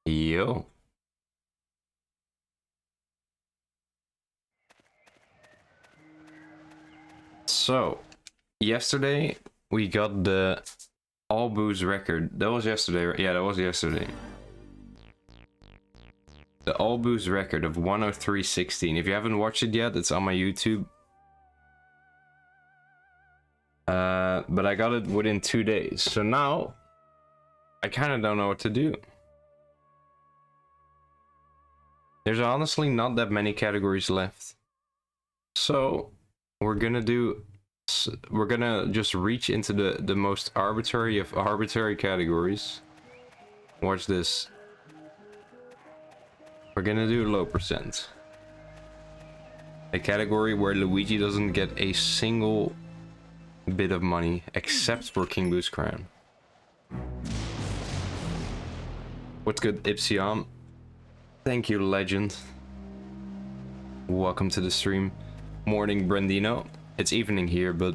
Yo. So, yesterday we got the all booze record. That was yesterday, right? Yeah, that was yesterday. The all booze record of 103.16. If you haven't watched it yet, it's on my YouTube. But I got it within 2 days. So now, I kind of don't know what to do. There's honestly not that many categories left. So, we're gonna just reach into the most arbitrary of arbitrary categories. Watch this. We're gonna do low percent. A category where Luigi doesn't get a single bit of money except for King Boo's crown. What's good, Ipsium? Thank you, legend. Welcome to the stream. Morning, Brandino. It's evening here, but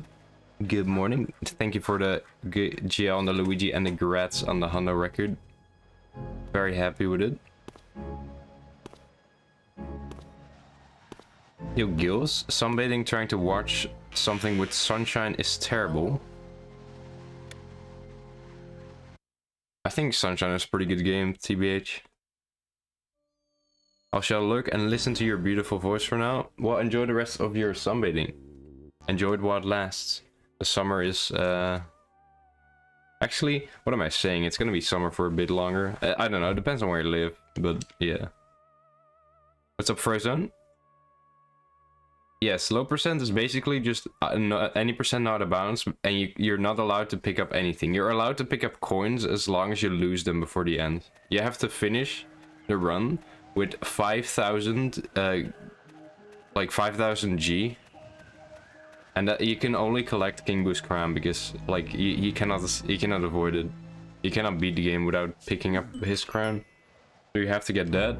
good morning. Thank you for the GL on the Luigi and the grats on the Honda record. Very happy with it. Yo, Gills, sunbathing trying to watch something with sunshine is terrible. I think Sunshine is a pretty good game, TBH. I shall look and listen to your beautiful voice for now. Well, enjoy the rest of your sunbathing. Enjoy it while it lasts. The summer is, actually, what am I saying? It's gonna be summer for a bit longer. I don't know, it depends on where you live, but yeah. What's up, Frozone? Yes, low percent is basically just any percent out of bounds, and you're not allowed to pick up anything. You're allowed to pick up coins as long as you lose them before the end. You have to finish the run with 5,000, like 5,000 G. And that you can only collect King Boo's crown because, like, you cannot avoid it. You cannot beat the game without picking up his crown. So you have to get that.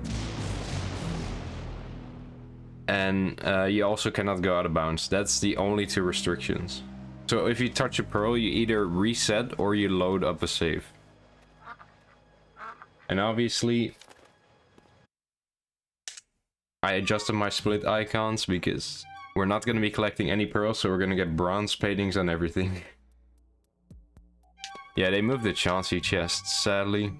And you also cannot go out of bounds. That's the only two restrictions. So if you touch a pearl, you either reset or you load up a save. And obviously, I adjusted my split icons because we're not going to be collecting any pearls, so we're going to get bronze paintings on everything. Yeah, they moved the Chauncey chest, sadly.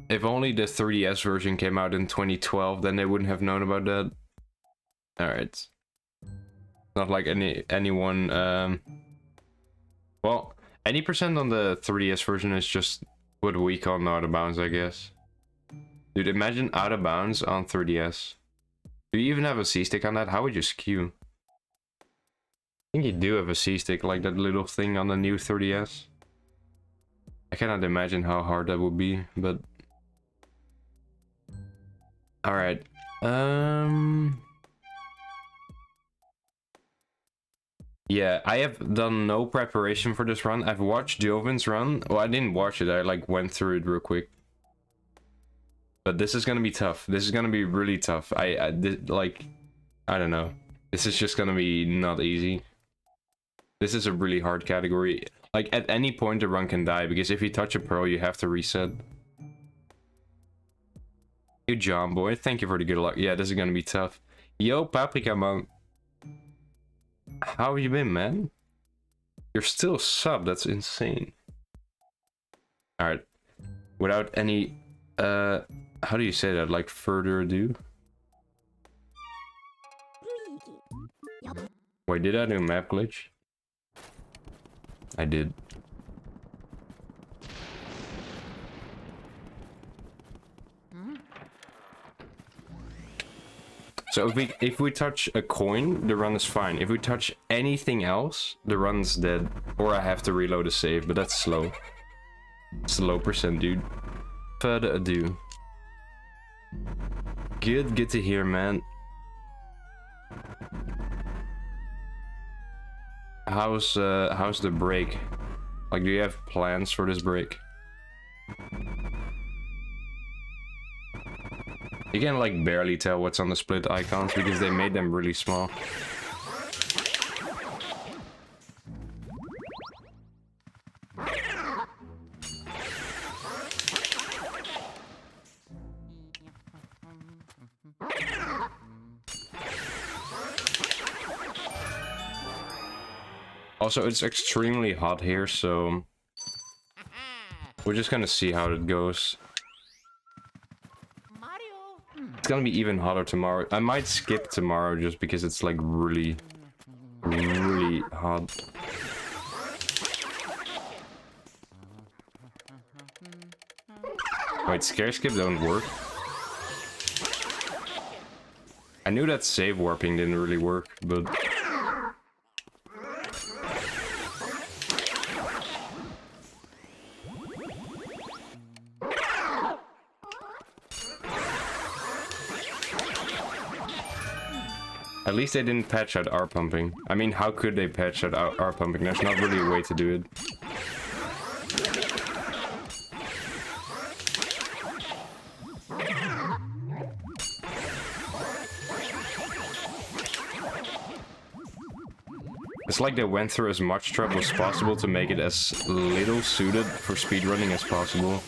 If only the 3DS version came out in 2012, then they wouldn't have known about that. Alright. Not like anyone, well, any percent on the 3DS version is just what we call out of bounds, I guess. Dude, imagine out of bounds on 3DS. Do you even have a C-stick on that? How would you skew? I think you do have a C-stick, like that little thing on the new 3DS. I cannot imagine how hard that would be, but... Alright. Yeah, I have done no preparation for this run. I've watched Jovin's run. Well, I didn't watch it. I, like, went through it real quick. But this is gonna be tough. This is gonna be really tough. I don't know. This is just gonna be not easy. This is a really hard category. Like, at any point the run can die, because if you touch a pearl, you have to reset. Good job, boy. Thank you for the good luck. Yeah, this is gonna be tough. Yo, Paprika Monk. How have you been, man? You're still sub. That's insane. Alright. Without any... how do you say that? Like, further ado? Wait, did I do a map glitch? I did. So if we touch a coin, the run is fine. If we touch anything else, the run's dead. Or I have to reload a save, but that's slow. It's low percent, dude. Further ado. Good to hear, man. How's the break? Like, do you have plans for this break? You can, like, barely tell what's on the split icons because they made them really small. Also, it's extremely hot here, so we're just gonna see how it goes. It's gonna be even hotter tomorrow. I might skip tomorrow just because it's like really hot. Wait, scare skip don't work? I knew that save warping didn't really work, but... At least they didn't patch out R pumping. I mean, how could they patch out R pumping? There's not really a way to do it. It's like they went through as much trouble as possible to make it as little suited for speedrunning as possible.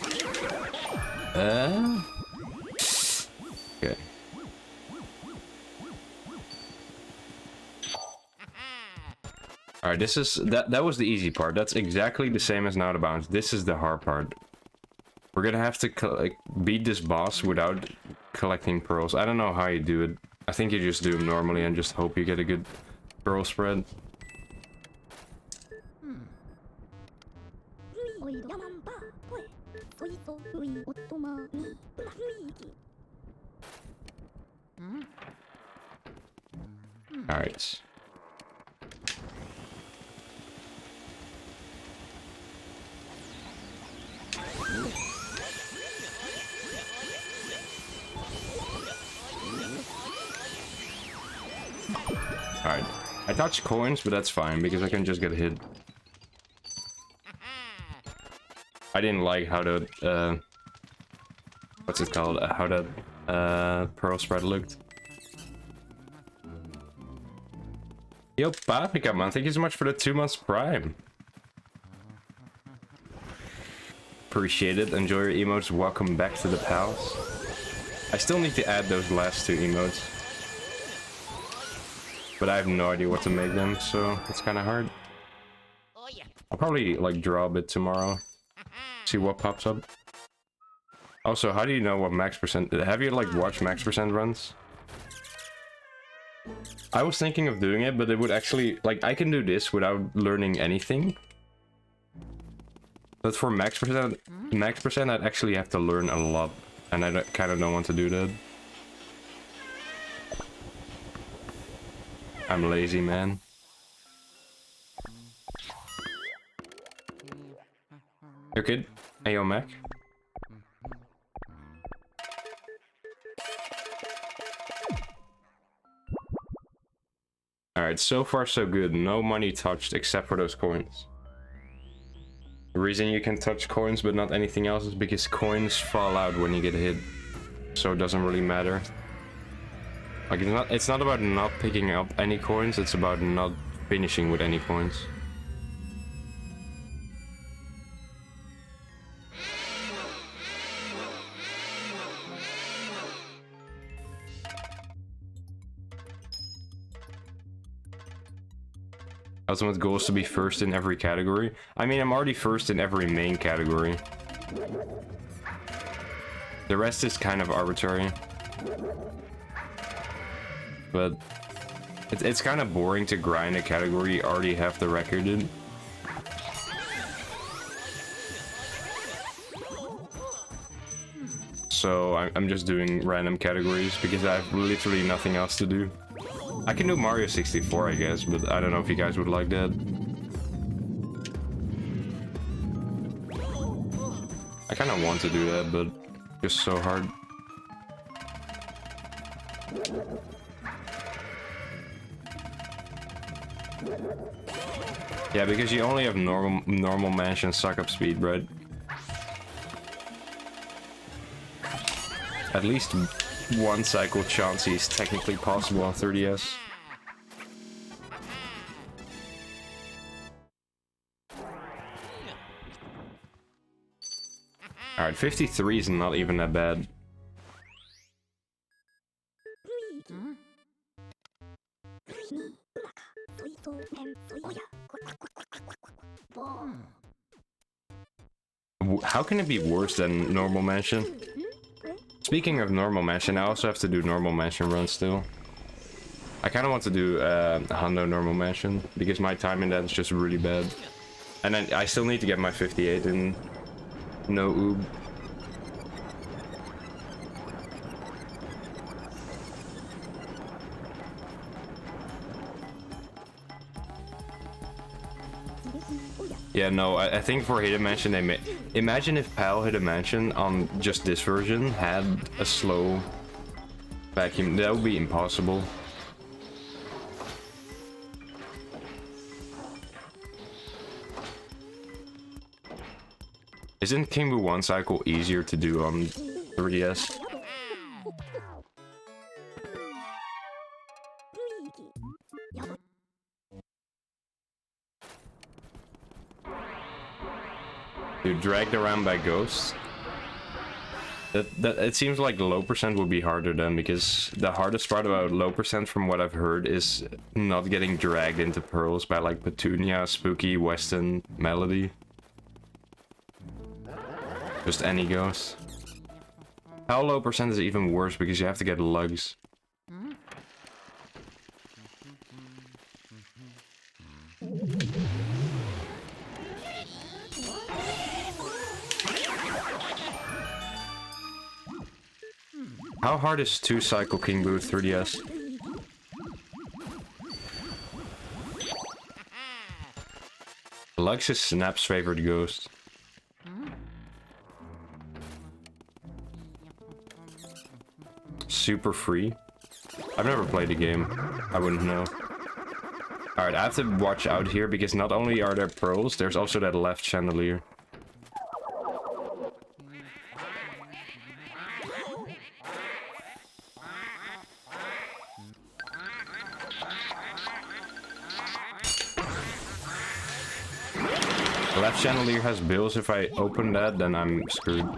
Okay. Alright, this is... That was the easy part. That's exactly the same as Now to Bounce. This is the hard part. We're gonna have to beat this boss without collecting pearls. I don't know how you do it. I think you just do them normally and just hope you get a good pearl spread. Alright. Alright. I touched coins, but that's fine because I can just get hit. I didn't like how the what's it called? How that pearl spread looked. Yo, Paprika man, thank you so much for the 2 months Prime. Appreciate it. Enjoy your emotes. Welcome back to the pals. I still need to add those last 2 emotes, but I have no idea what to make them, so it's kind of hard. I'll probably like draw a bit tomorrow. See what pops up. Also, how do you know what max percent... Have you like watched max percent runs? I was thinking of doing it, but it would actually... Like, I can do this without learning anything. But for max percent, I'd actually have to learn a lot. And I kind of don't want to do that. I'm lazy, man. Okay, Ayo Mac. Alright, so far so good. No money touched except for those coins. The reason you can touch coins but not anything else is because coins fall out when you get hit. So it doesn't really matter. Like, it's not about not picking up any coins, it's about not finishing with any coins. Ultimate goal is to be first in every category. I mean, I'm already first in every main category. The rest is kind of arbitrary. But it's kind of boring to grind a category you already have the record in. So I'm just doing random categories because I have literally nothing else to do. I can do Mario 64, I guess, but I don't know if you guys would like that. I kind of want to do that, but it's so hard. Yeah, because you only have normal mansion suck-up speed, right? At least one cycle Chauncey is technically possible on 30S. Alright, 53 is not even that bad. How can it be worse than normal mansion? Speaking of normal mansion, I also have to do normal mansion runs still. I kind of want to do Hundo normal mansion because my time in that is just really bad. And then I still need to get my 58 in no oob. Yeah, no, I think for Hidden Mansion they made... Imagine if PAL Hidden Mansion on just this version had a slow vacuum. That would be impossible. Isn't King Boo 1 cycle easier to do on 3DS? Dude, dragged around by ghosts. That it seems like low percent would be harder then, because the hardest part about low percent from what I've heard is not getting dragged into pearls by like Petunia, Spooky, Weston, Melody. Just any ghost. How low percent is even worse because you have to get lugs. How hard is 2 cycle King Boo 3DS? Lux is Snap's favorite ghost. Super free? I've never played the game. I wouldn't know. Alright, I have to watch out here because not only are there pearls, there's also that left chandelier. Left chandelier has bills. If I open that, then I'm screwed.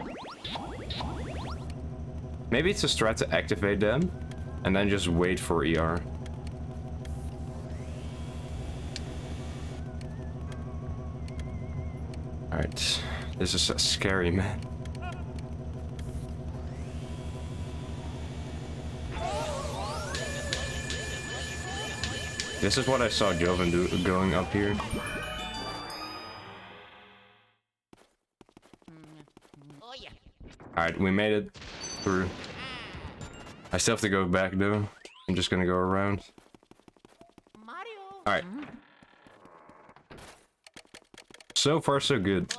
Maybe it's a strat to activate them, and then just wait for ER. Alright, this is scary, man. This is what I saw Joven do going up here. Alright, we made it through. I still have to go back though. I'm just gonna go around. Alright. So far so good.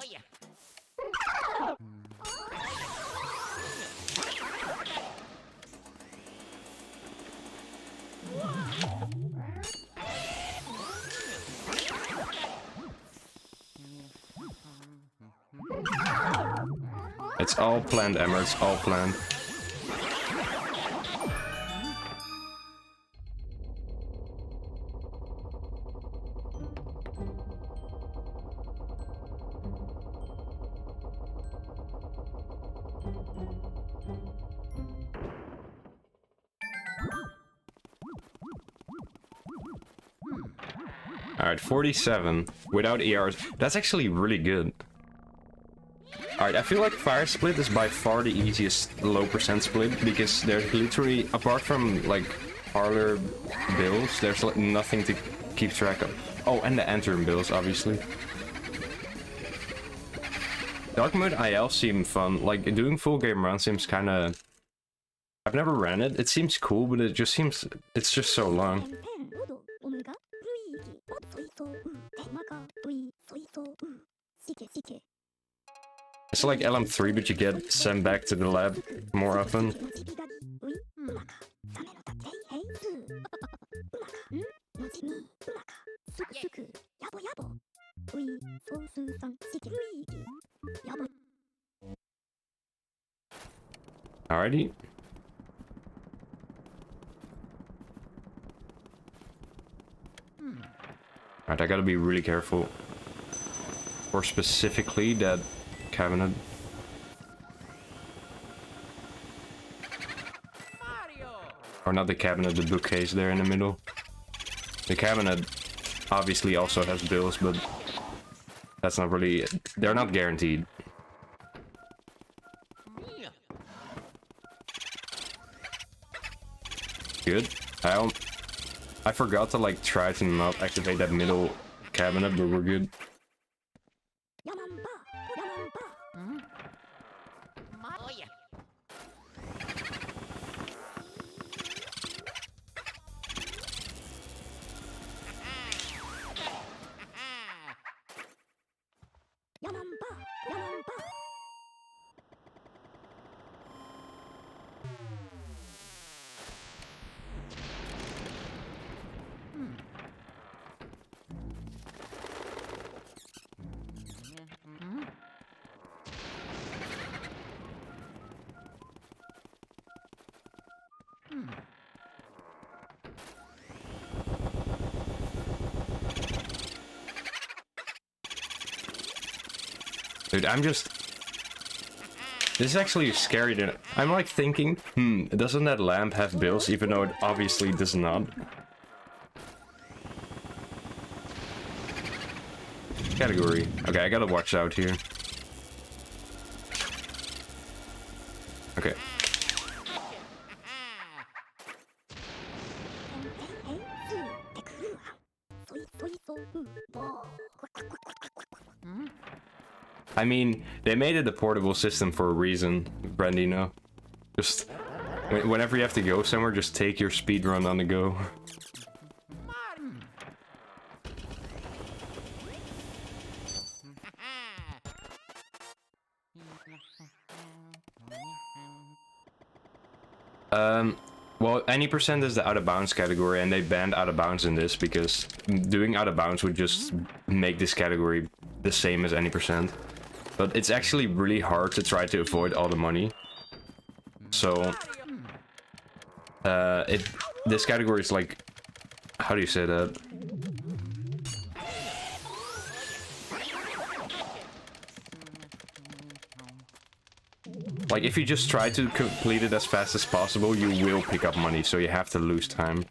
It's all planned, Emma. It's all planned. Alright, 47 without ERs. That's actually really good. Alright, I feel like Fire Split is by far the easiest low percent split because there's literally, apart from like parlor bills, there's like nothing to keep track of. Oh, and the Enterim bills, obviously. Dark Mode IL seem fun. Like, doing full game run seems kinda... I've never ran it. It seems cool, but it just seems... It's just so long. It's like LM3, but you get sent back to the lab more often. Alrighty. Alright, I gotta be really careful. Or specifically that cabinet. Or not the cabinet, the bookcase there in the middle. The cabinet obviously also has bills, but That's not really... They're not guaranteed. Good. I forgot to like try to not activate that middle cabinet, but we're good. Dude, I'm just... This is actually scary. I'm like thinking, doesn't that lamp have bills, even though it obviously does not? Category. Okay, I gotta watch out here. Okay. I mean, they made it a portable system for a reason, Brandino. Just, whenever you have to go somewhere, just take your speedrun on the go. Well, any percent is the out of bounds category, and they banned out of bounds in this because doing out of bounds would just make this category the same as any percent. But it's actually really hard to try to avoid all the money. So, this category is like, how do you say that? Like, if you just try to complete it as fast as possible, you will pick up money, so you have to lose time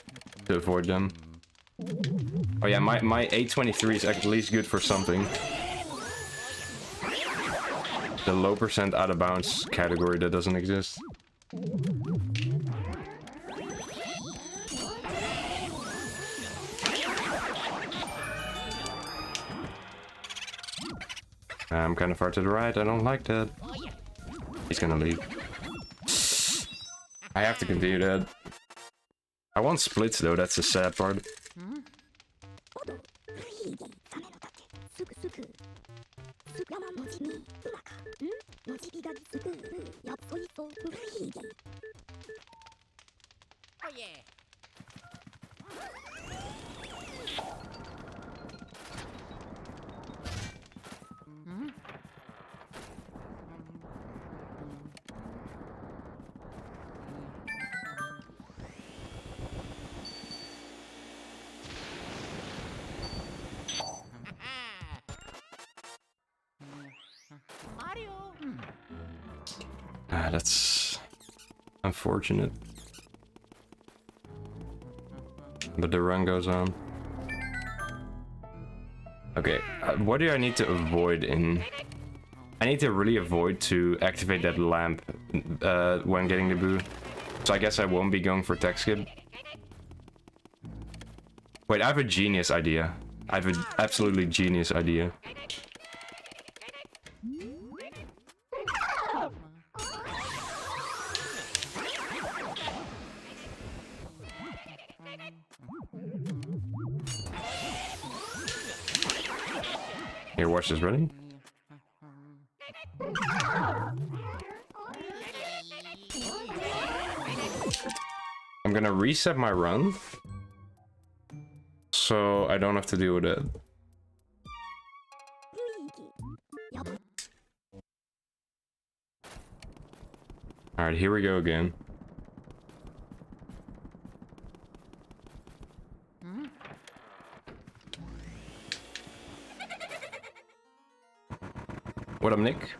to avoid them. Oh yeah, my 823 is at least good for something. The low percent out of bounds category that doesn't exist. I'm kind of far to the right, I don't like that. He's gonna leave. I have to continue that. I want splits though, that's the sad part. That's unfortunate. But the run goes on. Okay, what do I need to avoid in... I need to really avoid to activate that lamp when getting the boo. So I guess I won't be going for tech skip. Wait, I have a genius idea. I have an absolutely genius idea. Here, watch this, ready? I'm gonna reset my run, so I don't have to deal with it. Alright, here we go again. What up, Nick?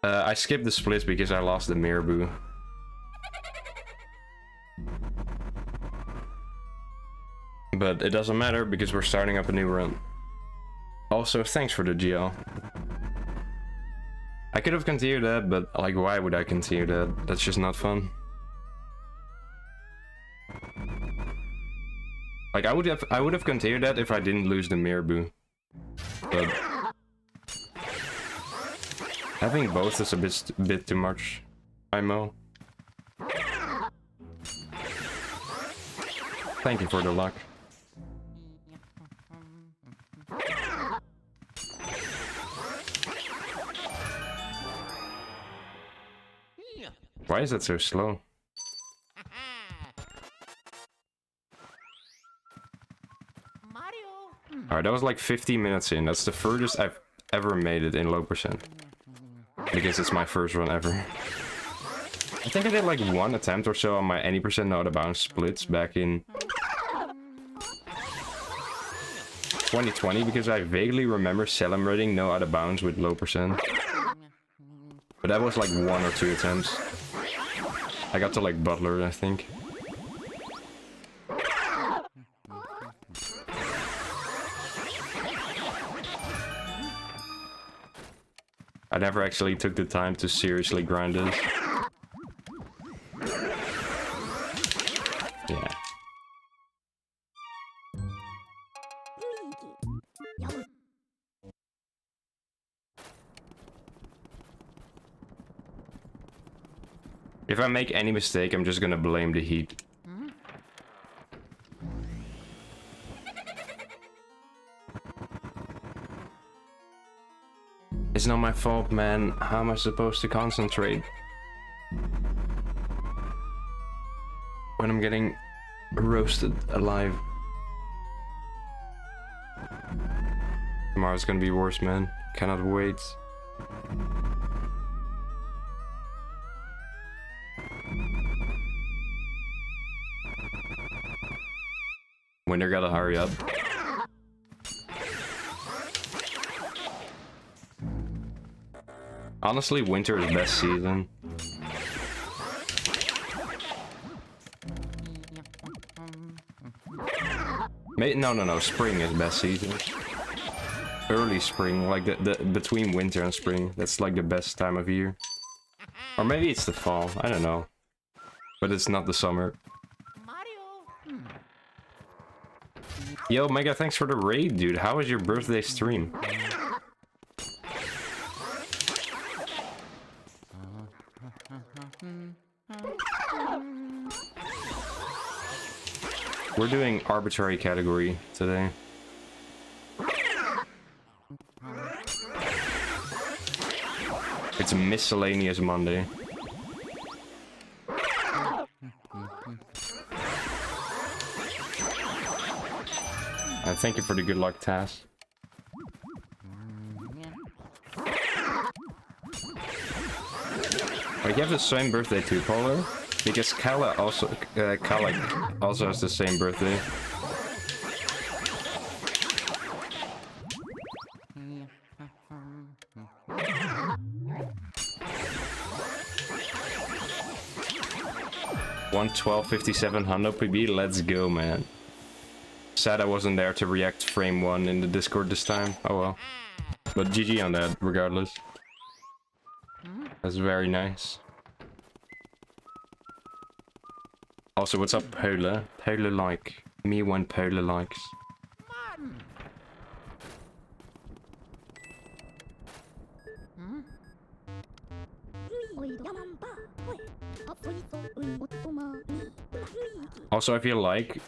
I skipped the splits because I lost the mirror boo. But it doesn't matter because we're starting up a new run. Also, thanks for the GL. I could have continued that, but like, why would I continue that? That's just not fun. Like, I would have continued that if I didn't lose the Miraboo. But having both is a bit too much. IMO. Thank you for the luck. Why is that so slow? Alright, that was like 15 minutes in. That's the furthest I've ever made it in low percent. Because it's my first run ever. I think I did like 1 attempt or so on my any percent out of bounds splits back in 2020, because I vaguely remember celebrating no out of bounds with low percent. But that was like 1 or 2 attempts. I got to like Butler, I think. I never actually took the time to seriously grind this. Yeah. If I make any mistake, I'm just gonna blame the heat. It's not my fault, man. How am I supposed to concentrate when I'm getting roasted alive? Tomorrow's gonna be worse, man. Cannot wait. Winter gotta hurry up. Honestly, winter is best season. No, spring is best season. Early spring, like the between winter and spring, that's like the best time of year. Or maybe it's the fall, I don't know. But it's not the summer. Yo, Mega, thanks for the raid, dude. How was your birthday stream? We're doing arbitrary category today. It's miscellaneous Monday. Thank you for the good luck task. Like, you have the same birthday too, Polar? Because Kala also has the same birthday. $112.57 Hundo PB, let's go, man. Sad I wasn't there to react frame 1 in the Discord this time. Oh well. But GG on that, regardless. That's very nice. Also, what's up, Polar? Polar like me when Polar likes. Also, if you like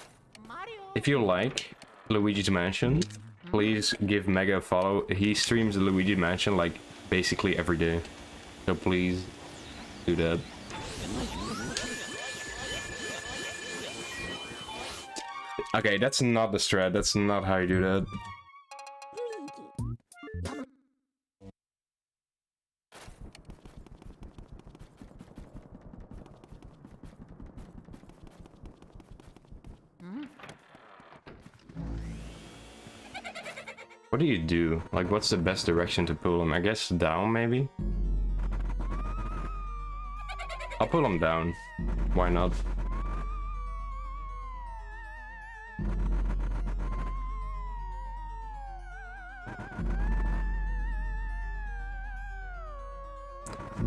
Luigi's Mansion, please give Mega a follow. He streams Luigi's Mansion like basically every day. So please do that. Okay, that's not the strat. That's not how you do that. What do you do? Like, what's the best direction to pull him? I guess down, maybe? I'll pull him down. Why not?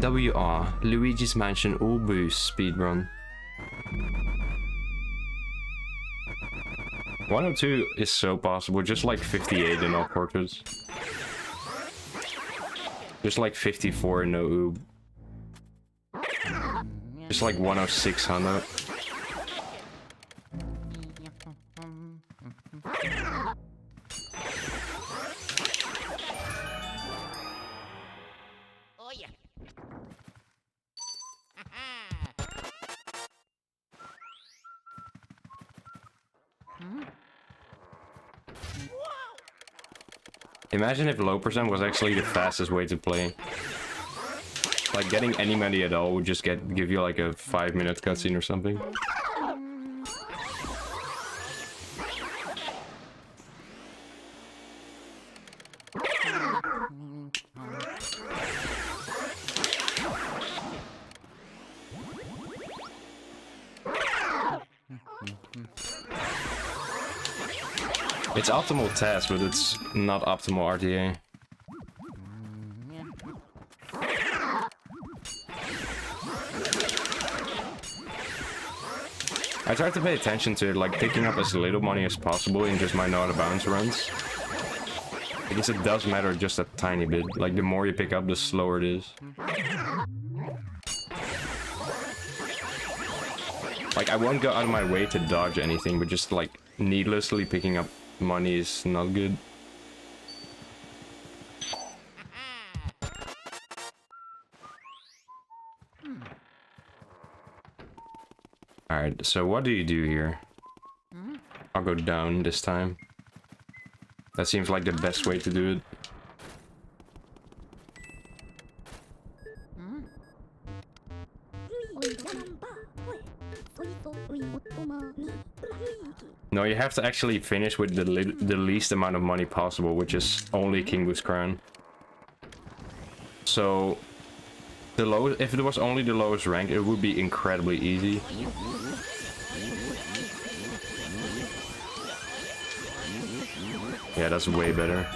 WR, Luigi's Mansion All Boost speedrun. 102 is so possible, just like 58 in all portraits. Just like 54 in no oob. Just like 106 Hana. Imagine if low percent was actually the fastest way to play. Like getting any money at all would just give you like a 5-minute cutscene or something. It's optimal task, but it's not optimal RTA. I try to pay attention to it, like picking up as little money as possible in just my no out of bounds runs. Because it does matter just a tiny bit. Like the more you pick up, the slower it is. Like I won't go out of my way to dodge anything, but just like needlessly picking up money is not good. Alright, so what do you do here? I'll go down this time. That seems like the best way to do it. No, you have to actually finish with the least amount of money possible, which is only King Boo's Crown. So, if it was only the lowest rank, it would be incredibly easy. Yeah, that's way better.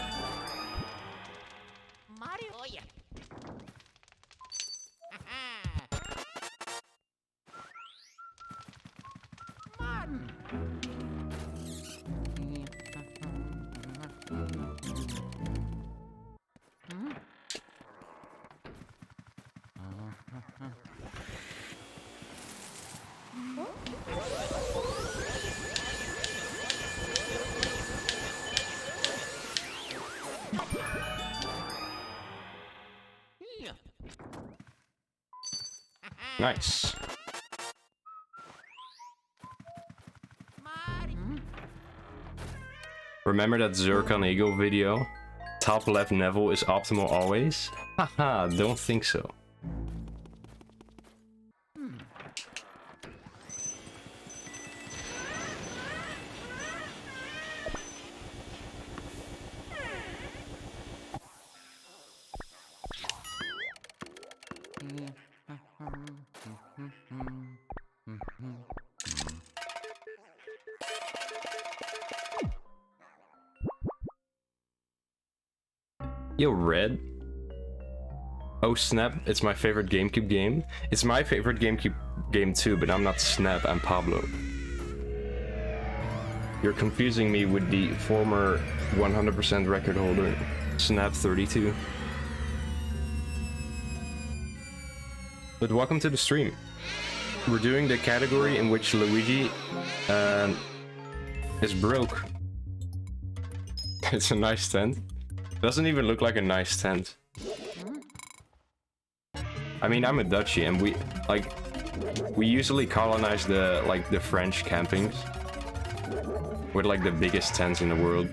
Nice. Remember that Zircon Eagle video? Top left Neville is optimal always? Haha, don't think so. Yo, Red. Oh, Snap, it's my favorite GameCube game. It's my favorite GameCube game too, but I'm not Snap, I'm Pablo. You're confusing me with the former 100% record holder, Snap 32. But welcome to the stream. We're doing the category in which Luigi is broke. It's a nice tent. Doesn't even look like a nice tent. I mean, I'm a Dutchie, and we usually colonize the French campings with like the biggest tents in the world.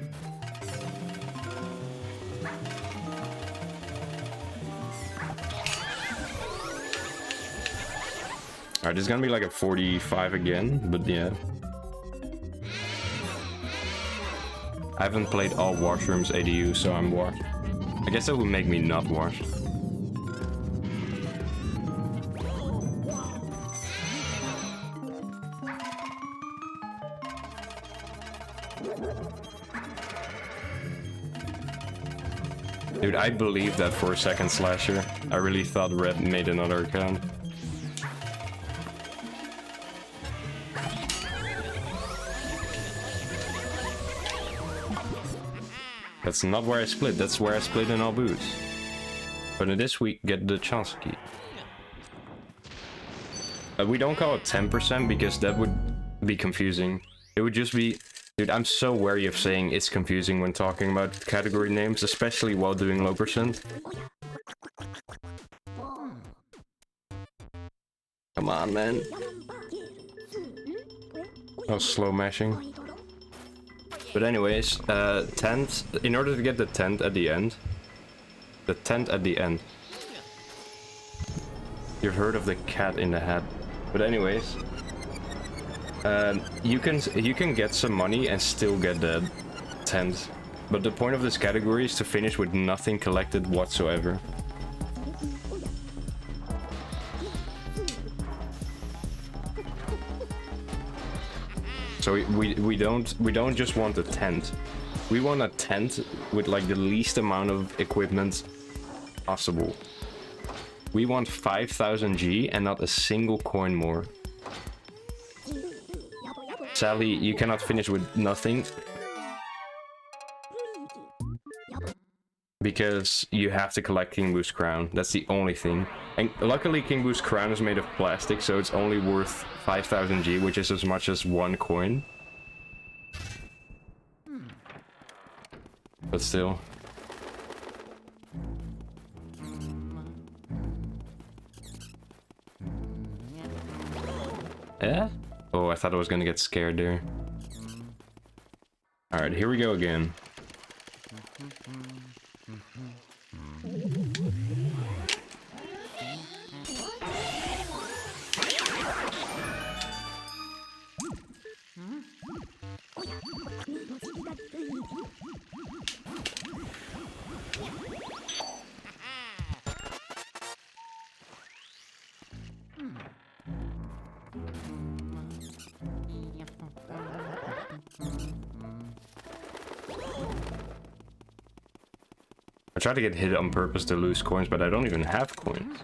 Alright, this is gonna be like a 45 again, but yeah. I haven't played all washrooms ADU, so I'm washed. I guess that would make me not washed. Dude, I believed that for a second, Slasher. I really thought Red made another account. That's not where I split, that's where I split in all boots. But in this we get the chance key. We don't call it 10% because that would be confusing. It would just be... Dude, I'm so wary of saying it's confusing when talking about category names, especially while doing low percent. Come on, man. Oh, slow mashing. But anyways, tent. In order to get the tent at the end. The tent at the end. You've heard of the cat in the hat. But anyways. You can get some money and still get the tent. But the point of this category is to finish with nothing collected whatsoever. So we don't just want a tent. We want a tent with like the least amount of equipment possible. We want 5,000 G and not a single coin more. Sadly, you cannot finish with nothing. Because you have to collect King Boo's crown. That's the only thing. And luckily King Boo's crown is made of plastic, so it's only worth 5,000 G, which is as much as one coin. But still. Yeah? Oh, I thought I was gonna get scared there. Alright, here we go again. I tried to get hit on purpose to lose coins, but I don't even have coins.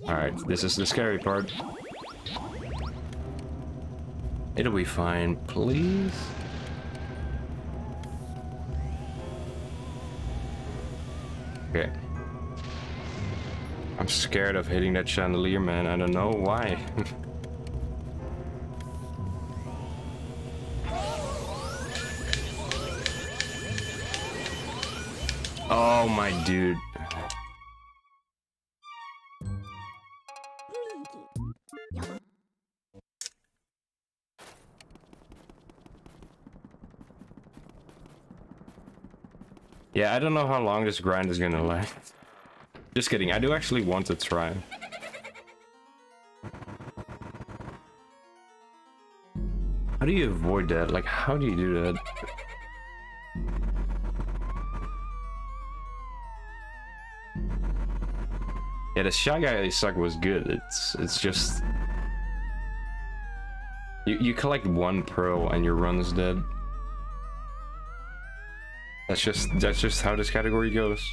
Alright, this is the scary part. It'll be fine, please. Okay. I'm scared of hitting that chandelier, man. I don't know why. Oh my dude. Yeah, I don't know how long this grind is gonna last. Just kidding, I do actually want to try. How do you avoid that? Like, how do you do that? Yeah, the Shy Guy suck was good. It's just... You collect one pearl and your run's dead. That's just how this category goes.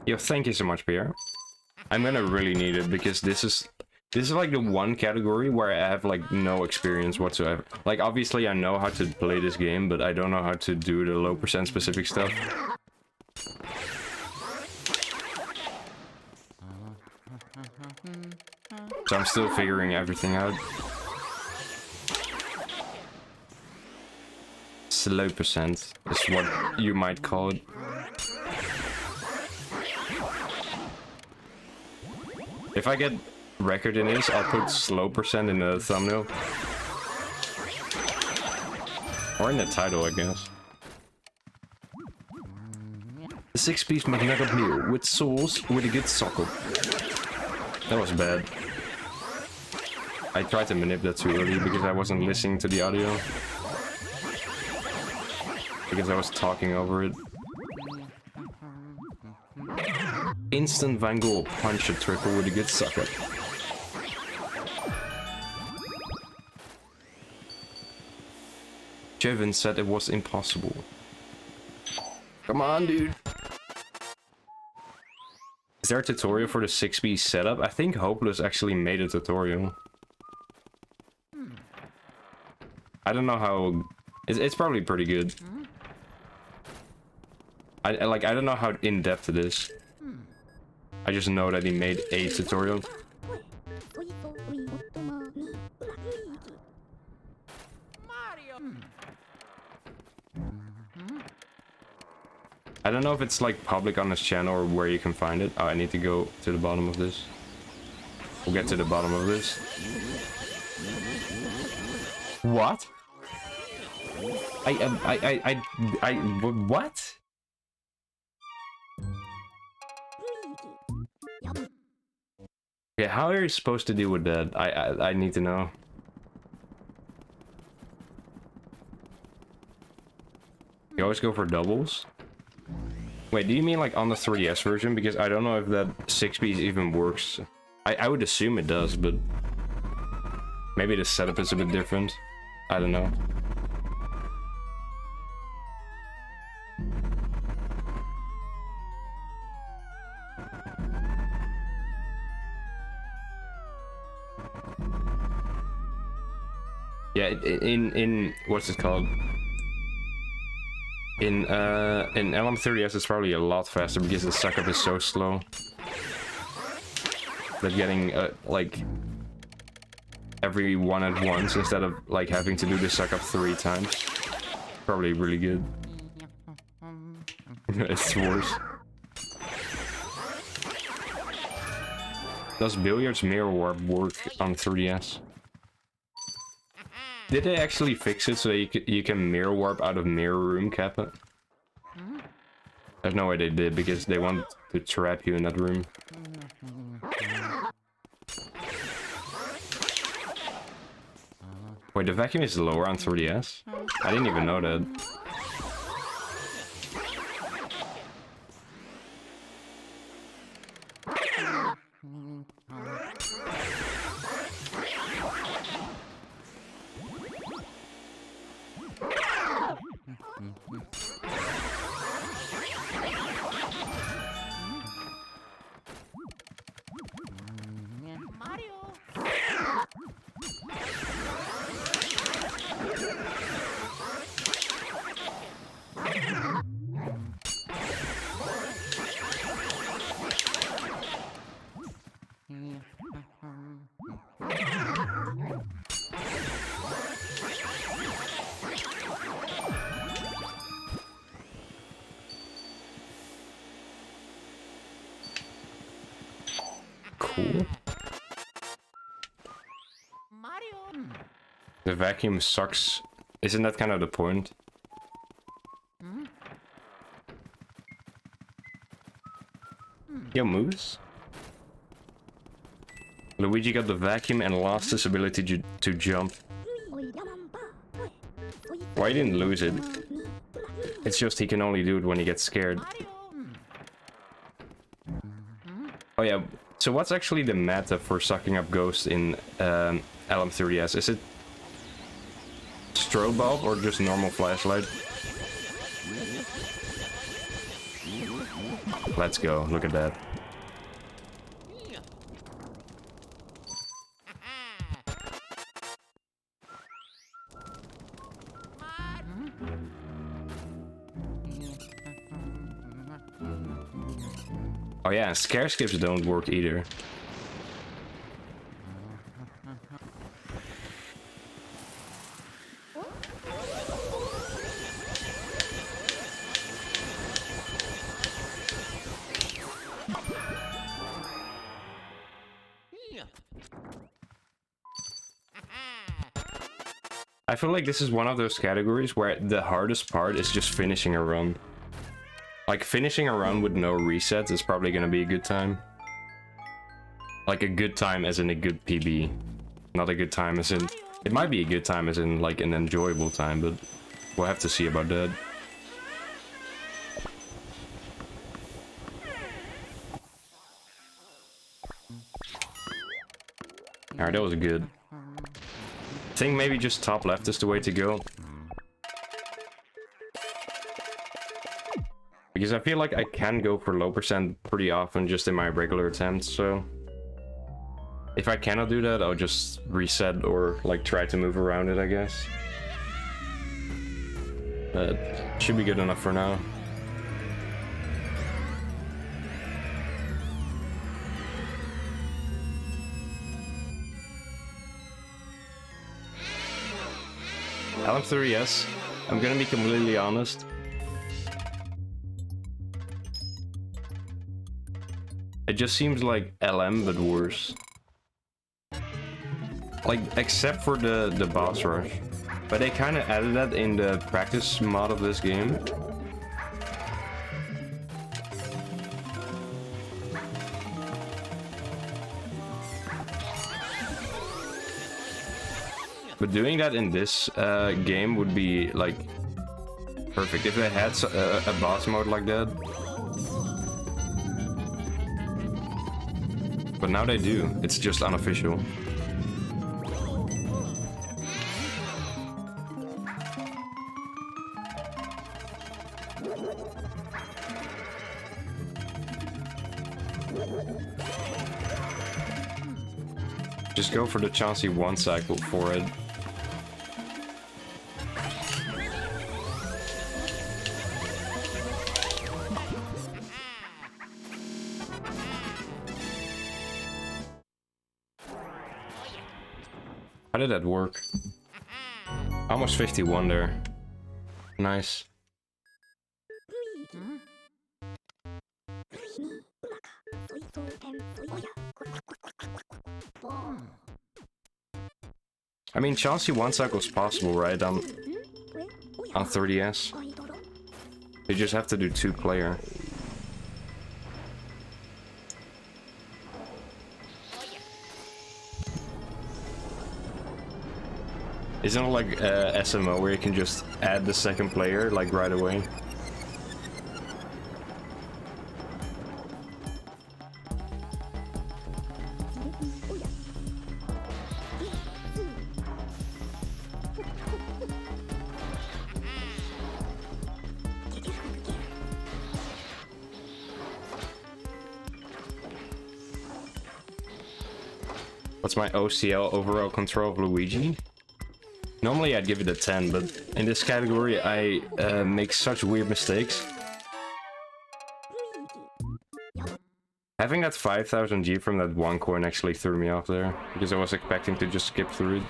Yo, thank you so much, Pierre. I'm gonna really need it because this is like the one category where I have like no experience whatsoever. Like obviously I know how to play this game, but I don't know how to do the low percent specific stuff. So I'm still figuring everything out. Slow percent is what you might call it. recording is, I'll put slow percent in the thumbnail. Or in the title, I guess. The 6-piece McNugget meal with sauce with a good socko. That was bad. I tried to manipulate that too early because I wasn't listening to the audio. Because I was talking over it. Instant Van Gogh punch a triple with a good sucker. Jevin said it was impossible. Come on, dude. Is there a tutorial for the 6-piece setup? I think Hopeless actually made a tutorial. I don't know how... It's probably pretty good. I don't know how in-depth it is. I just know that he made a tutorial. I don't know if it's like public on his channel or where you can find it. Oh, I need to go to the bottom of this. We'll get to the bottom of this. What? What? Yeah, how are you supposed to deal with that? I need to know. You always go for doubles? Wait, do you mean like on the 3DS version? Because I don't know if that 6-piece even works. I would assume it does, but maybe the setup is a bit different. I don't know. Yeah, in what's it called? In LM3DS it's probably a lot faster because the suck-up is so slow. That getting like every one at once instead of like having to do the suck-up 3 times. Probably really good. It's worse. Does Billiard's Mirror Warp work on 3DS? Did they actually fix it so that you can mirror warp out of Mirror Room, Kappa? There's no way they did because they want to trap you in that room. Wait, the vacuum is lower on 3DS? I didn't even know that. Cool. The vacuum sucks. Isn't that kind of the point? Yo, Moose. Luigi got the vacuum and lost his ability to jump. Why didn't lose it? It's just he can only do it when he gets scared. Oh yeah, so what's actually the meta for sucking up ghosts in LM3DS? Is it strobe bulb or just normal flashlight? Let's go, look at that. Oh yeah, scare skips don't work either. I feel like this is one of those categories where the hardest part is just finishing a run. Like, finishing a run with no resets is probably gonna be a good time. Like, a good time as in a good PB. Not a good time as in... It might be a good time as in, like, an enjoyable time, but we'll have to see about that. Alright, that was good. I think maybe just top left is the way to go. Because I feel like I can go for low percent pretty often just in my regular attempts, so... If I cannot do that, I'll just reset or like try to move around it, I guess. But should be good enough for now. LM3, yes. I'm gonna be completely honest. It just seems like LM, but worse. Like, except for the boss rush. But they kind of added that in the practice mod of this game. But doing that in this game would be, like, perfect. If they had a boss mode like that. But now they do. It's just unofficial. Just go for the Chauncey 1 cycle for it. How did that work? Almost 51 there. Nice. I mean, Chauncey 1 cycle is possible, right? On 30S. You just have to do 2-player. Isn't it like SMO where you can just add the second player like right away? What's my OCL, overall control of Luigi? Normally I'd give it a 10, but in this category I make such weird mistakes. Having that 5000 G from that one coin actually threw me off there, because I was expecting to just skip through it.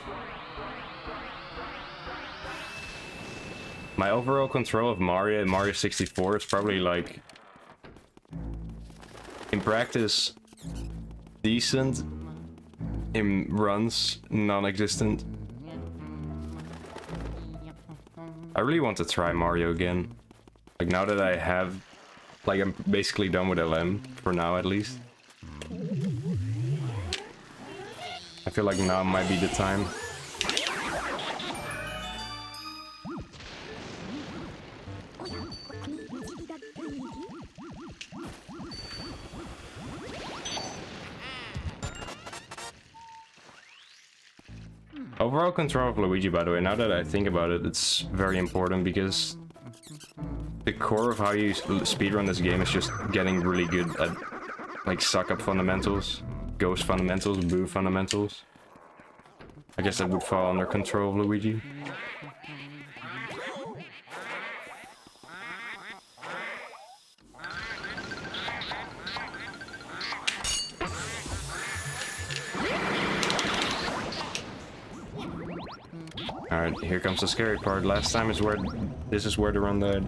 My overall control of Mario and Mario 64 is probably like... in practice, decent. In runs, non-existent. I really want to try Mario again. Like, now that I have... Like, I'm basically done with LM, for now at least. I feel like now might be the time. Overall control of Luigi, by the way, now that I think about it, it's very important because the core of how you speedrun this game is just getting really good at, like, suck-up fundamentals, ghost fundamentals, boo fundamentals. I guess that would fall under control of Luigi. Alright, here comes the scary part. Last time is where... This is where the run died.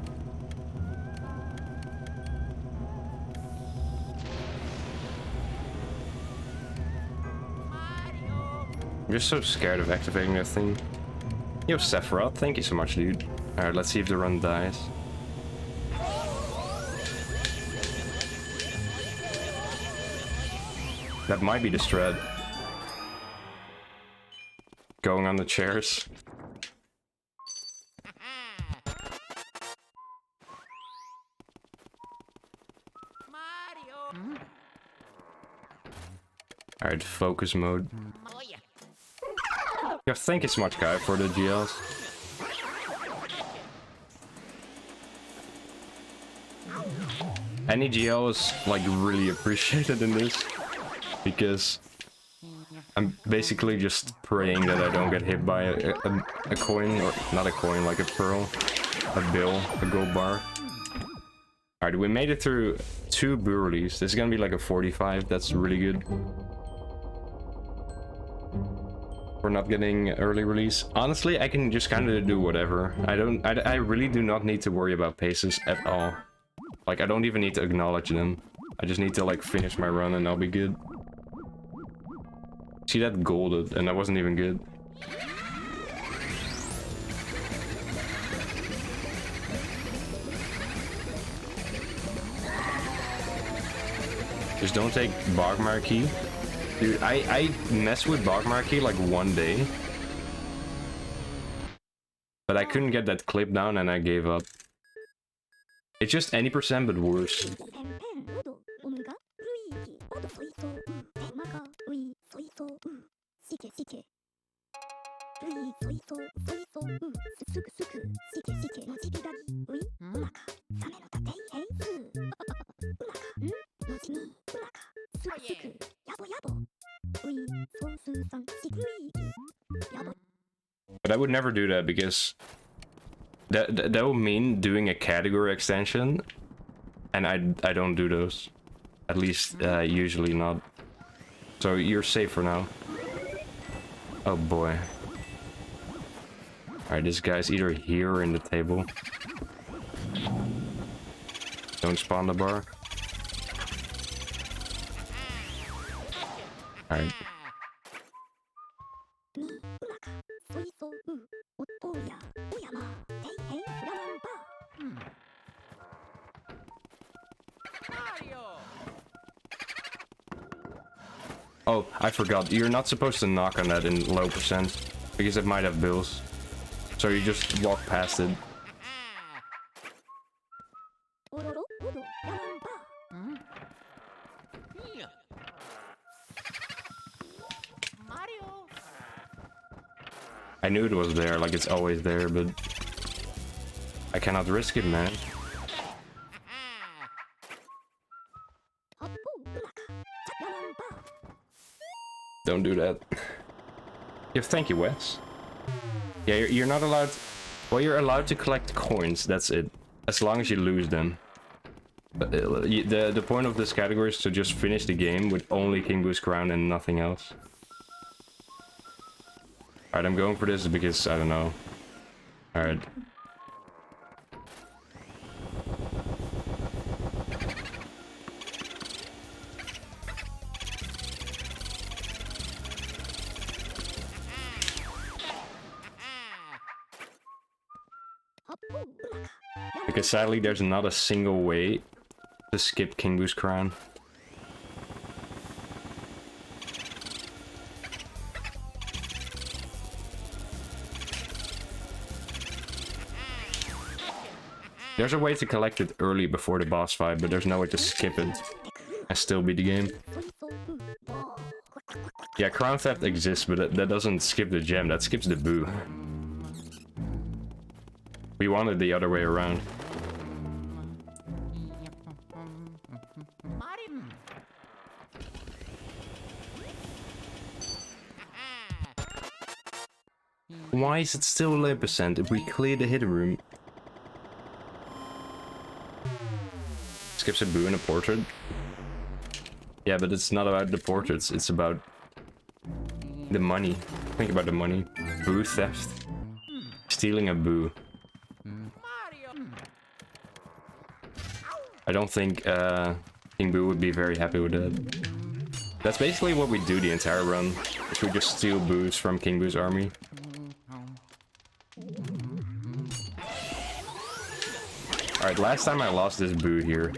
I'm just so scared of activating that thing. Yo, Sephiroth, thank you so much, dude. Alright, let's see if the run dies. That might be the strat. Going on the chairs. Alright, focus mode. Yeah, thank you so much, Kai, for the GLs. Any GL is, like, really appreciated in this. Because I'm basically just praying that I don't get hit by a coin, or not a coin, like a pearl, a bill, a gold bar. Alright, we made it through 2 Boo release. This is gonna be like a 45, that's really good. We're not getting early release. Honestly, I can just kind of do whatever. I really do not need to worry about paces at all. Like, I don't even need to acknowledge them. I just need to, like, finish my run and I'll be good. See, that golded, and that wasn't even good. Just don't take Bogmar Key. Dude, I messed with Bogmar Key like 1 day. But I couldn't get that clip down and I gave up. It's just any percent but worse. But I would never do that because that would mean doing a category extension, and I don't do those. At least usually not. So you're safe for now. Oh boy. Alright, this guy's either here or in the table. Don't spawn the bar. Alright. Oh, I forgot. You're not supposed to knock on that in low percent, because it might have bills. So you just walk past it. I knew it was there, like it's always there, but I cannot risk it, man. Don't do that. Yeah, thank you, Wes. Yeah, you're not allowed... Well, you're allowed to collect coins, that's it. As long as you lose them. But the point of this category is to just finish the game with only King Boo's crown and nothing else. Alright, I'm going for this because, I don't know. Alright. Because sadly, there's not a single way to skip King Boo's crown. There's a way to collect it early before the boss fight, but there's no way to skip it and still beat the game. Yeah, crown theft exists, but that doesn't skip the gem, that skips the Boo. We wanted the other way around. Why is it still 11% if we clear the hidden room? Skips a Boo in a portrait. Yeah, but it's not about the portraits, it's about the money. Think about the money. Boo theft. Stealing a Boo. I don't think King Boo would be very happy with that. That's basically what we do the entire run. Is we just steal boos from King Boo's army. Alright, last time I lost this boo here.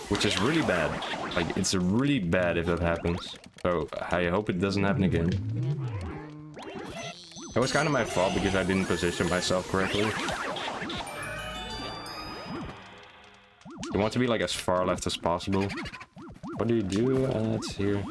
Which is really bad. Like, it's really bad if that happens. So, I hope it doesn't happen again. It was kind of my fault because I didn't position myself correctly. You want to be like as far left as possible. What do you do? Let's see here.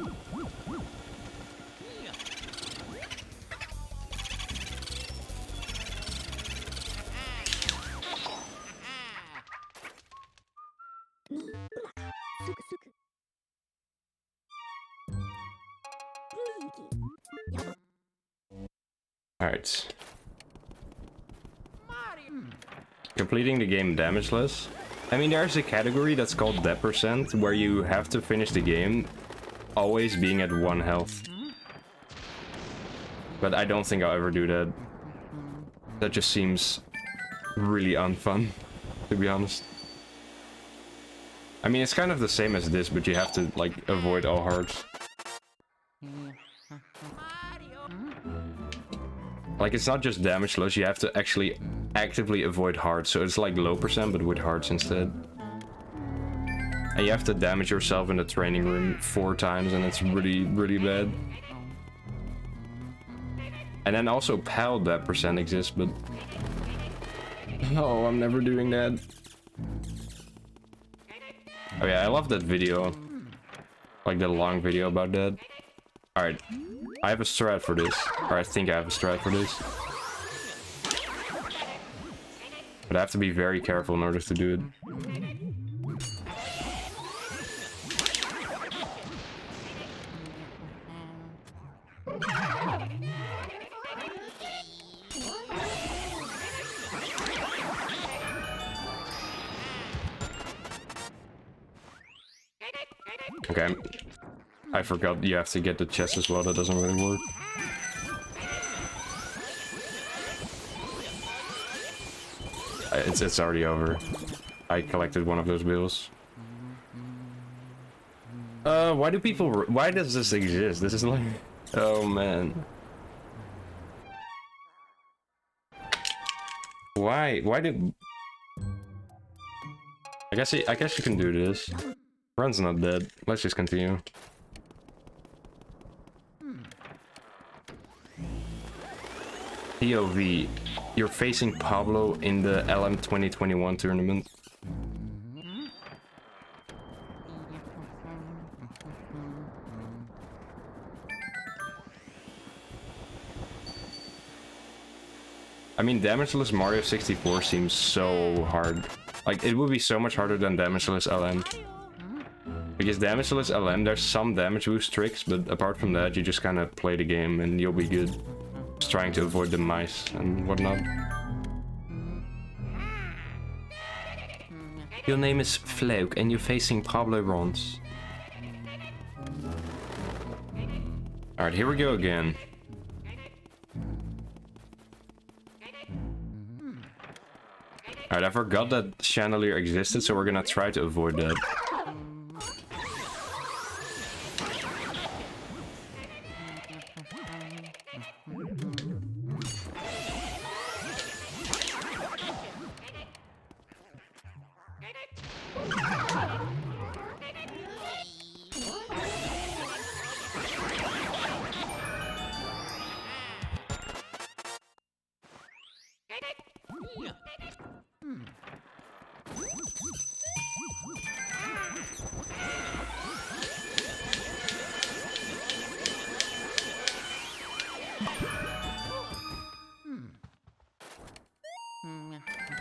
Alright. Completing the game damageless. I mean, there's a category that's called death percent, where you have to finish the game always being at 1 health. But I don't think I'll ever do that. That just seems really unfun, to be honest. I mean, it's kind of the same as this, but you have to, like, avoid all hearts. Like, it's not just damageless, you have to actually actively avoid hearts, so it's like low percent, but with hearts instead. And you have to damage yourself in the training room 4 times, and it's really, really bad. And then also PAL that percent exists, but... No, I'm never doing that. Oh yeah, I love that video. Like the long video about that. Alright. I have a strat for this. Or I think I have a strat for this. But I have to be very careful in order to do it. Okay. I forgot you have to get the chest as well, that doesn't really work. It's already over. I collected one of those bills. Why do people... Why does this exist? This is like... Oh, man. Why? Why did... I guess you can do this. Run's not dead. Let's just continue. POV. You're facing Pablo in the LM 2021 tournament. I mean, damageless Mario 64 seems so hard. Like, it would be so much harder than damageless LM. Because damageless LM, there's some damage boost tricks, but apart from that, you just kind of play the game and you'll be good. Just trying to avoid the mice and whatnot. Your name is Flauk and you're facing Pablo Rons. Alright, here we go again. Alright, I forgot that chandelier existed, so we're gonna try to avoid that.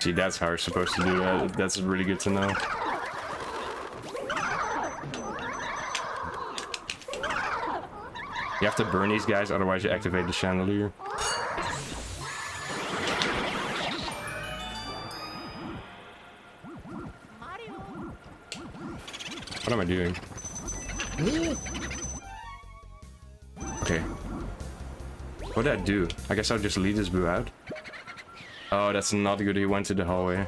See, that's how you're supposed to do that. That's really good to know. You have to burn these guys, otherwise you activate the chandelier. What am I doing? Okay. What did I do? I guess I'll just lead this boo out. Oh, that's not good. He went to the hallway.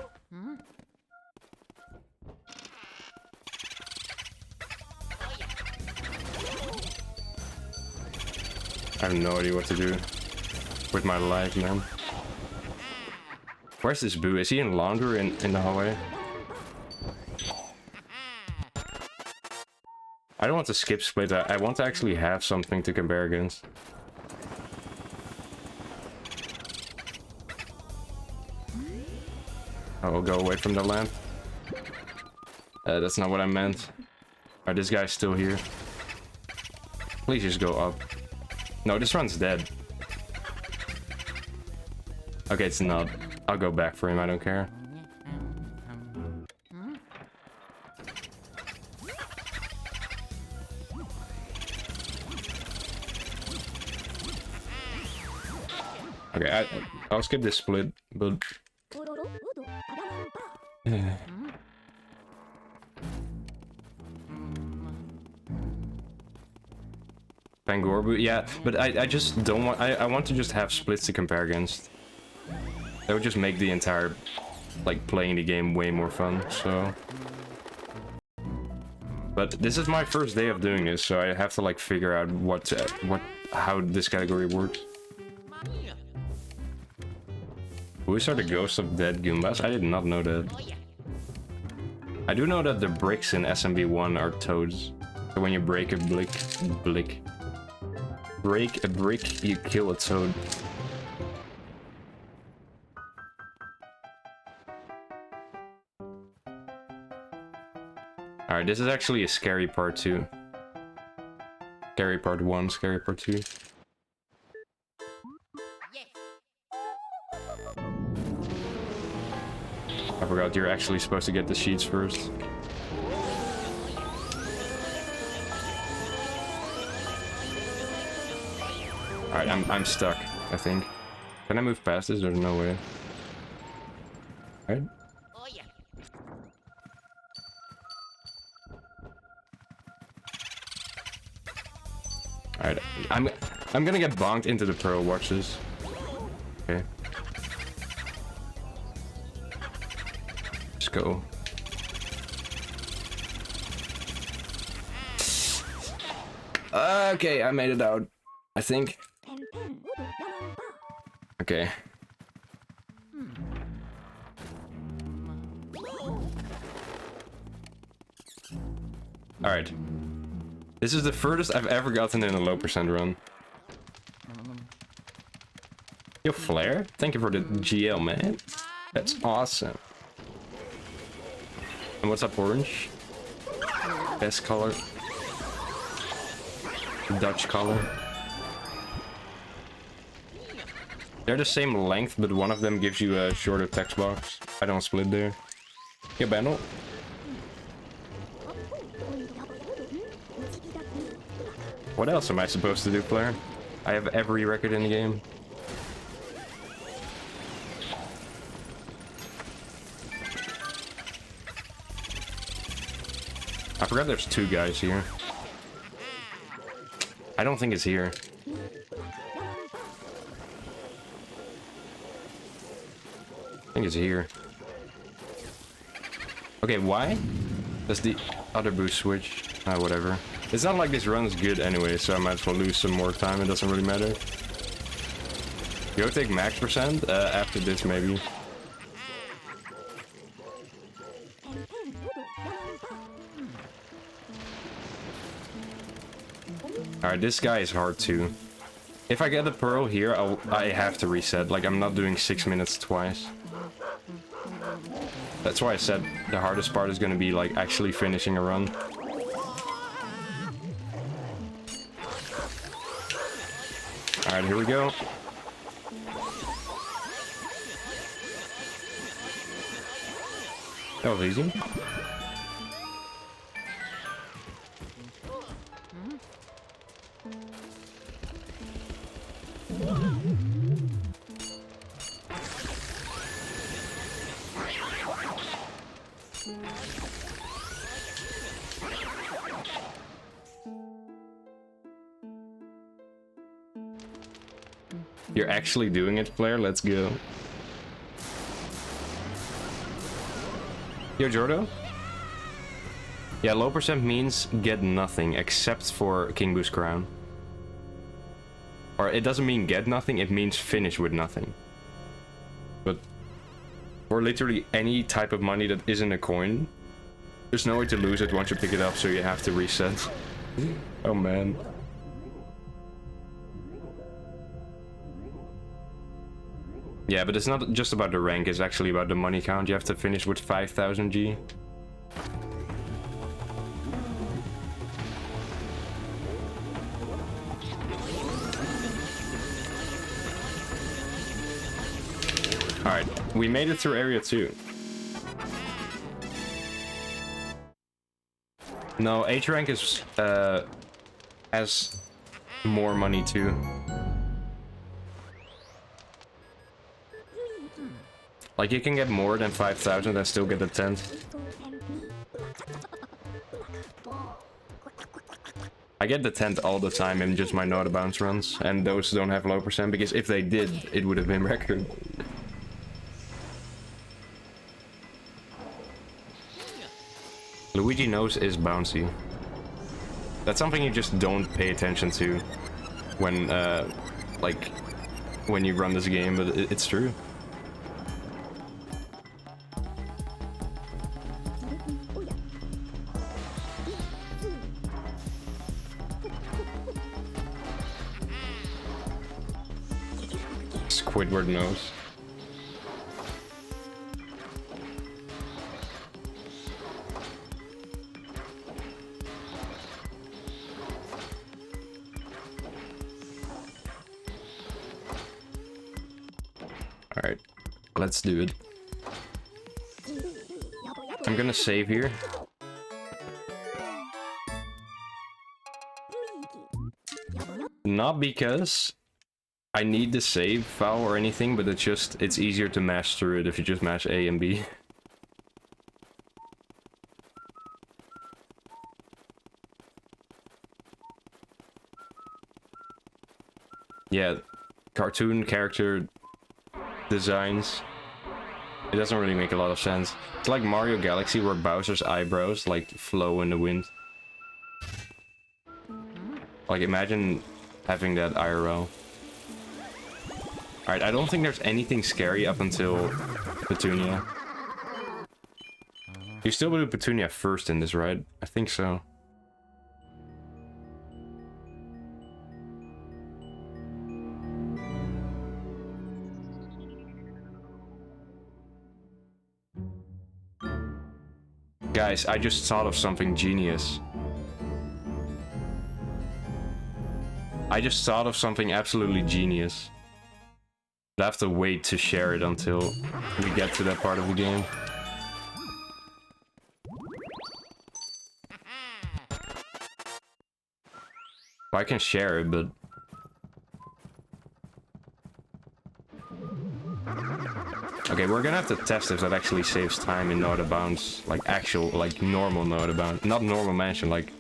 I have no idea what to do with my life, man. Where's this boo? Is he in laundry in the hallway? I don't want to skip split. I want to actually have something to compare against. I'll go away from the lamp. That's not what I meant. Alright, this guy's still here. Please just go up. No, this run's dead. Okay, it's not. I'll go back for him, I don't care. Okay, I'll skip this split, but... Pangorbu, yeah, but I just don't want... I want to just have splits to compare against. That would just make the entire, like, playing the game way more fun, so... But this is my first day of doing this, so I have to, like, figure out how this category works. Which are the ghosts of dead Goombas? I did not know that. I do know that the bricks in SMB1 are toads. So when you break a break a brick, you kill a toad. Alright, this is actually a scary part 2. Scary part 1, scary part 2. I forgot you're actually supposed to get the sheets first. Alright, I'm stuck, I think. Can I move past this? There's no way. Alright. Alright, I'm gonna get bonked into the pearl. Watch this. Okay. Let's go. Okay, I made it out, I think. Okay. Alright. This is the furthest I've ever gotten in a low percent run. Yo, Flare, thank you for the GL, man. That's awesome. And what's up, Orange? Best color. Dutch color. They're the same length, but one of them gives you a shorter text box. I don't split there. Yo, Bandle. What else am I supposed to do, player? I have every record in the game. I forgot there's 2 guys here. I don't think it's here. I think it's here. Okay, why does the other boost switch? Ah, whatever. It's not like this run's good anyway, so I might as well lose some more time. It doesn't really matter. Go take max percent after this, maybe. Alright, this guy is hard too. If I get the pearl here, I have to reset. Like, I'm not doing 6 minutes twice. That's why I said the hardest part is gonna be, like, actually finishing a run. Alright, here we go. That was easy. You're actually doing it, Flair? Let's go. Yo, Jordo? Yeah, low percent means get nothing except for King Boo's crown. Or it doesn't mean get nothing, it means finish with nothing. But for literally any type of money that isn't a coin, there's no way to lose it once you pick it up, so you have to reset. Oh man. Yeah, but it's not just about the rank, it's actually about the money count. You have to finish with 5000 G. Alright, we made it through area 2. No, H rank is has more money too. Like you can get more than 5000 and still get the 10th. I get the 10th all the time in just my not bounce runs, and those don't have low percent because if they did, it would have been record. Luigi nose is bouncy. That's something you just don't pay attention to when, like, when you run this game, but it's true. Squidward nose. Alright, let's do it. I'm gonna save here. Not because I need the save file or anything, but it's easier to mash through it if you just mash A and B. Yeah, cartoon character designs. It doesn't really make a lot of sense. It's like Mario Galaxy where Bowser's eyebrows like flow in the wind. Like imagine having that IRL. Alright, I don't think there's anything scary up until Petunia. You still do Petunia first in this, right? I think so. Guys, I just thought of something genius. I just thought of something absolutely genius. I have to wait to share it until we get to that part of the game. Well, I can share it, but... Okay, we're gonna have to test if that actually saves time in no out of bounds. Like actual, like normal no out of bounds. Not normal mansion, like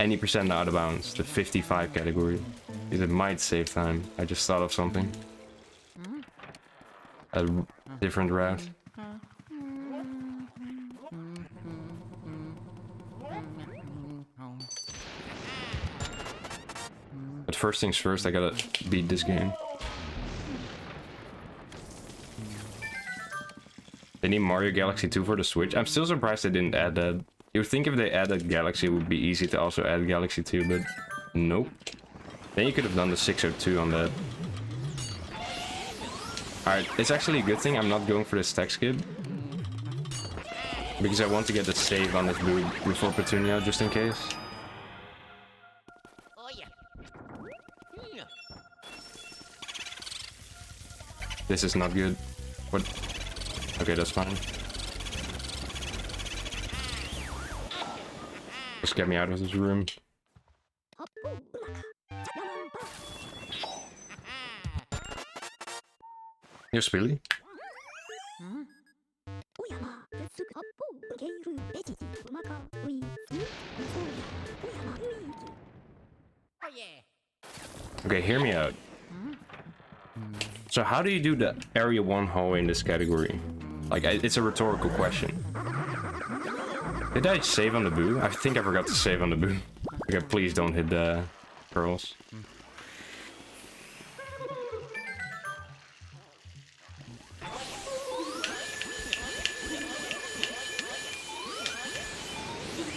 any percent out of bounds. The 55 category. Because it might save time. I just thought of something. A different route. But first things first, I gotta beat this game. They need Mario Galaxy 2 for the Switch. I'm still surprised they didn't add that. You would think if they added Galaxy, it would be easy to also add Galaxy 2, but nope. Then you could have done the 602 on that. Alright, it's actually a good thing I'm not going for the stack skip. Because I want to get the save on this dude before Petunia, just in case. This is not good. What? Okay, that's fine. Just get me out of this room. Yes, really? Okay, hear me out. So how do you do the area 1 hallway in this category? Like, it's a rhetorical question. Did I save on the boo? I think I forgot to save on the boo. Okay, please don't hit the pearls.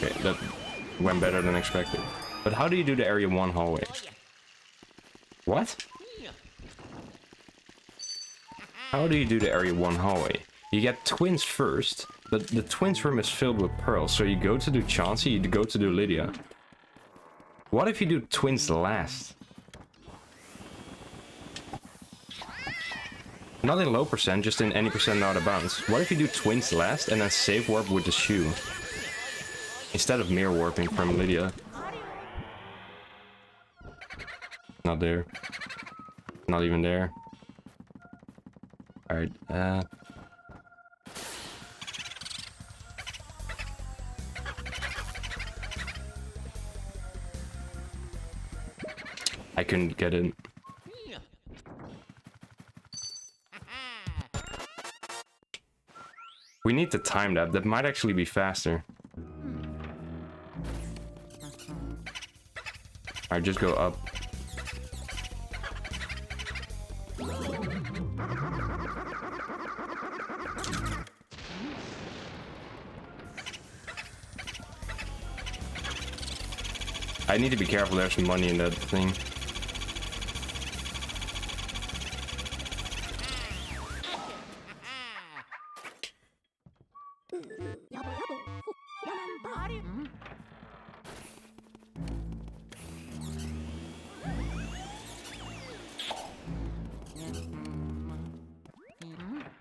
Okay, that went better than expected. But how do you do the area 1 hallway? What? How do you do the area 1 hallway? You get twins first, but the twins room is filled with pearls. So you go to do Chauncey, you go to do Lydia. What if you do twins last? Not in low percent, just in any percent out of bounds. What if you do twins last and then save warp with the shoe? Instead of mirror warping from Lydia. Not there. Not even there. Alright, I couldn't get in. We need to time that. That might actually be faster. Alright, just go up. I need to be careful, there's some money in that thing.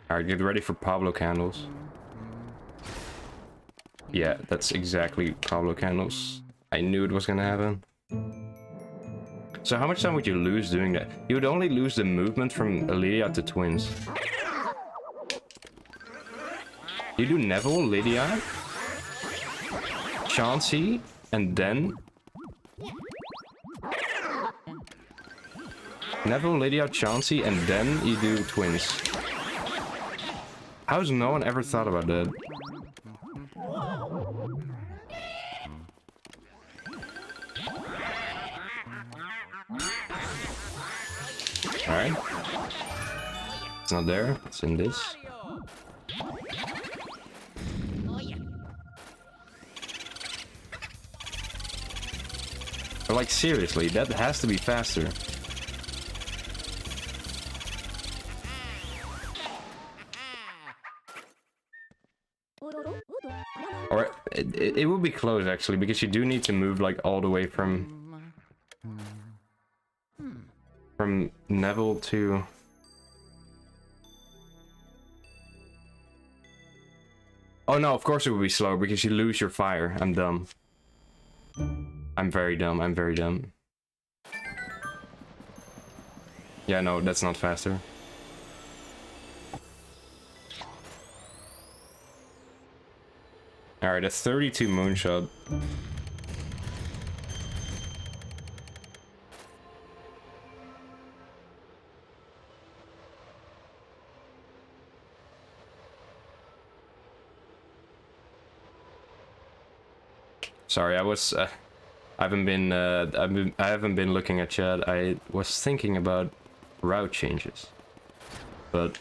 Alright, get ready for Pablo candles. Yeah, that's exactly Pablo candles. I knew it was gonna happen. So how much time would you lose doing that? You would only lose the movement from Lydia to twins. You do Neville, Lydia, Chauncey, and then... Neville, Lydia, Chauncey, and then you do twins. How's no one ever thought about that? Alright. It's not there. It's in this. But like, seriously, that has to be faster. Or it will be close, actually, because you do need to move, like, all the way from Neville to... Oh no, of course it will be slow, because you lose your fire. I'm dumb. I'm very dumb, I'm very dumb. Yeah, no, that's not faster. Alright, a 32 moonshot. Sorry, I haven't been looking at chat. I was thinking about route changes, but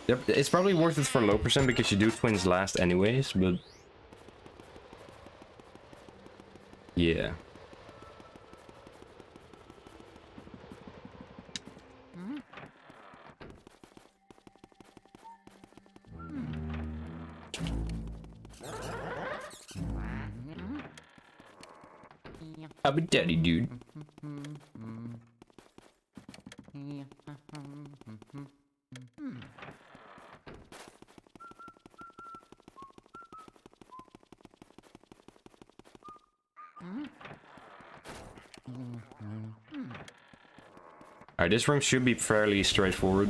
yep, it's probably worth it for low percent because you do twins last anyways. But yeah. I'm a daddy, dude. Alright, this room should be fairly straightforward.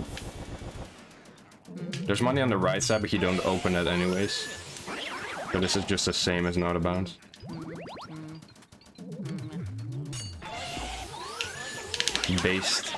There's money on the right side, but you don't open it anyways. So this is just the same as Not Abound. Based.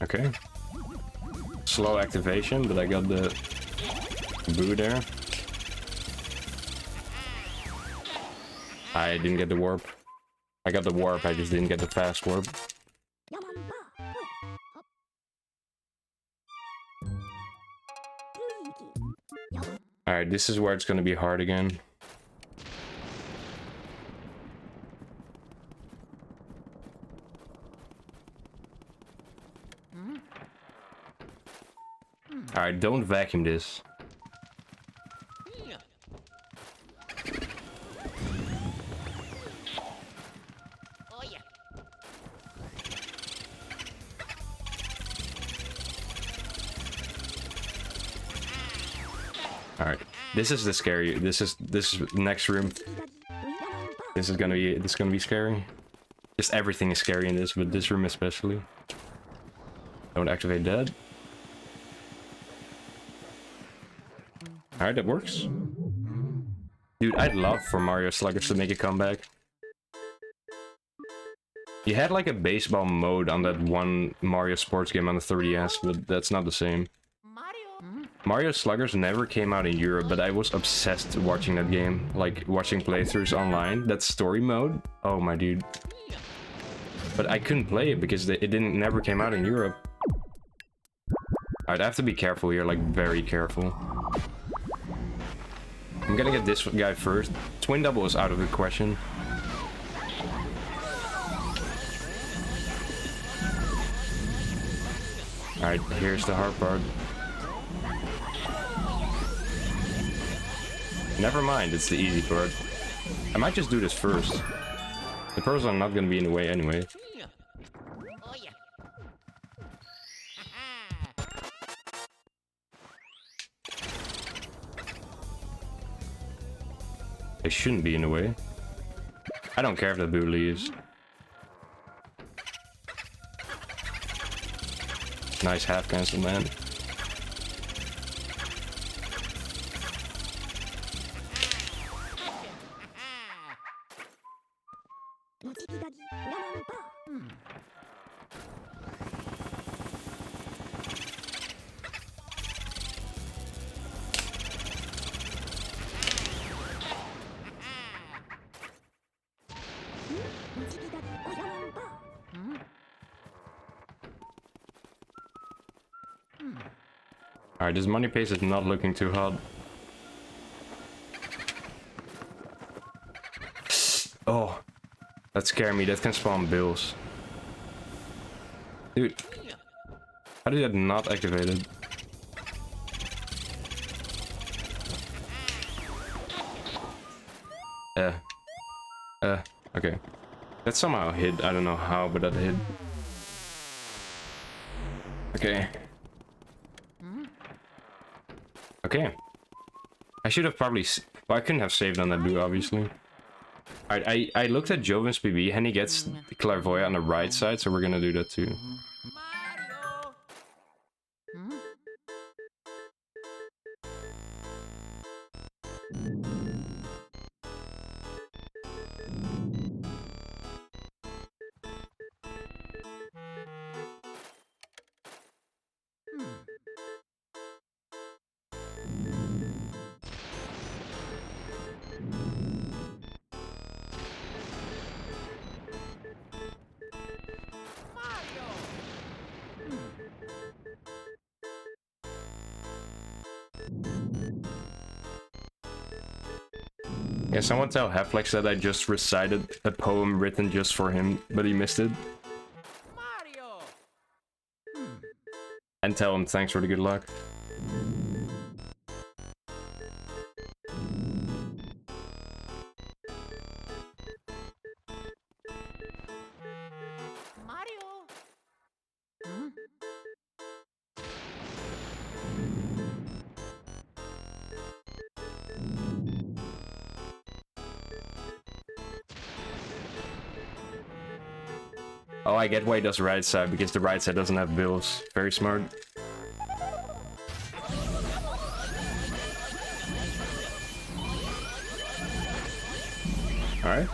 Okay. Slow activation, but I got the boo there. I didn't get the warp. I got the warp, I just didn't get the fast warp. Alright, this is where it's gonna be hard again. Alright, don't vacuum this. Alright, this is the scary. This is next room. This is gonna be scary. Just everything is scary in this, but this room especially. Don't activate that. Alright, that works. Dude, I'd love for Mario Sluggers to make a comeback. You had like a baseball mode on that one Mario sports game on the 3DS, but that's not the same. Mario Sluggers never came out in Europe, but I was obsessed watching that game. Like, watching playthroughs online. That story mode? Oh my dude. But I couldn't play it because it never came out in Europe. I'd have to be careful here, like very careful. I'm gonna get this guy first. Twin double is out of the question. Alright, here's the hard part. Never mind, it's the easy part. I might just do this first. The pearls are not gonna be in the way anyway. They shouldn't be in the way. I don't care if the boo leaves. Nice half cancel, man. Alright, this money pace is not looking too hot. Oh, that scared me. That can spawn bills. Dude, how did that not activated? Okay. That somehow hit. I don't know how, but that hit. Okay. Okay. I should have probably... Well, I couldn't have saved on that boo, obviously. Alright, I looked at Jovin's PB, and he gets Clairvoyant on the right side, so we're gonna do that too. Yeah, someone tell Haflex that I just recited a poem written just for him, but he missed it. Mario. And tell him thanks for the good luck. Oh, I get why he does right side, because the right side doesn't have bills. Very smart. Alright.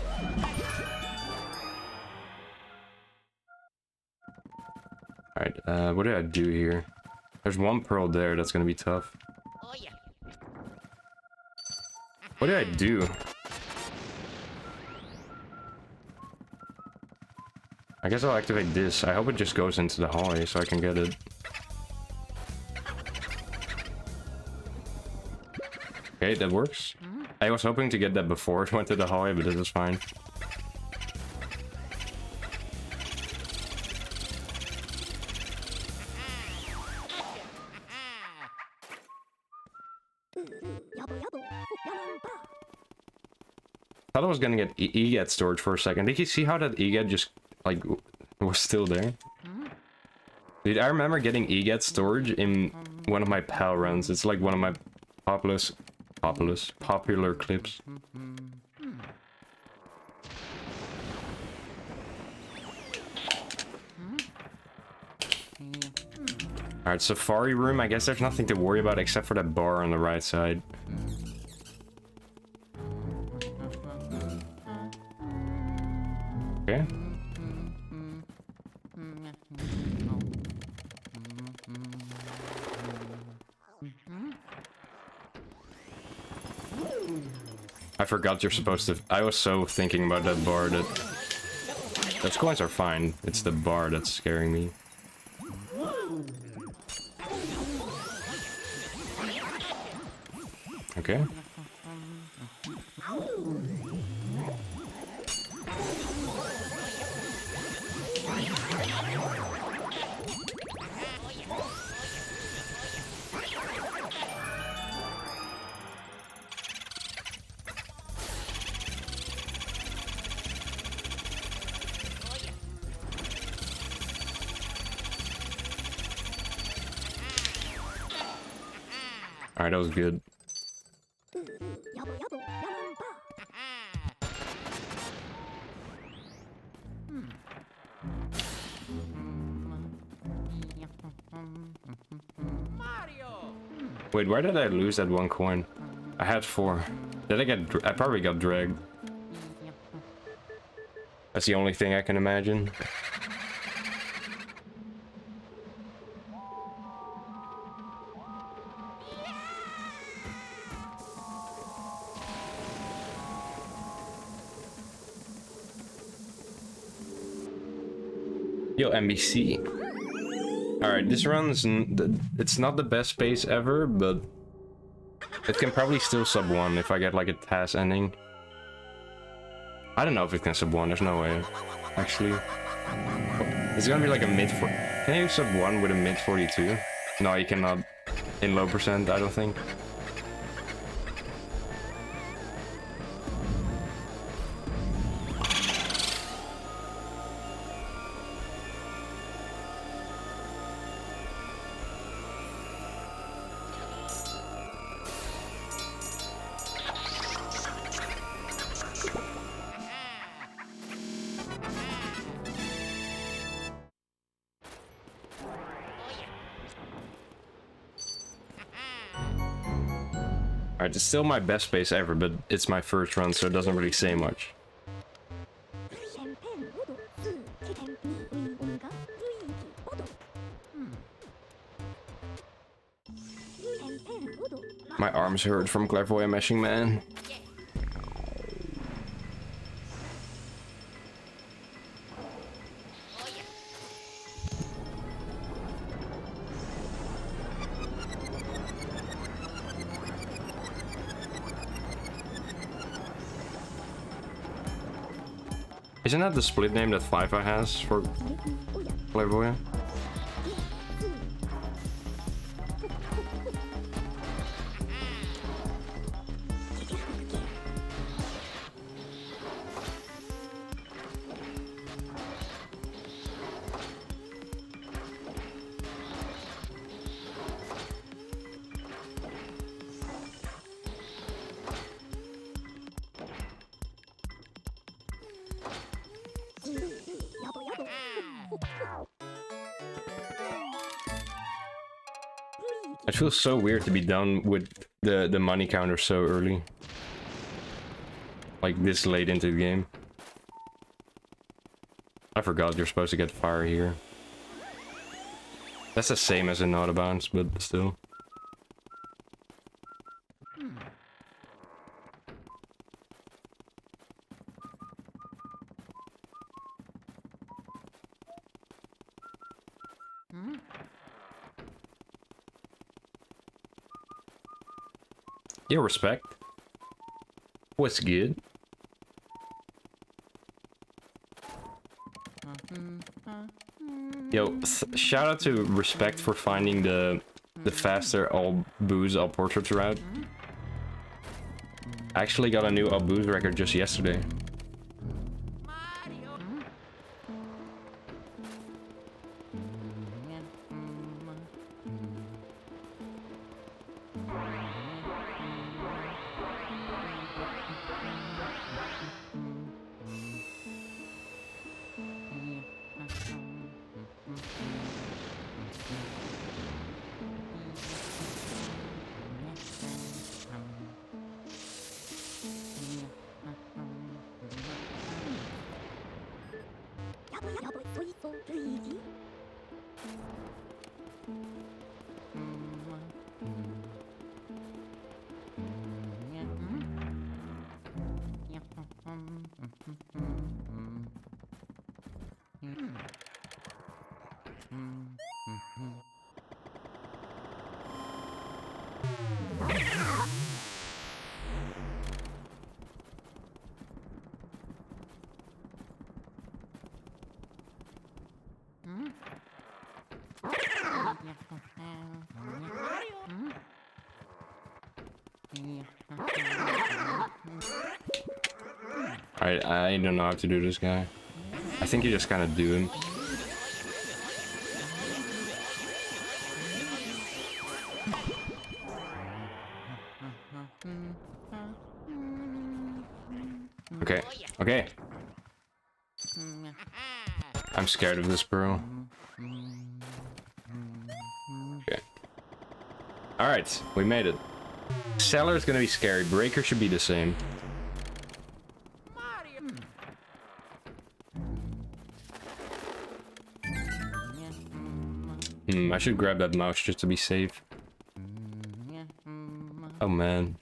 Alright, what did I do here? There's one pearl there that's gonna be tough. What did I do? I guess I'll activate this. I hope it just goes into the hallway so I can get it. Okay, that works. I was hoping to get that before it went to the hallway, but this is fine. Thought I was gonna get EGAT storage for a second. Did you see how that EGAT just, like, was still there? Dude, I remember getting EGAT storage in one of my PAL runs. It's like one of my popular clips. Alright, Safari Room. I guess there's nothing to worry about except for that bar on the right side. Okay. I forgot you're supposed to... I was so thinking about that bar that... Those coins are fine. It's the bar that's scaring me. Okay. Alright, that was good. Wait, where did I lose that one coin? I had 4. Did I get... I probably got dragged. That's the only thing I can imagine. Yo, NBC. Alright, this run's... It's not the best pace ever, but... It can probably still sub 1 if I get like a task ending. I don't know if it can sub 1, there's no way. Actually. It's gonna be like a mid... Can you sub 1 with a mid 42? No, you cannot. In low percent, I don't think. Alright, it's still my best pace ever, but it's my first run, so it doesn't really say much. My arms hurt from clairvoyant meshing, man. Isn't that the split name that FIFA has for clairvoyant? It feels so weird to be done with the money counter so early. Like this late into the game. I forgot you're supposed to get fire here. That's the same as in Out of Bounds, but still. Yo, respect. What's good? Yo, shout out to Respect for finding the faster all booze, all portraits route. I actually got a new all booze record just yesterday. I don't know how to do this guy. I think you just kind of do him. Okay, okay. I'm scared of this, bro. Okay. Alright, we made it. Cellar is gonna be scary. Breaker should be the same. I should grab that mouse just to be safe. Oh man.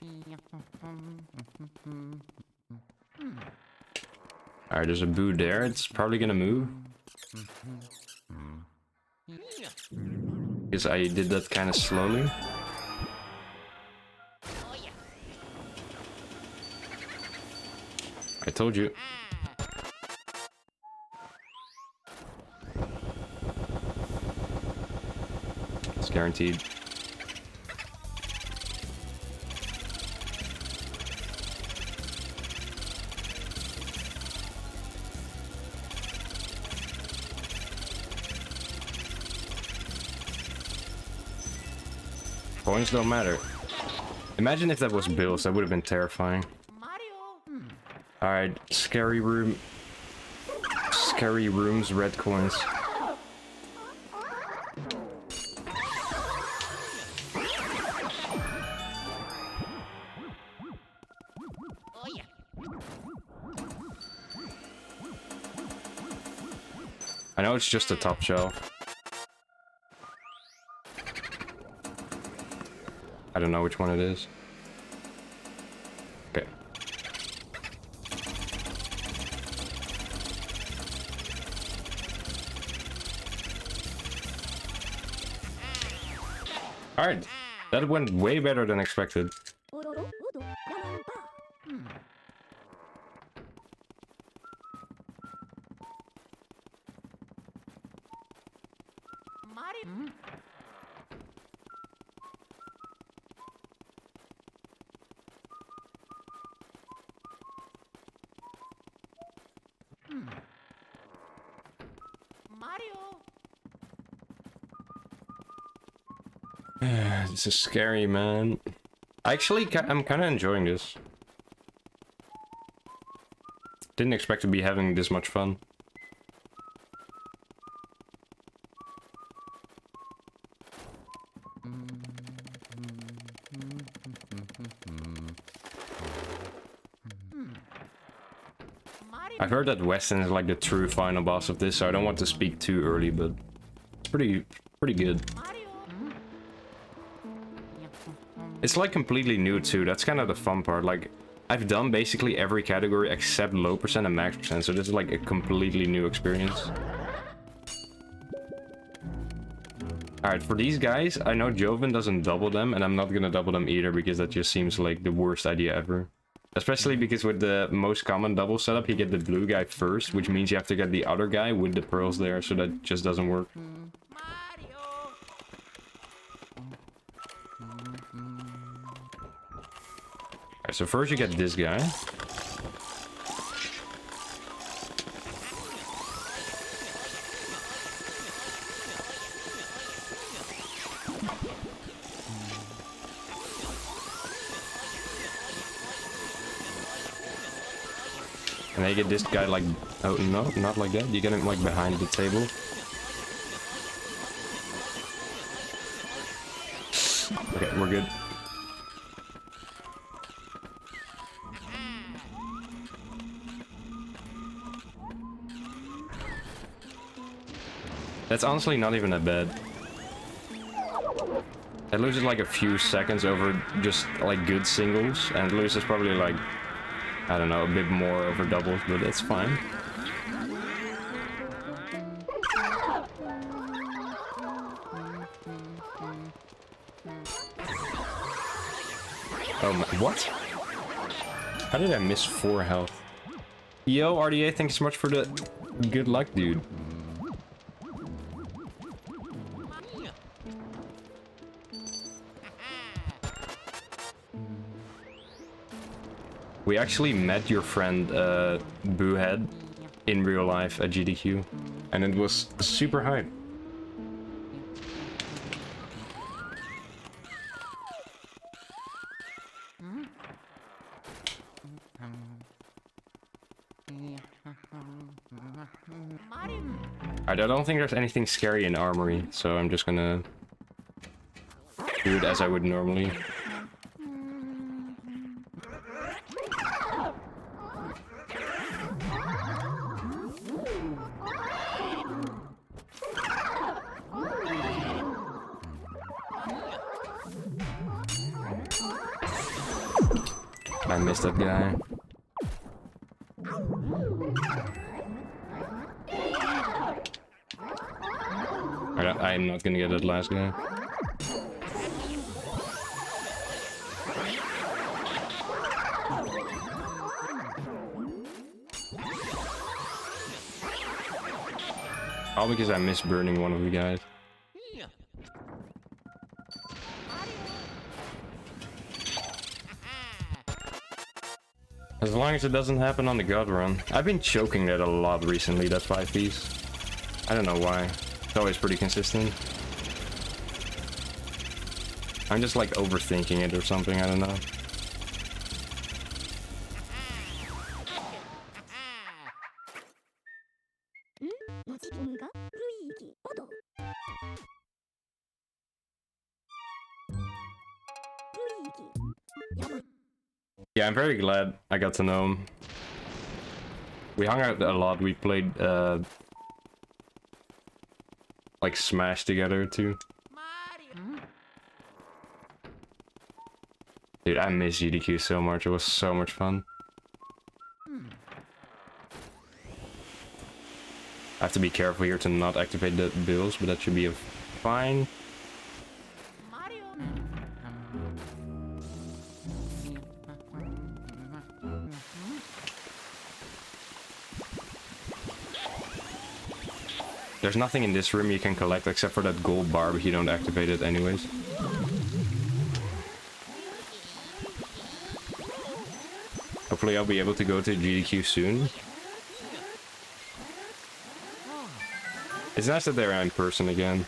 Alright, there's a boo there. It's probably gonna move. Because I did that kind of slowly. I told you. It's guaranteed. Coins don't matter. Imagine if that was bills, that would have been terrifying. Alright, scary room. Scary rooms, red coins. I know it's just a top shelf. I don't know which one it is. Okay. Alright. That went way better than expected. This is scary, man. Actually, I'm kind of enjoying this. Didn't expect to be having this much fun. I've heard that Weston is like the true final boss of this, so I don't want to speak too early, but it's pretty pretty good. It's like completely new too. That's kind of the fun part. Like, I've done basically every category except low percent and max percent, so this is like a completely new experience. Alright, for these guys, I know Joven doesn't double them, and I'm not gonna double them either because that just seems like the worst idea ever. Especially because with the most common double setup, you get the blue guy first, which means you have to get the other guy with the pearls there, so that just doesn't work. Alright, so first you get this guy. And then you get this guy like... Oh, no, not like that. You get him like behind the table. Okay, we're good. That's honestly not even that bad. It loses like a few seconds over just like good singles, and it loses probably like, I don't know, a bit more over doubles, but that's fine. Oh my, what? How did I miss 4 health? Yo, RDA, thanks so much for the good luck, dude. We actually met your friend, Boohead, in real life at GDQ, and it was super hype. Alright, I don't think there's anything scary in Armory, so I'm just gonna do it as I would normally. I missed that guy. I'm not gonna get that last guy. All because I missed burning one of the guys. As long as it doesn't happen on the God run. I've been choking that a lot recently, that 5 piece. I don't know why. It's always pretty consistent. I'm just like overthinking it or something, I don't know. Yeah, I'm very glad I got to know him. We hung out a lot, we played like Smash together too. Dude, I miss GDQ so much, it was so much fun. I have to be careful here to not activate the bills, but that should be fine. There's nothing in this room you can collect except for that gold bar, but you don't activate it anyways. Hopefully I'll be able to go to GDQ soon. It's nice that they're in person again.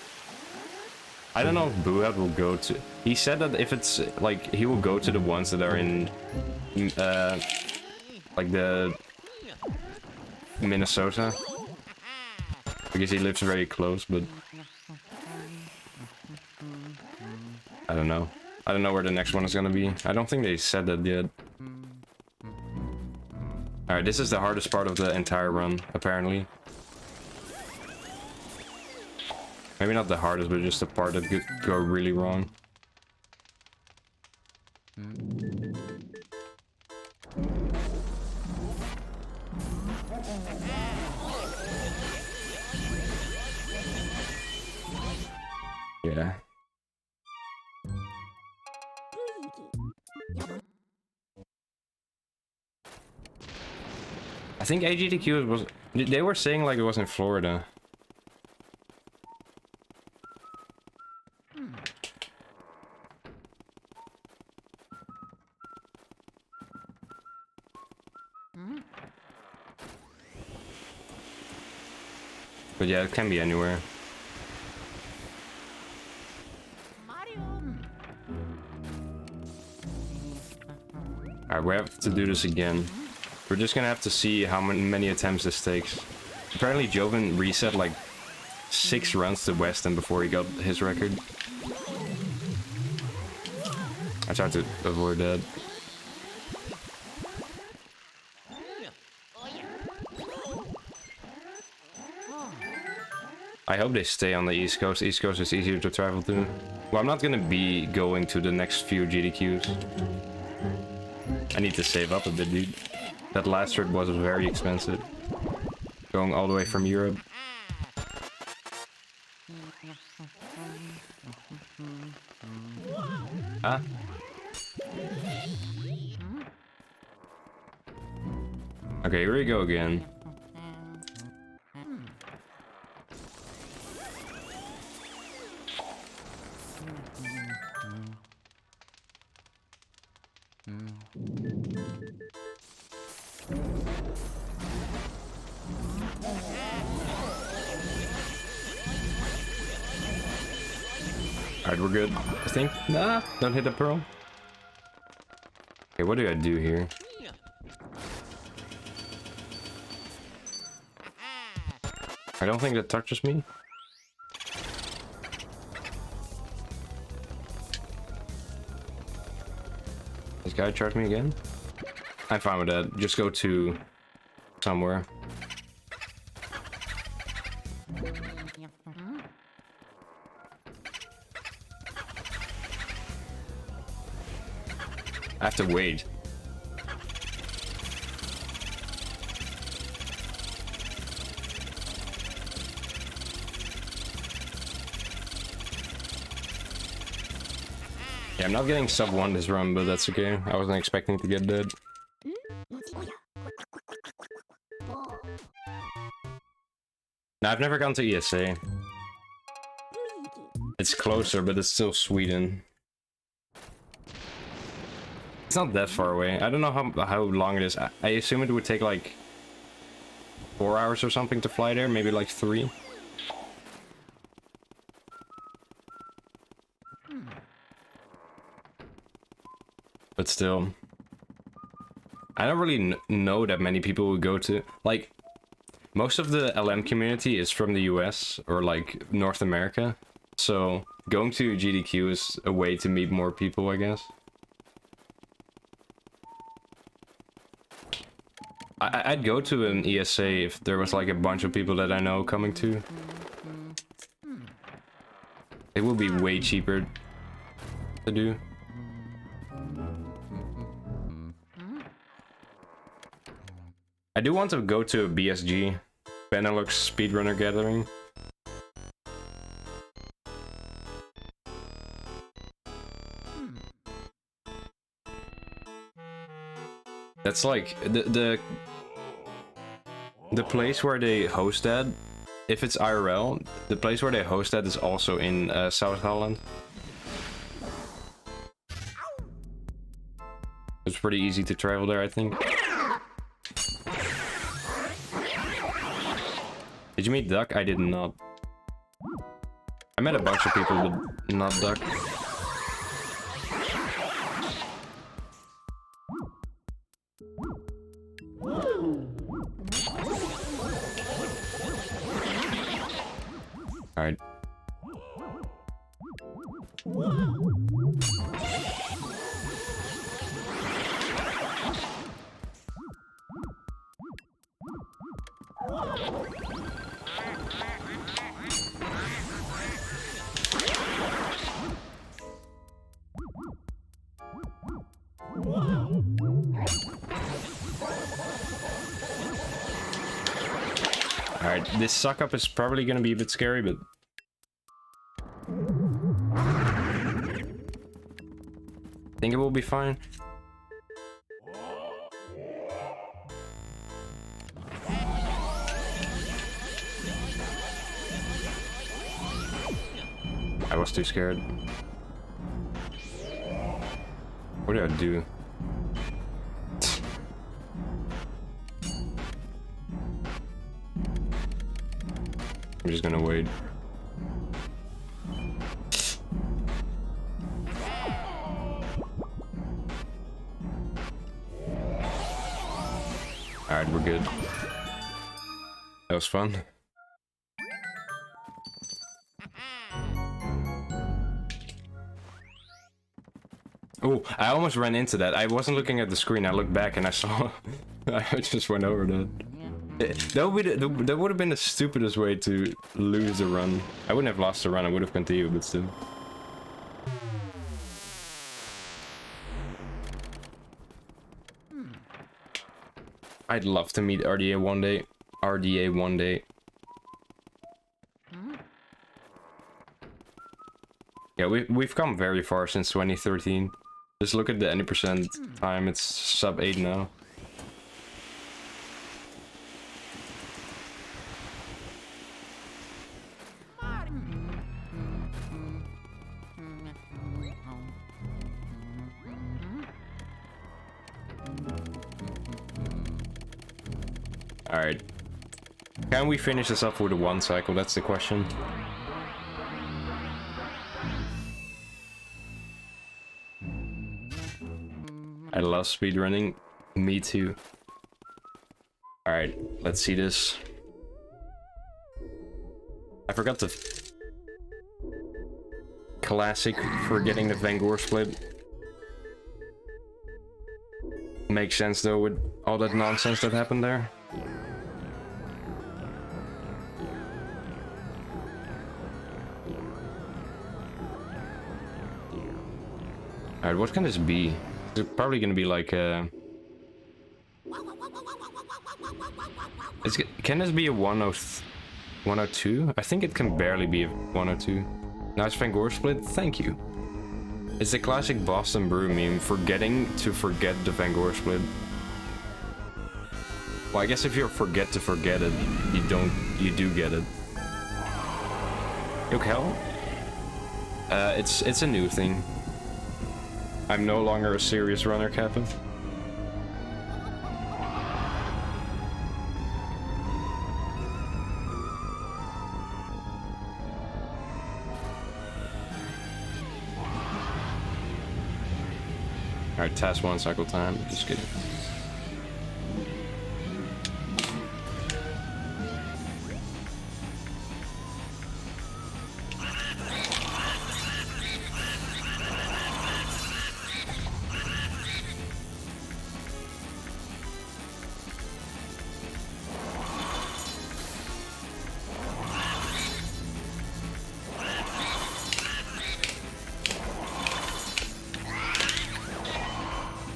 I don't know if Boohead will go to... He said that if it's, like, he will go to the ones that are in, like the Minnesota. Because he lives very close, but... I don't know. I don't know where the next one is gonna be. I don't think they said that yet. Alright, this is the hardest part of the entire run, apparently. Maybe not the hardest, but just the part that could go really wrong. Yeah. I think AGDQ was... They were saying like it was in Florida. But yeah, it can be anywhere. Alright, we have to do this again. We're just gonna have to see how many attempts this takes. Apparently Joven reset like 6 runs to Weston before he got his record. I tried to avoid that. I hope they stay on the East Coast. East Coast is easier to travel to. Well, I'm not gonna be going to the next few GDQs. I need to save up a bit, dude. That last trip was very expensive. Going all the way from Europe. Huh? Okay, here we go again. Alright, we're good. I think. Nah, don't hit the pearl. Okay, what do I do here? I don't think that touches me. This guy charged me again? I'm fine with that. Just go to somewhere. I have to wait. Yeah, I'm not getting sub 1 this run, but that's okay. I wasn't expecting to get dead. No, I've never gone to ESA. It's closer, but it's still Sweden. It's not that far away. I don't know how long it is. I assume it would take like 4 hours or something to fly there, maybe like 3. But still, I don't really know that many people would go to, like, most of the LM community is from the US or like North America. So going to GDQ is a way to meet more people, I guess. I'd go to an ESA if there was like a bunch of people that I know coming to. It would be way cheaper to do. I do want to go to a BSG, Benelux Speedrunner Gathering. That's like the place where they host that. If it's IRL, the place where they host that is also in South Holland. It's pretty easy to travel there, I think. Did you meet Duck? I did not. I met a bunch of people, but not Duck. Alright. This suck up is probably gonna be a bit scary, but I think it will be fine. I was too scared. What did I do? I'm just gonna wait. Alright, we're good. That was fun. Oh, I almost ran into that. I wasn't looking at the screen. I looked back and I saw... I just went over that. That would have been the stupidest way to lose the run. I wouldn't have lost the run. I would have continued, but still. I'd love to meet RDA one day. RDA one day. Yeah, we've come very far since 2013. Just look at the 90% time. It's sub 8 now. Alright. Can we finish this up with a 1 cycle? That's the question. I love speedrunning. Me too. Alright, let's see this. I forgot the classic forgetting the Van Gore split. Makes sense though with all that nonsense that happened there. Alright, what can this be? It's probably gonna be like can this be a 102? I think it can barely be a 102. Nice Van Gore split, thank you. It's the classic Boston Brew meme, forgetting to forget the Van Gore split. Well, I guess if you forget to forget it, you do get it. Yoke hell? It's a new thing. I'm no longer a serious runner, Captain. Alright, task 1 cycle time. Just kidding.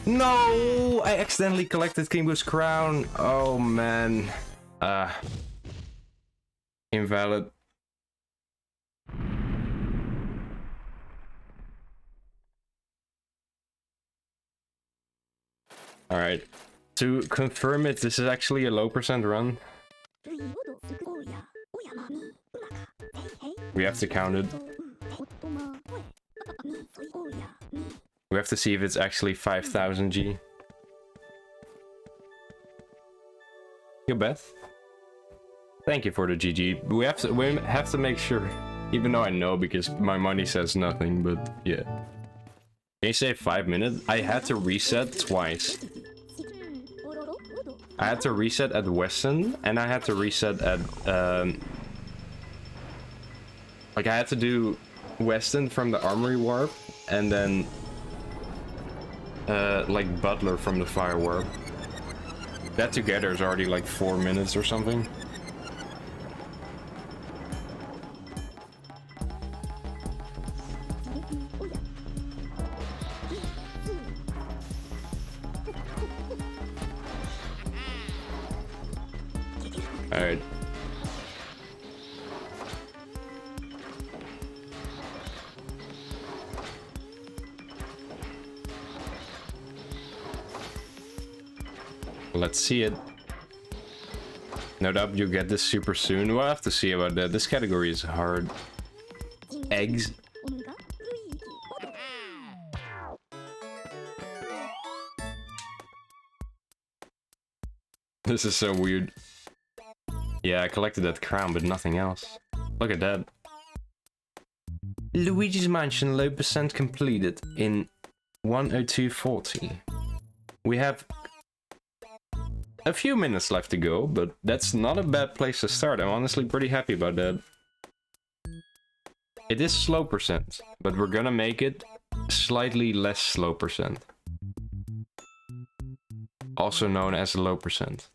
No! I accidentally collected Kimbo's crown. Oh man. Invalid. Alright. To confirm it, this is actually a low percent run. We have to count it. We have to see if it's actually 5000 G. Yo, Beth. Thank you for the GG. We have to make sure, even though I know because my money says nothing, but yeah. Can you say 5 minutes? I had to reset twice. I had to reset at Weston, and I had to reset at like I had to do Weston from the Armory Warp, and then like Butler from the Fire Warp. That together is already like 4 minutes or something. Alright. Let's see it. No doubt you get this super soon. We'll have to see about that. This category is hard. Eggs. This is so weird. Yeah, I collected that crown, but nothing else. Look at that. Luigi's Mansion low percent completed in 102.40. We have a few minutes left to go, but that's not a bad place to start. I'm honestly pretty happy about that. It is slow percent, but we're gonna make it slightly less slow percent. Also known as low percent.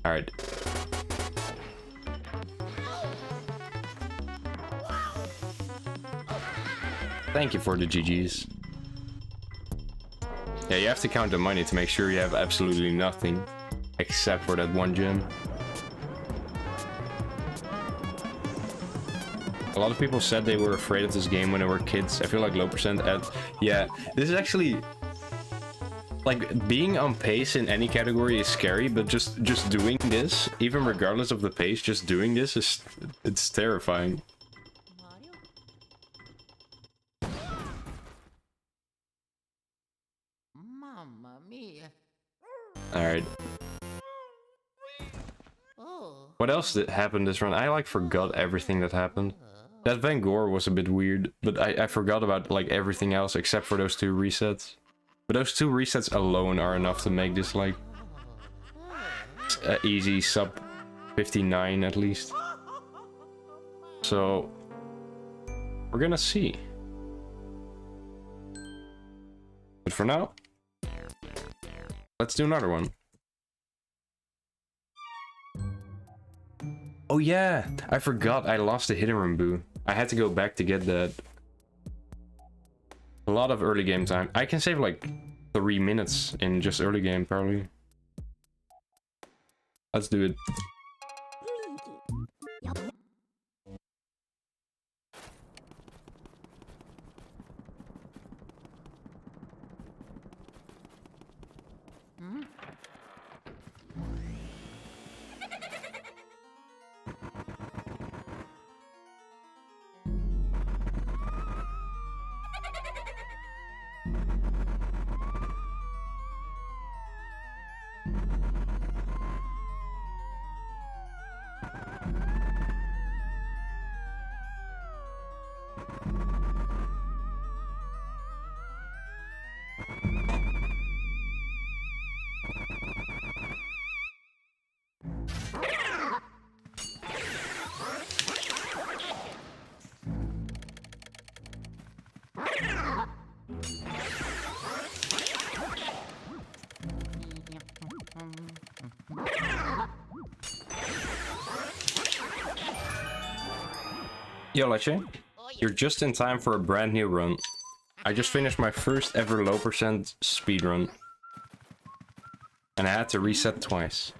Alright. Thank you for the GGs. Yeah, you have to count the money to make sure you have absolutely nothing. Except for that one gem. A lot of people said they were afraid of this game when they were kids. I feel like low percent at... Yeah, this is actually... Like, being on pace in any category is scary, but just doing this, even regardless of the pace, just doing this is... It's terrifying. Mamma mia. Alright. What else happened this run? I like forgot everything that happened. That Van Gogh was a bit weird, but I forgot about like everything else except for those 2 resets. But those 2 resets alone are enough to make this like easy sub 59 at least. So we're gonna see. But for now, let's do another one. Oh yeah, I forgot I lost the hidden Rambu. I had to go back to get that. A lot of early game time. I can save like 3 minutes in just early game probably. Let's do it. Yo, Leche, you're just in time for a brand new run. I just finished my first ever low percent speedrun. And I had to reset twice.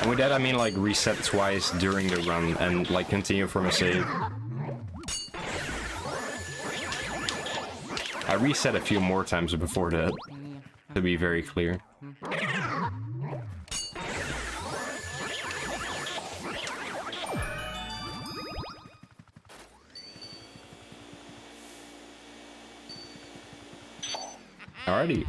And with that I mean like reset twice during the run and like continue from a save. I reset a few more times before that, to be very clear. Alrighty.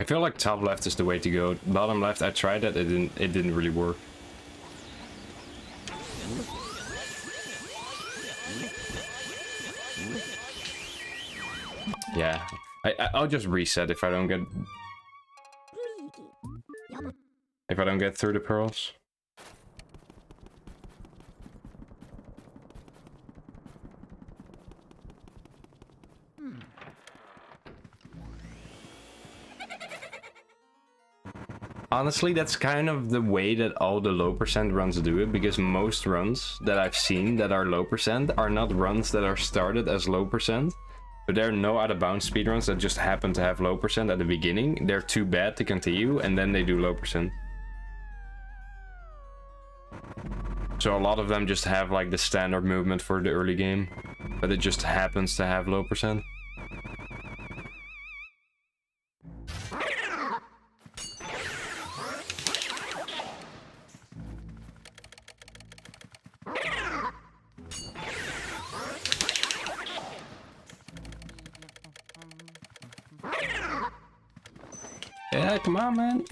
feel like top left is the way to go. Bottom left, I tried that, it didn't really work. Yeah, I'll just reset if I don't get through the pearls. Honestly, that's kind of the way that all the low percent runs do it, because most runs that I've seen that are low percent are not runs that are started as low percent. But there are no out of bounds speedruns that just happen to have low percent at the beginning. They're too bad to continue, and then they do low percent. So a lot of them just have like the standard movement for the early game, but it just happens to have low percent. Yeah, come on, man.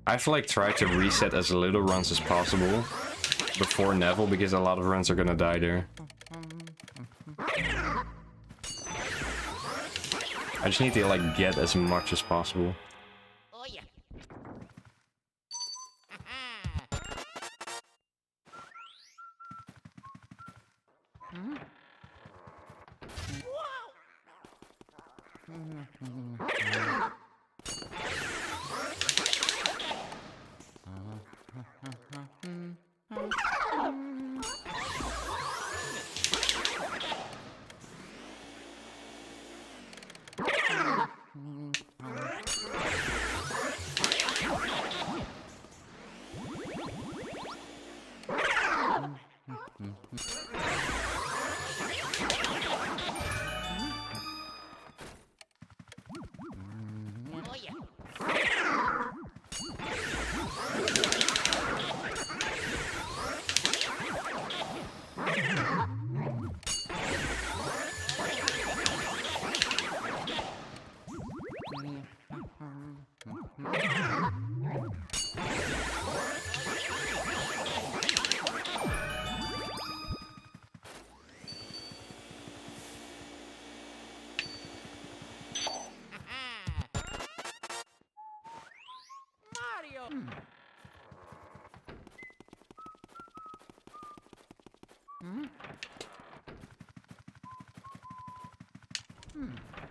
I have to like try to reset as little runs as possible before Neville, because a lot of runs are gonna die there. I just need to like get as much as possible. Oh yeah.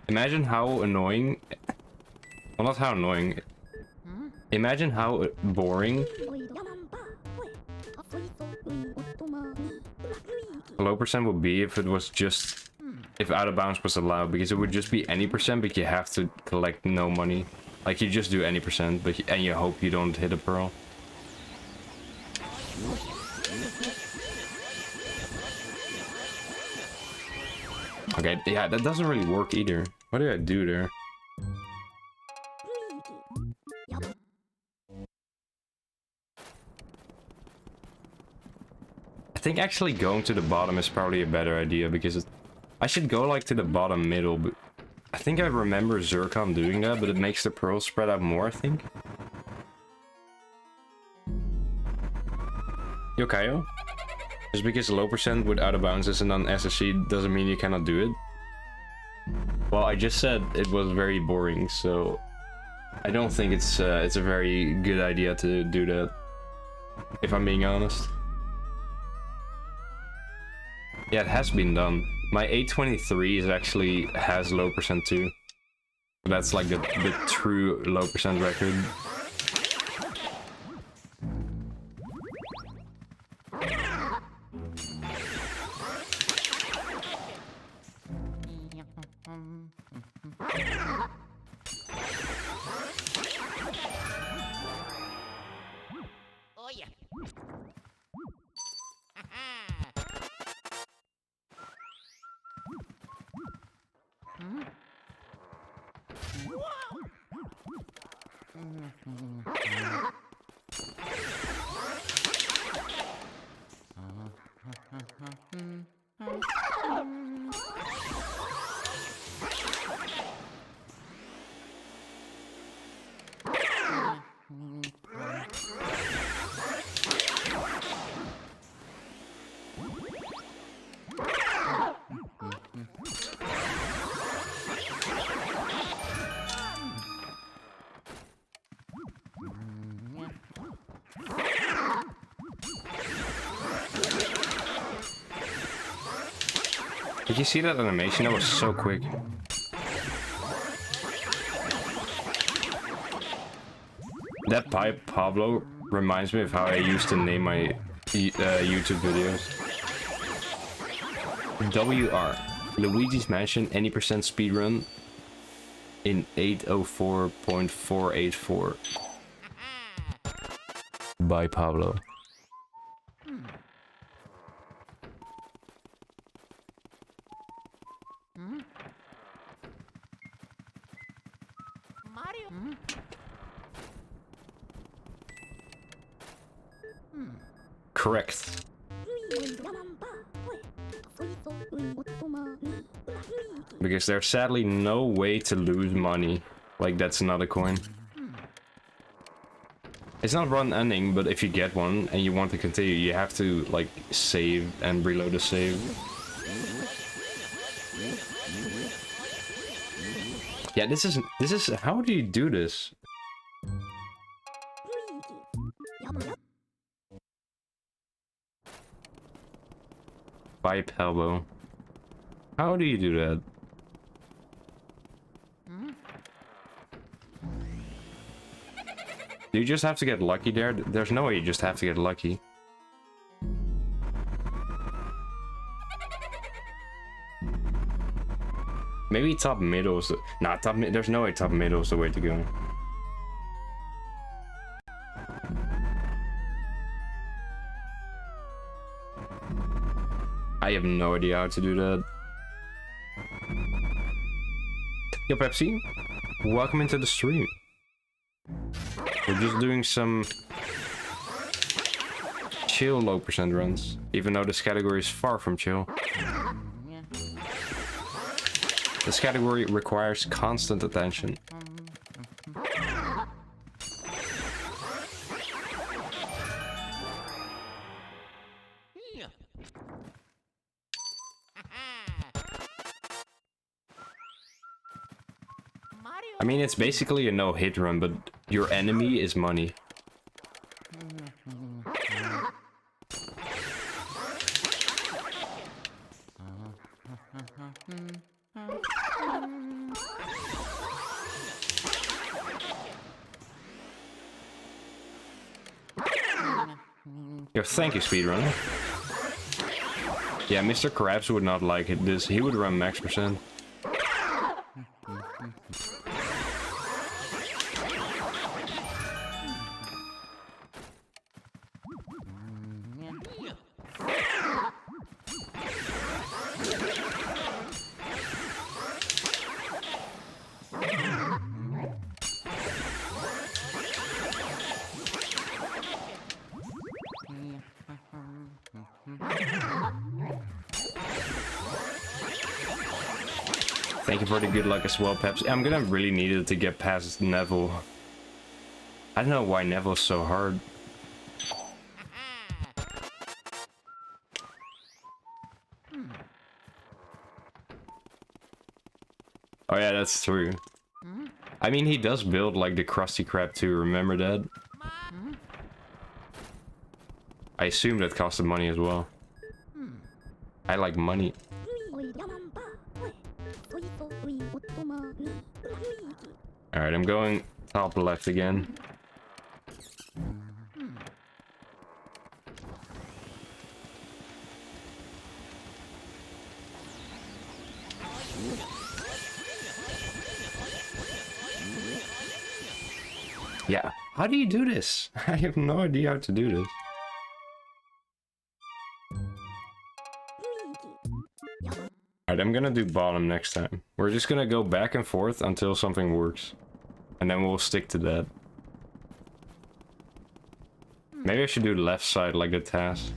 Imagine how annoying... Well, not how annoying. Imagine how boring low percent would be if it was just... If out of bounds was allowed, because it would just be any percent, but you have to collect no money. Like, you just do any percent, but and you hope you don't hit a pearl. Okay, yeah, that doesn't really work either. What did I do there? I think actually going to the bottom is probably a better idea, because I should go like to the bottom middle, but I think I remember Zircon doing that, but it makes the pearls spread out more, I think. Yo, Kaio? Just because low percent with out of bounds isn't on SSC doesn't mean you cannot do it. Well, I just said it was very boring, so I don't think it's a very good idea to do that, if I'm being honest. Yeah, it has been done. My 823 is actually has low percent too. That's like the true low percent record. Oh yeah. Did you see that animation? That was so quick. That pipe, Pablo, reminds me of how I used to name my YouTube videos. WR. Luigi's Mansion, any percent speedrun in 804.484. By Pablo. Mario. Correct. Because there's sadly no way to lose money. Like, that's another coin. It's not run ending, but if you get one and you want to continue, you have to, like, save and reload the save. Yeah, this is, how do you do this? Pipe elbow. How do you do that? Do you just have to get lucky there? There's no way you just have to get lucky. Maybe top middle is the... Nah, top mid... There's no way top middle is the way to go. I have no idea how to do that. Yo, Pepsi. Welcome into the stream. We're just doing some chill low percent runs, even though this category is far from chill. This category requires constant attention. I mean, it's basically a no-hit run, but your enemy is money. Yo, thank you, speedrunner. Yeah, Mr. Krabs would not like it. This, he would run max percent. Thank you for the good luck as well, Peps. I'm gonna really need it to get past Neville. I don't know why Neville's so hard. Oh yeah, that's true. I mean, he does build like the Krusty Krab too, remember that? I assume that costed money as well. I like money. Alright, I'm going top left again. Yeah, how do you do this? I have no idea how to do this. Alright, I'm gonna do bottom next time. We're just gonna go back and forth until something works. And then we'll stick to that. Maybe I should do left side like the task.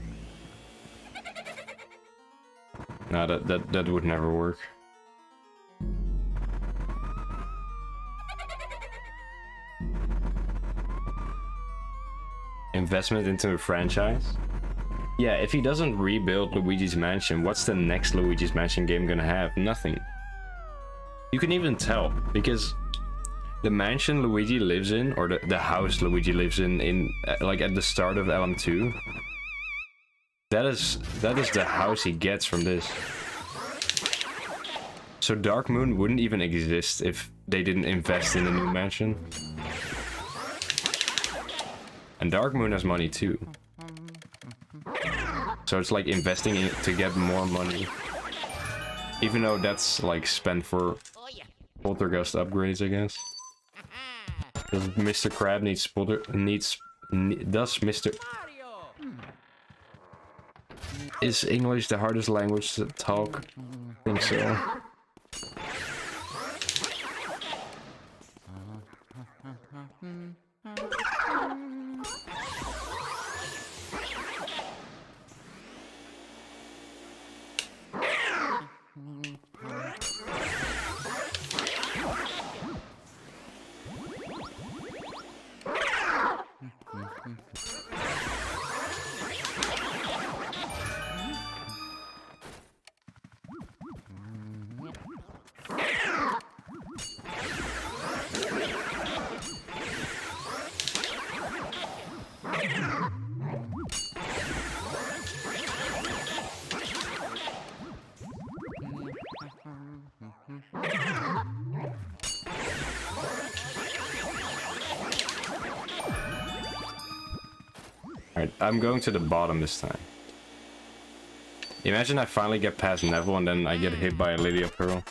No, that would never work. Investment into a franchise? Yeah, if he doesn't rebuild Luigi's Mansion, what's the next Luigi's Mansion game gonna have? Nothing. You can even tell, because the mansion Luigi lives in, or the house Luigi lives in like at the start of LM2, that is the house he gets from this. So Dark Moon wouldn't even exist if they didn't invest in a new mansion. And Dark Moon has money too. So it's like investing in it to get more money. Even though that's like spent for Poltergeist upgrades, I guess. Does Mr. Crab does Mr. Is English the hardest language to talk? I think so. Alright, I'm going to the bottom this time. Imagine I finally get past Neville and then I get hit by a Lydia Pearl.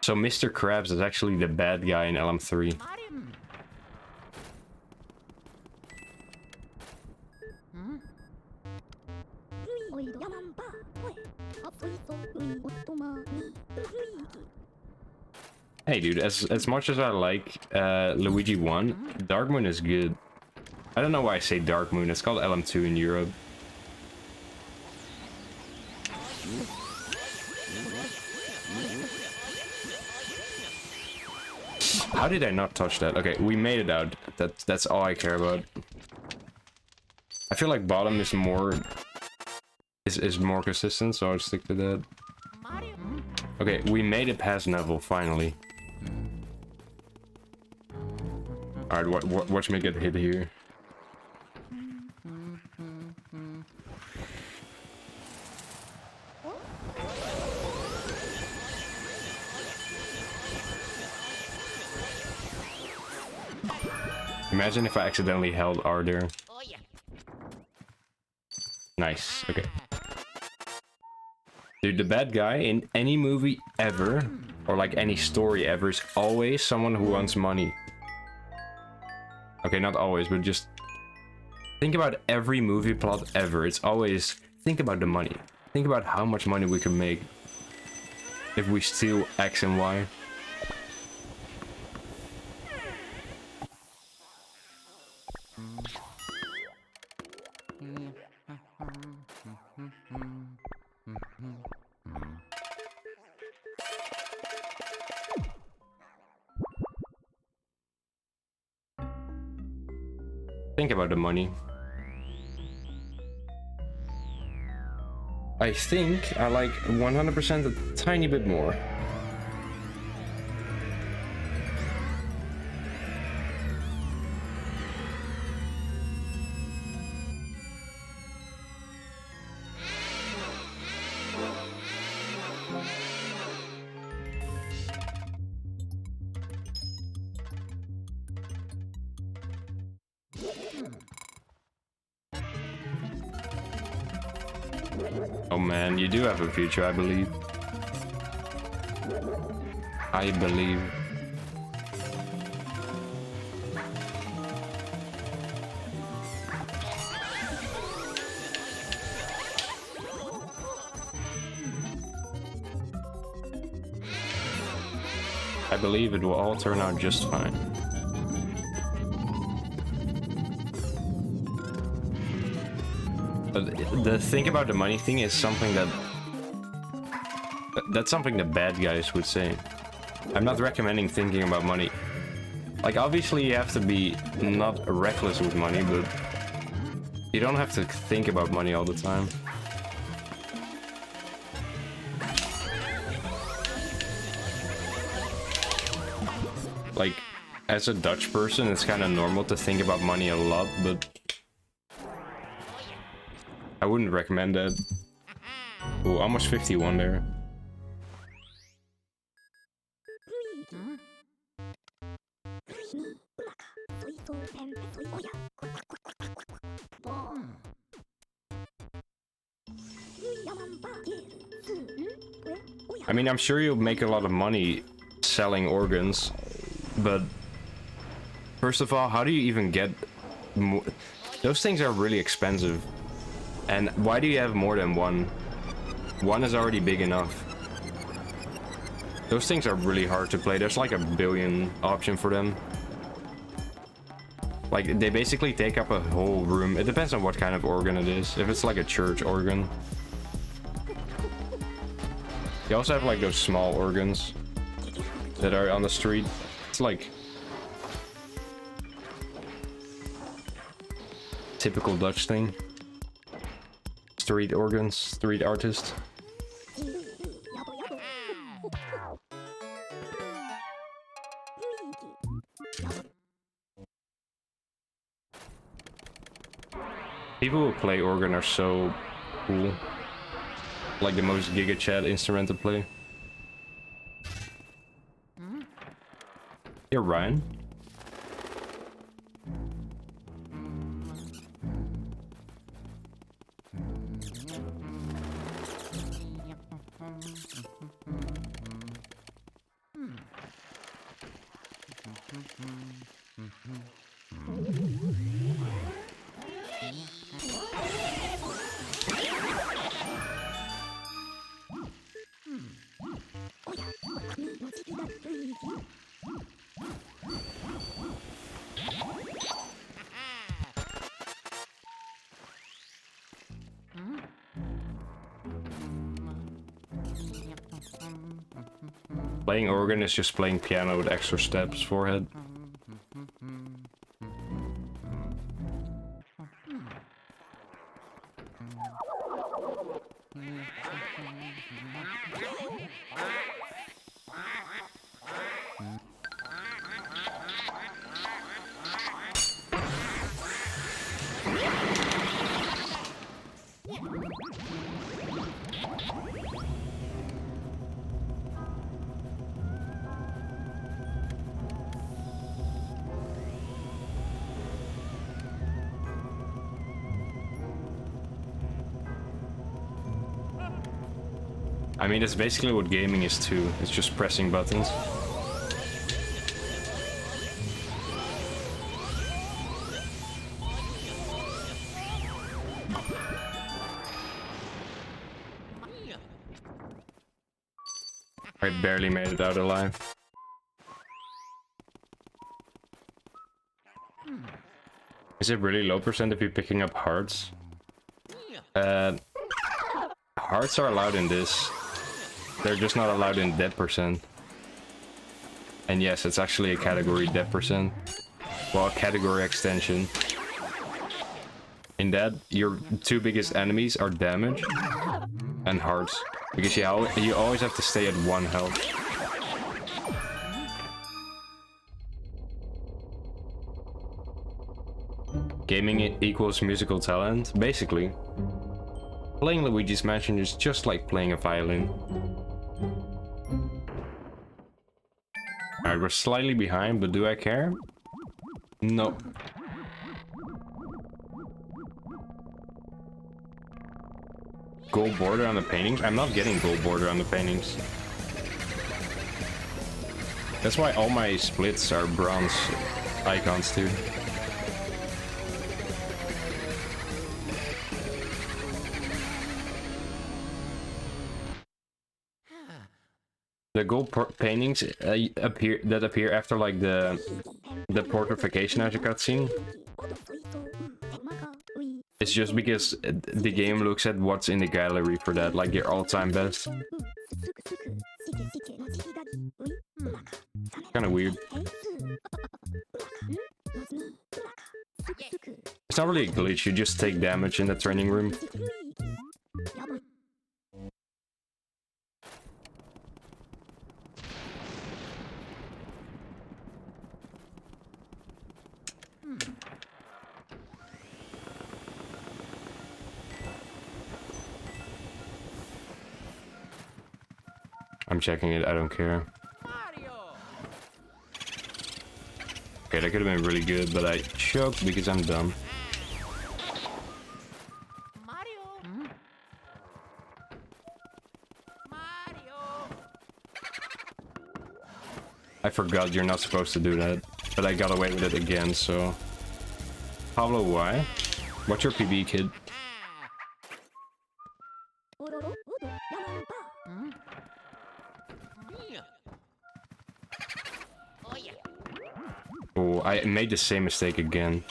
So Mr. Krabs is actually the bad guy in LM3. Hey dude, as much as I like Luigi 1, Dark Moon is good. I don't know why I say Dark Moon, it's called LM2 in Europe. How did I not touch that? Okay, we made it out. That's all I care about. I feel like bottom is more consistent, so I'll stick to that. Okay, we made it past Neville finally. Alright, watch me get hit here. Imagine if I accidentally held R there. Nice, okay. Dude, the bad guy in any movie ever, or like any story ever, is always someone who wants money. Okay, not always, but just think about every movie plot ever. It's always, think about the money. Think about how much money we could make if we steal X and Y. Think about the money. I think I like 100% a tiny bit more. Oh man, you do have a future, I believe. I believe. I believe it will all turn out just fine. But the thing about the money thing is something that's something the bad guys would say. I'm not recommending thinking about money. Like, obviously you have to be not reckless with money, but you don't have to think about money all the time. Like, as a Dutch person, it's kind of normal to think about money a lot, but I wouldn't recommend that. Oh, almost 51 there. I mean, I'm sure you'll make a lot of money selling organs, but first of all, how do you even get more? Those things are really expensive. And why do you have more than one? One is already big enough. Those things are really hard to play. There's like a billion option for them. Like, they basically take up a whole room. It depends on what kind of organ it is. If it's like a church organ. You also have like those small organs that are on the street. It's like typical Dutch thing. Street organs, street artist. People who play organ are so cool. Like the most Giga Chad instrument to play. You're Ryan. Playing organ is just playing piano with extra steps forehead. I mean, that's basically what gaming is too. It's just pressing buttons. I barely made it out alive. Is it really low percent if you're picking up hearts? Hearts are allowed in this. They're just not allowed in dead percent. And yes, it's actually a category dead percent. Well, a category extension. In that, your two biggest enemies are damage and hearts. Because you always have to stay at 1 health. Gaming equals musical talent, basically. Playing Luigi's Mansion is just like playing a violin. Alright, we're slightly behind, but do I care? No. gold border on the paintings? I'm not getting gold border on the paintings. That's why all my splits are bronze icons too. The gold paintings appear after like the portrification as a cutscene. It's just because the game looks at what's in the gallery for that, like your all-time best. Kind of weird. It's not really a glitch, you just take damage in the training room. I'm checking it, I don't care. Okay, that could have been really good, but I choked because I'm dumb. I forgot you're not supposed to do that, but I got away with it again, so... Pablo, why? What's your PB, kid? Oh, I made the same mistake again.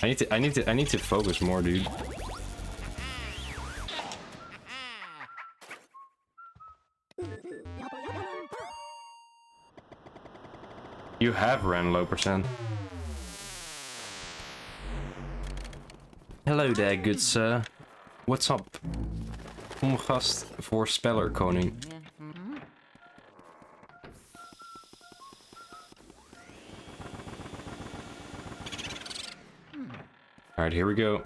I need to focus more, dude. You have ran low percent. Hello there, good sir. What's up? Omgast voorspeller koning. Alright, here we go.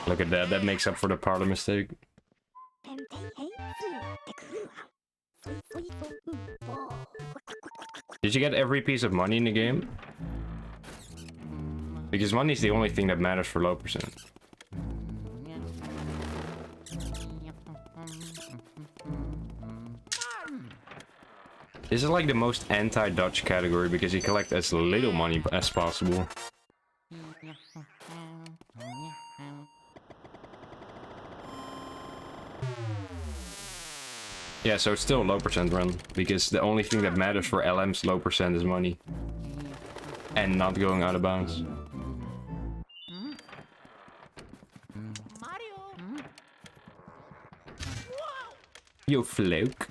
Look at that, that makes up for the parlor mistake. Did you get every piece of money in the game? Because money is the only thing that matters for low percent. This is like the most anti-Dutch category because you collect as little money as possible. Yeah, so it's still a low percent run, because the only thing that matters for LM's low percent is money. And not going out of bounds. Yo, Floke.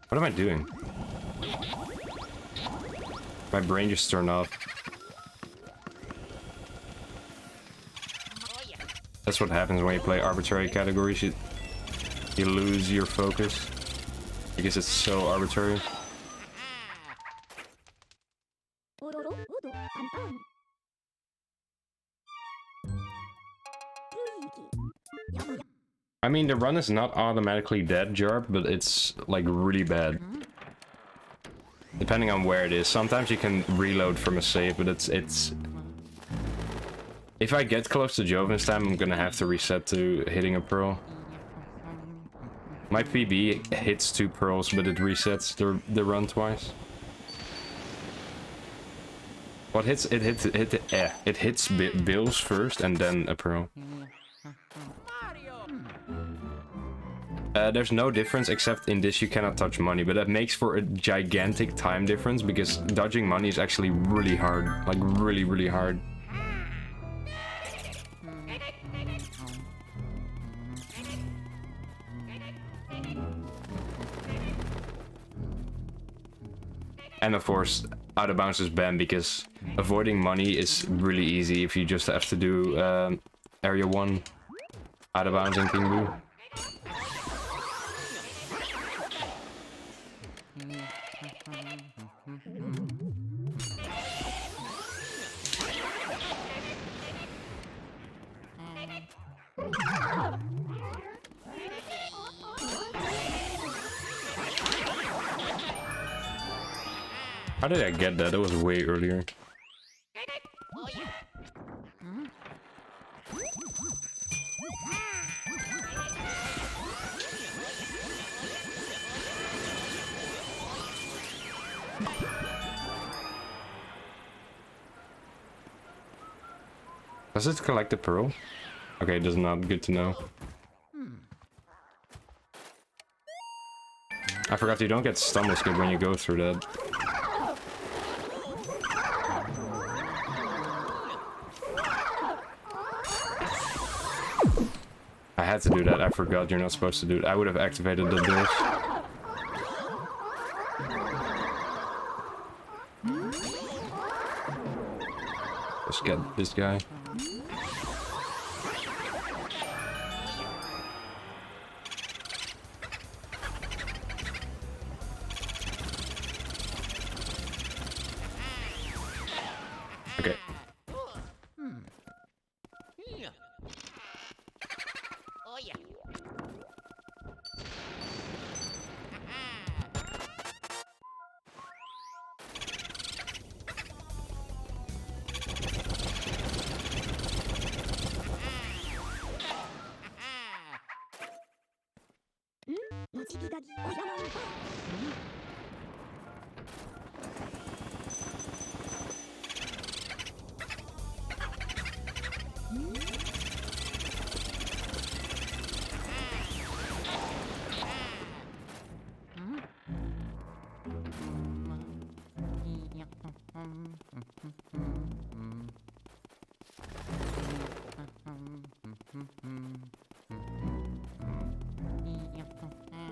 What am I doing? My brain just turned off. That's what happens when you play arbitrary categories. You lose your focus because it's so arbitrary. I mean, the run is not automatically dead, Jarb, but it's like really bad. Depending on where it is. Sometimes you can reload from a save, but it's... If I get close to Joven's time, I'm gonna have to reset to hitting a pearl. My PB hits 2 pearls, but it resets the run twice. What hits? It hits bills first and then a pearl. There's no difference except in this you cannot touch money, but that makes for a gigantic time difference because dodging money is actually really hard. Like really, really hard. And of course, out of bounds is banned because avoiding money is really easy if you just have to do area 1 out of bounds in King Boo. How did I get that? That was way earlier. Oh yeah. Does it collect the pearl? Okay, that's not good to know. I forgot you don't get stumble skip when you go through that. I had to do that, I forgot you're not supposed to do it. I would have activated the doors. Let's get this guy. Okay. Oh yeah.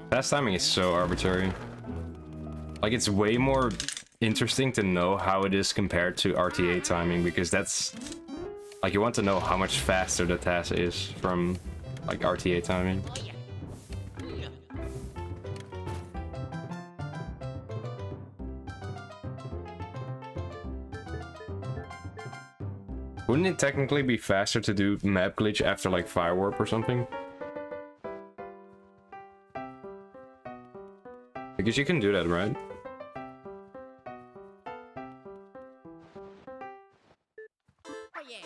Fast timing is so arbitrary. Like, it's way more interesting to know how it is compared to RTA timing, because that's... Like, you want to know how much faster the task is from, like, RTA timing. Oh yeah. Wouldn't it technically be faster to do map glitch after, like, fire warp or something? Because you can do that, right? Oh yeah.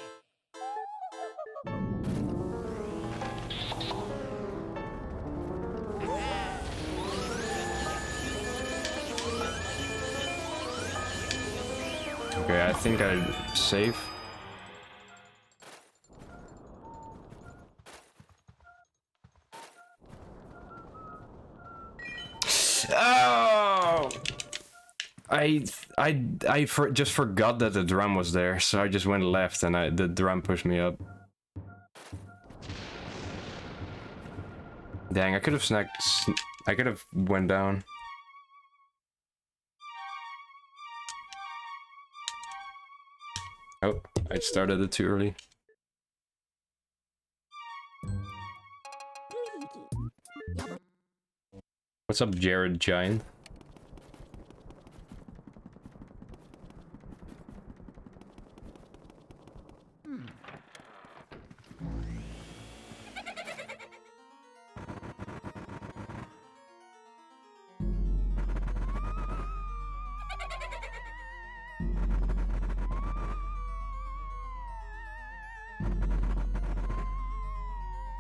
Okay, I think I'm safe. Oh! Just forgot that the drum was there, so I just went left and the drum pushed me up. Dang, I could have I could have went down. Oh, I started it too early. What's up, Jared Giant?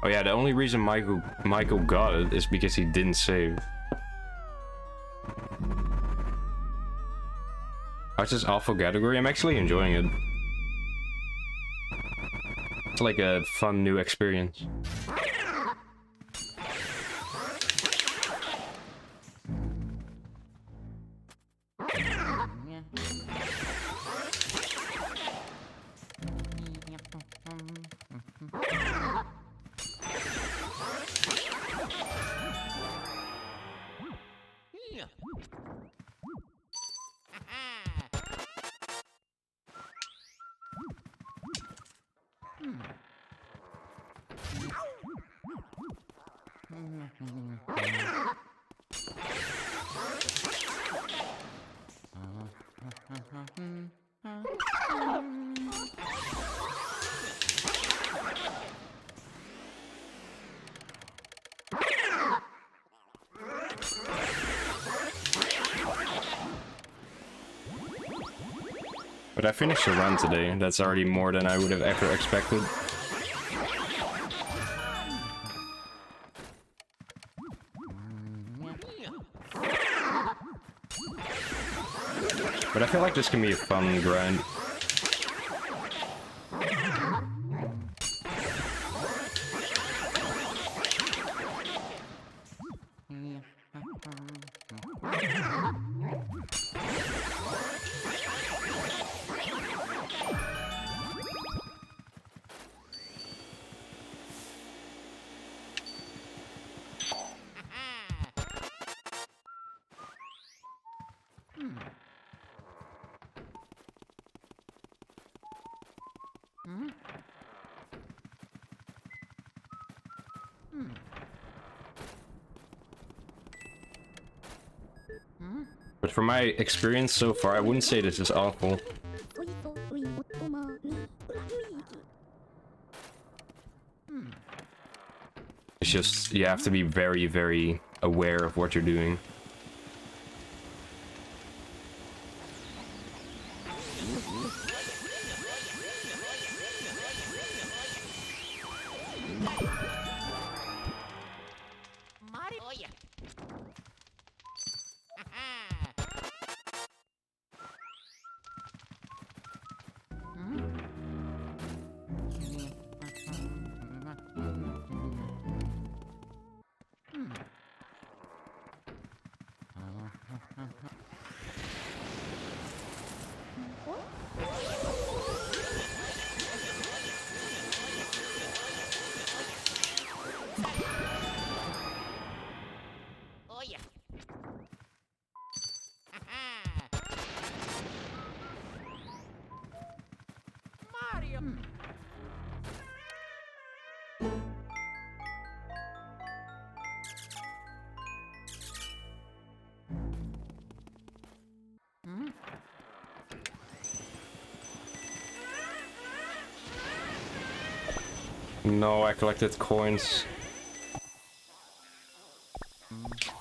Oh yeah, the only reason Michael got it is because he didn't save. What's this awful category? I'm actually enjoying it. It's like a fun new experience. But I finished the run today. That's already more than I would have ever expected. But I feel like this can be a fun grind. But from my experience so far, I wouldn't say this is awful. It's just, you have to be very, very aware of what you're doing. Mario. Oh yeah. Oh yeah. Mario. No, I collected coins.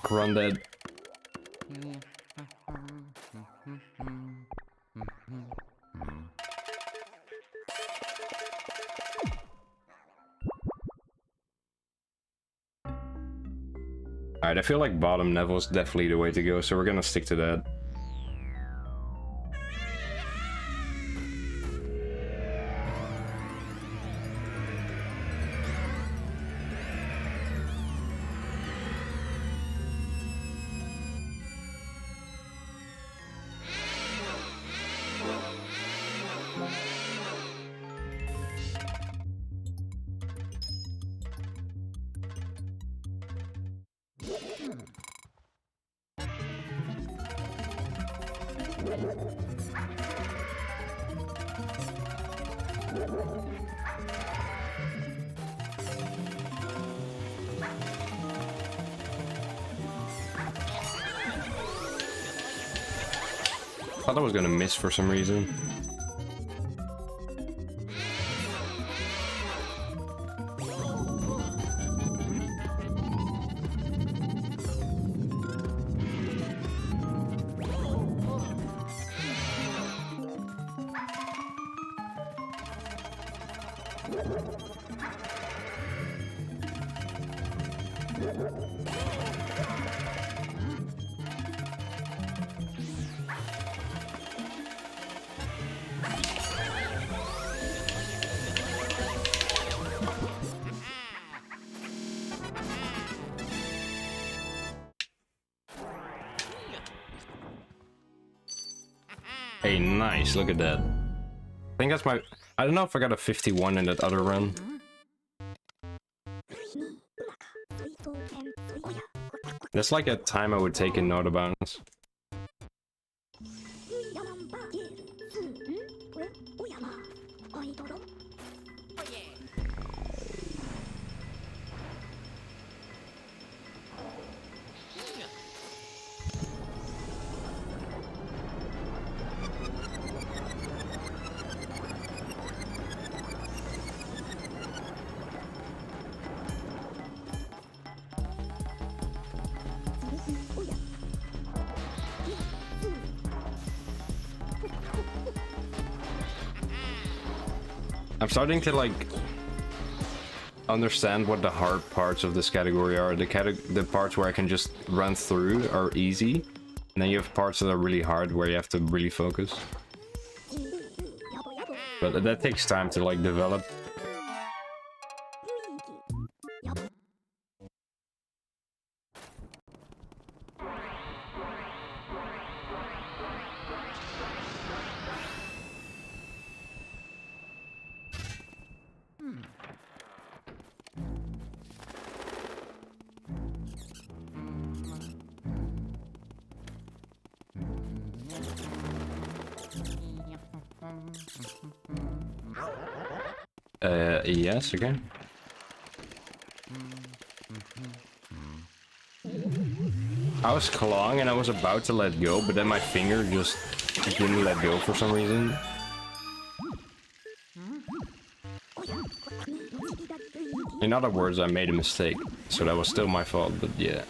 Grunded. Alright, I feel like bottom level is definitely the way to go, so we're gonna stick to that. I thought I was gonna miss for some reason. Hey, nice, look at that. I think that's my... I don't know if I got a 51 in that other run. That's like a time I would take in Not Bounce. Oh I'm starting to like understand what the hard parts of this category are. The parts where I can just run through are easy, and then you have parts that are really hard where you have to really focus. But that takes time to like develop. Yes, okay. I was clawing and I was about to let go, but then my finger just didn't let go for some reason. In other words, I made a mistake, so that was still my fault, but yeah.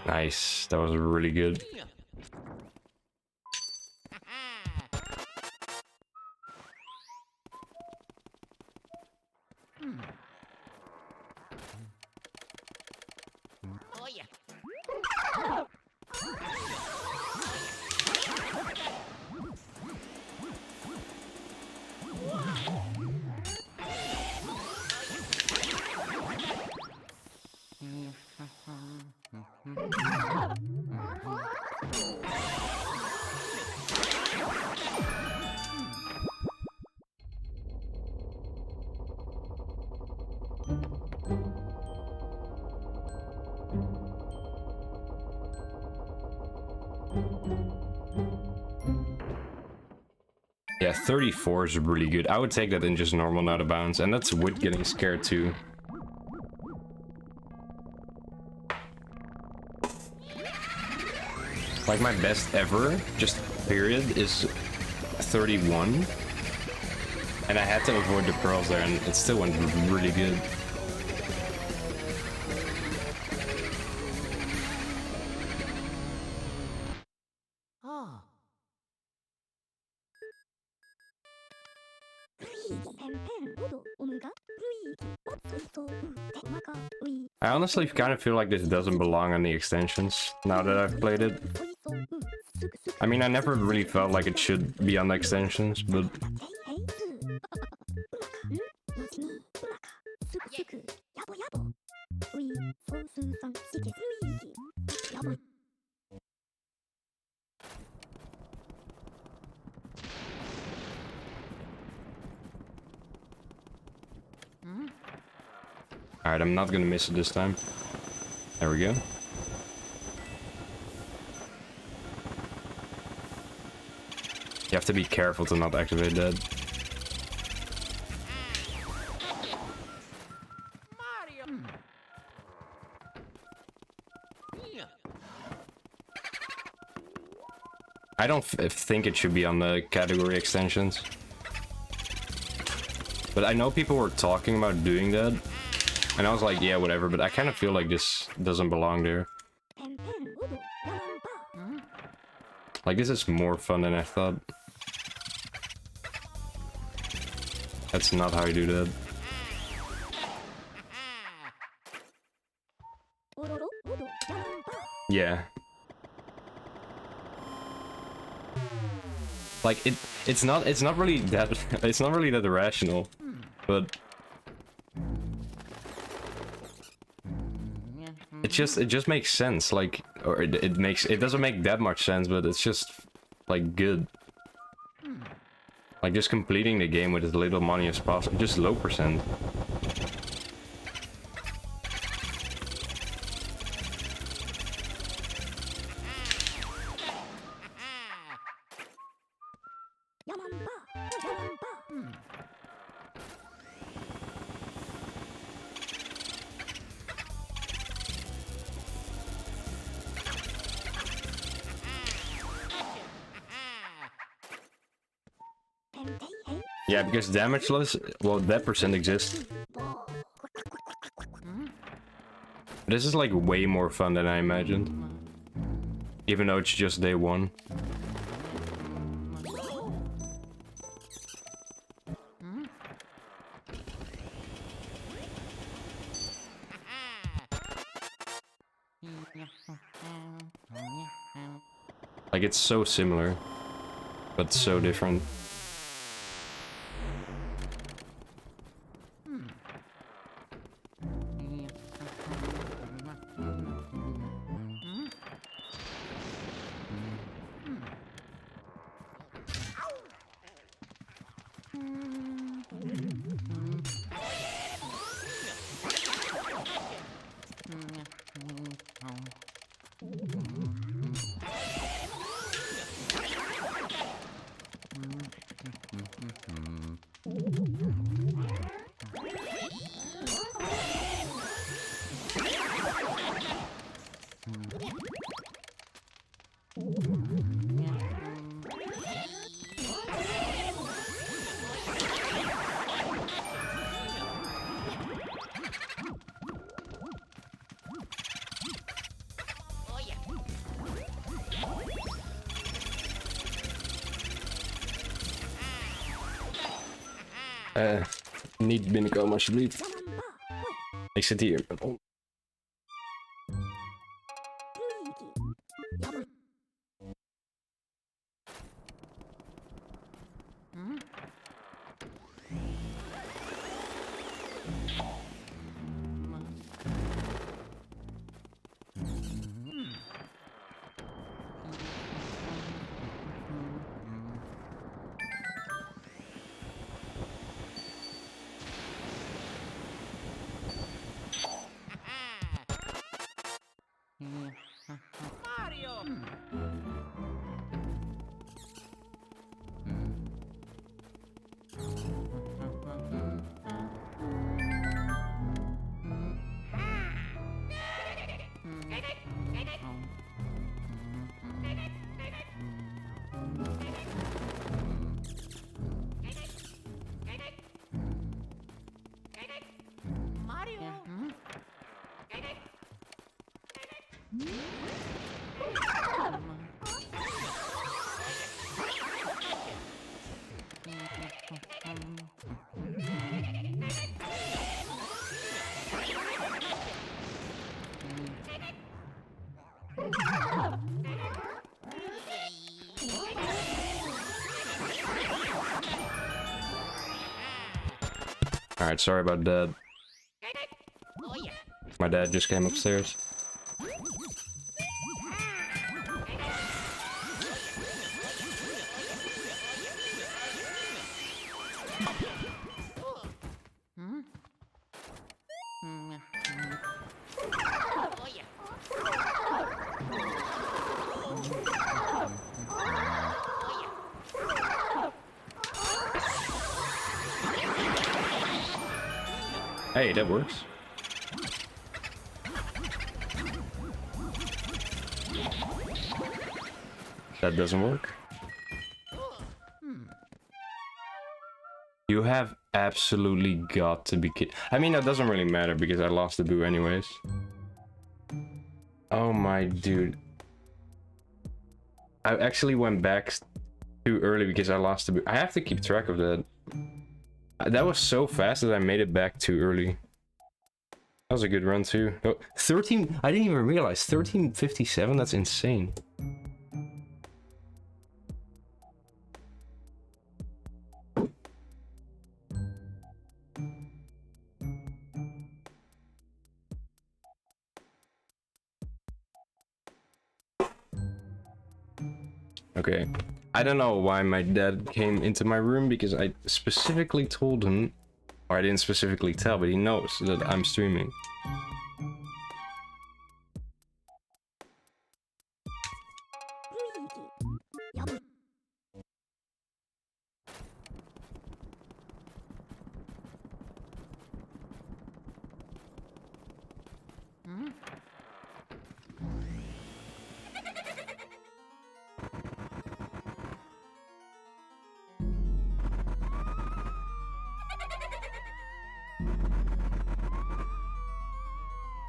Nice, that was really good. Oh yeah. Yeah, 34 is really good. I would take that in just normal, not a bounce, and that's with getting scared too. Like my best ever, just period, is 31. And I had to avoid the pearls there, and it still went really good. Oh. I honestly kind of feel like this doesn't belong on the extensions, now that I've played it. I mean, I never really felt like it should be on the extensions, but... Alright, I'm not gonna miss it this time. There we go. You have to be careful to not activate that. Mario. I don't think it should be on the category extensions. But I know people were talking about doing that. And I was like, yeah, whatever, but I kind of feel like this doesn't belong there. Like, this is more fun than I thought. That's not how you do that. Yeah. Like it's not really that it's not really that irrational, but it just makes sense. Like, or it doesn't make that much sense, but it's just like good. Like just completing the game with as little money as possible, just low percent. Yeah, because damageless, well, that percent exists. This is like way more fun than I imagined. Even though it's just day one. Like, it's so similar, but so different. Niet binnenkomen alsjeblieft. Ik zit hier. Mario! Mario! Alright, sorry about that. My dad just came upstairs. Hey, that works. That doesn't work. You have absolutely got to be kidding. I mean, that doesn't really matter because I lost the boo anyways. Oh my dude. I actually went back too early because I lost the... I have to keep track of that. That was so fast that I made it back too early. That was a good run too. Oh, 13... I didn't even realize. 1357? That's insane. Okay. I don't know why my dad came into my room because I specifically told him, or I didn't specifically tell, but he knows that I'm streaming.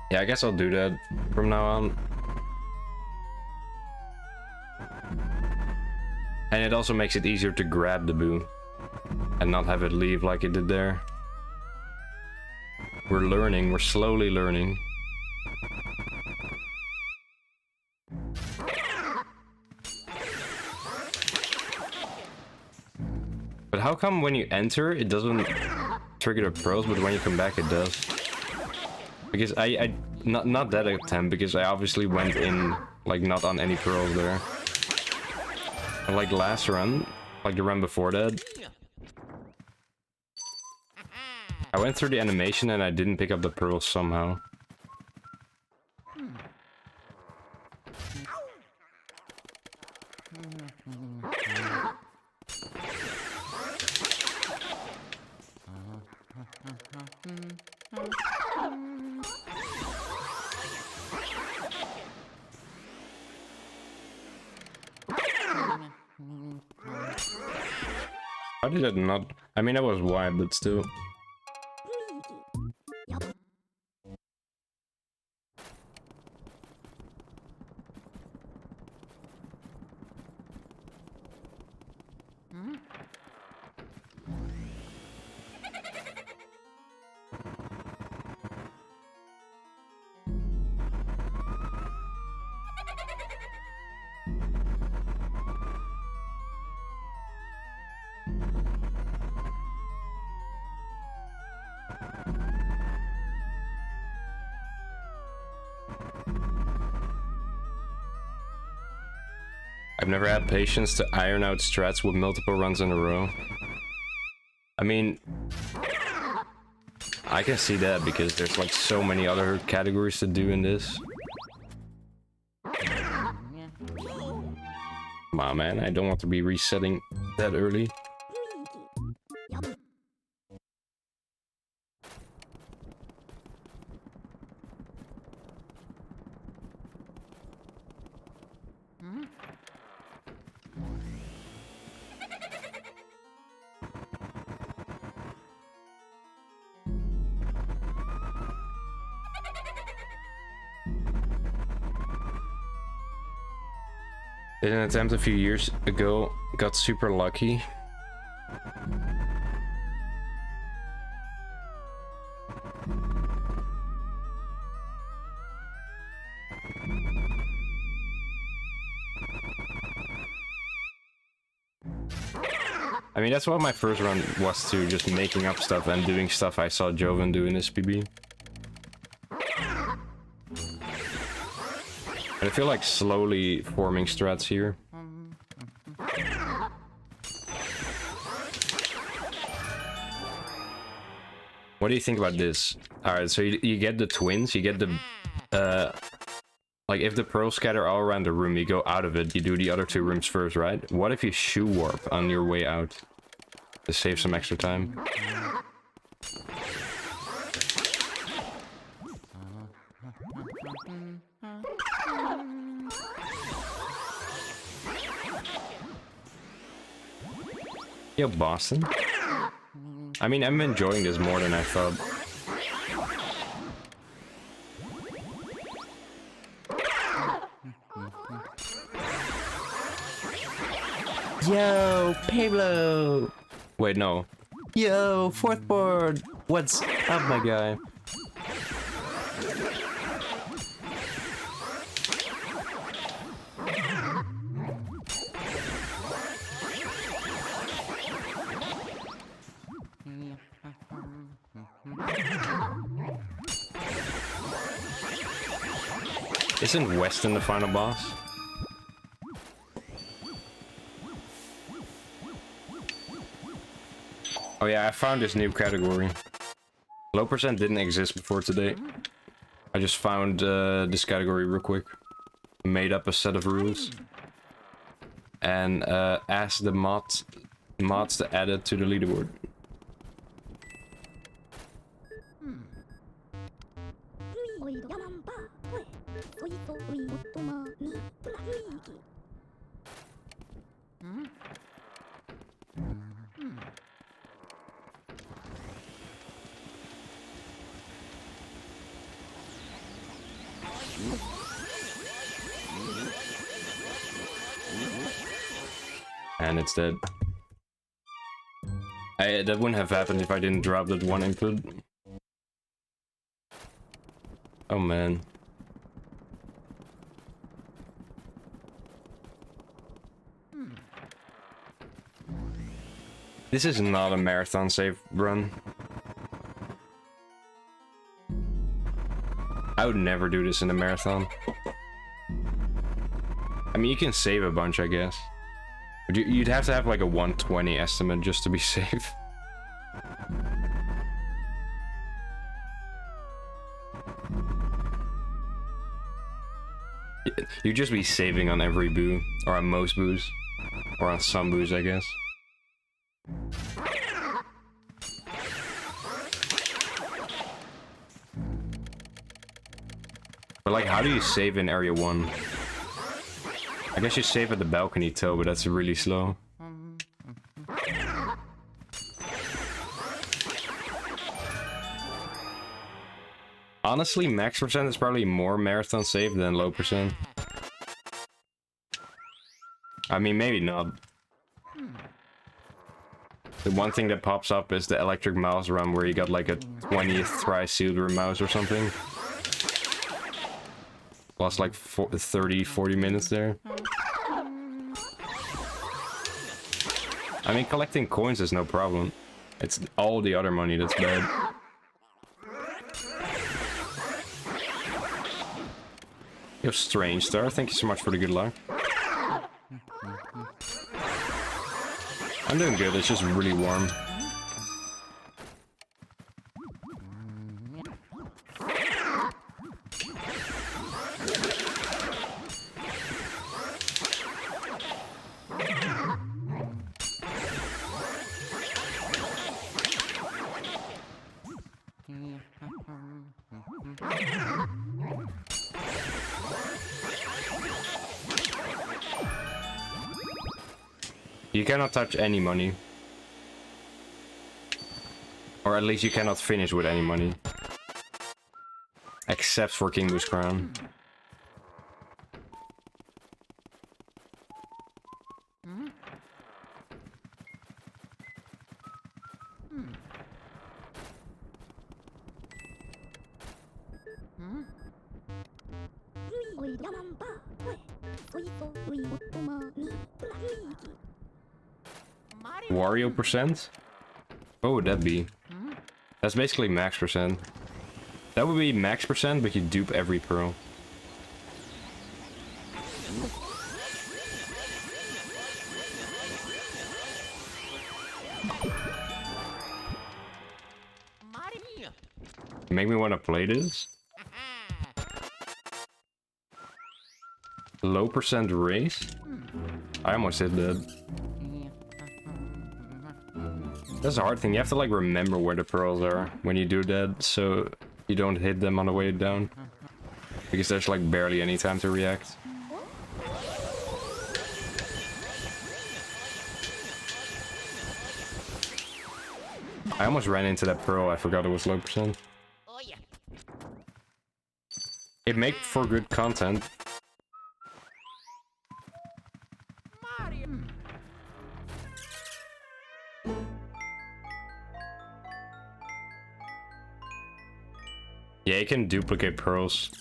Yeah, I guess I'll do that from now on. And it also makes it easier to grab the boo and not have it leave like it did there. We're learning, we're slowly learning. But how come when you enter, it doesn't trigger the pearls, but when you come back, it does? Because not that attempt, because I obviously went in, like, not on any pearls there. But like last run, like the run before that, I went through the animation and I didn't pick up the pearls somehow. How did it not? I mean, I was wide, but still. I've never had patience to iron out strats with multiple runs in a row. I mean, I can see that because there's like so many other categories to do in this. Come on, man, I don't want to be resetting that early. Did an attempt a few years ago, got super lucky. I mean, that's what my first run was too, just making up stuff and doing stuff I saw Joven do in this PB. And I feel like slowly forming strats here. What do you think about this? Alright, so you get the twins, you get the... like, if the pearls scatter all around the room, you go out of it, you do the other two rooms first, right? What if you shoe warp on your way out? To save some extra time. Yo, Boston. I mean, I'm enjoying this more than I thought. Yo, Pablo! Wait, no. Yo, fourth board! What's up, my guy? Isn't Weston the final boss? Oh yeah, I found this new category. Low percent didn't exist before today. I just found this category real quick. Made up a set of rules. And asked the mods to add it to the leaderboard. And it's dead. That wouldn't have happened if I didn't drop that one input. Oh man. This is not a marathon save run. I would never do this in a marathon. I mean, you can save a bunch, I guess. But you'd have to have like a 120 estimate just to be safe. You'd just be saving on every boo. Or on most boos. Or on some boos, I guess. But like, how do you save in area 1? I guess you save at the balcony toe, but that's really slow. Honestly, max percent is probably more marathon save than low percent. I mean, maybe not. The one thing that pops up is the electric mouse run where you got like a 20th try silver mouse or something. Lost like 30-40 minutes there. I mean, collecting coins is no problem. It's all the other money that's bad. Yo, Strange Star, thank you so much for the good luck. I'm doing good, it's just really warm. You cannot touch any money. Or at least you cannot finish with any money. Except for King Boo's Crown. Wario percent? What would that be? That's basically max percent. That would be max percent, but you dupe every pearl. Make me want to play this? Low percent race? I almost hit that. That's a hard thing. You have to like remember where the pearls are when you do that, so you don't hit them on the way down. Because there's like barely any time to react. I almost ran into that pearl. I forgot it was low percent. Oh yeah. It makes for good content. Mario. Yeah, you can duplicate pearls.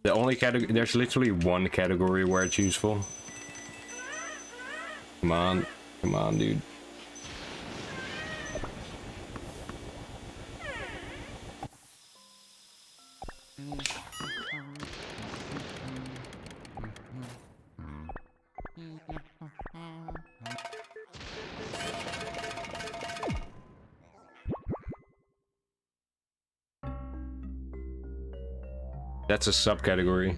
The only category, there's literally one category where it's useful. Come on, dude. That's a subcategory.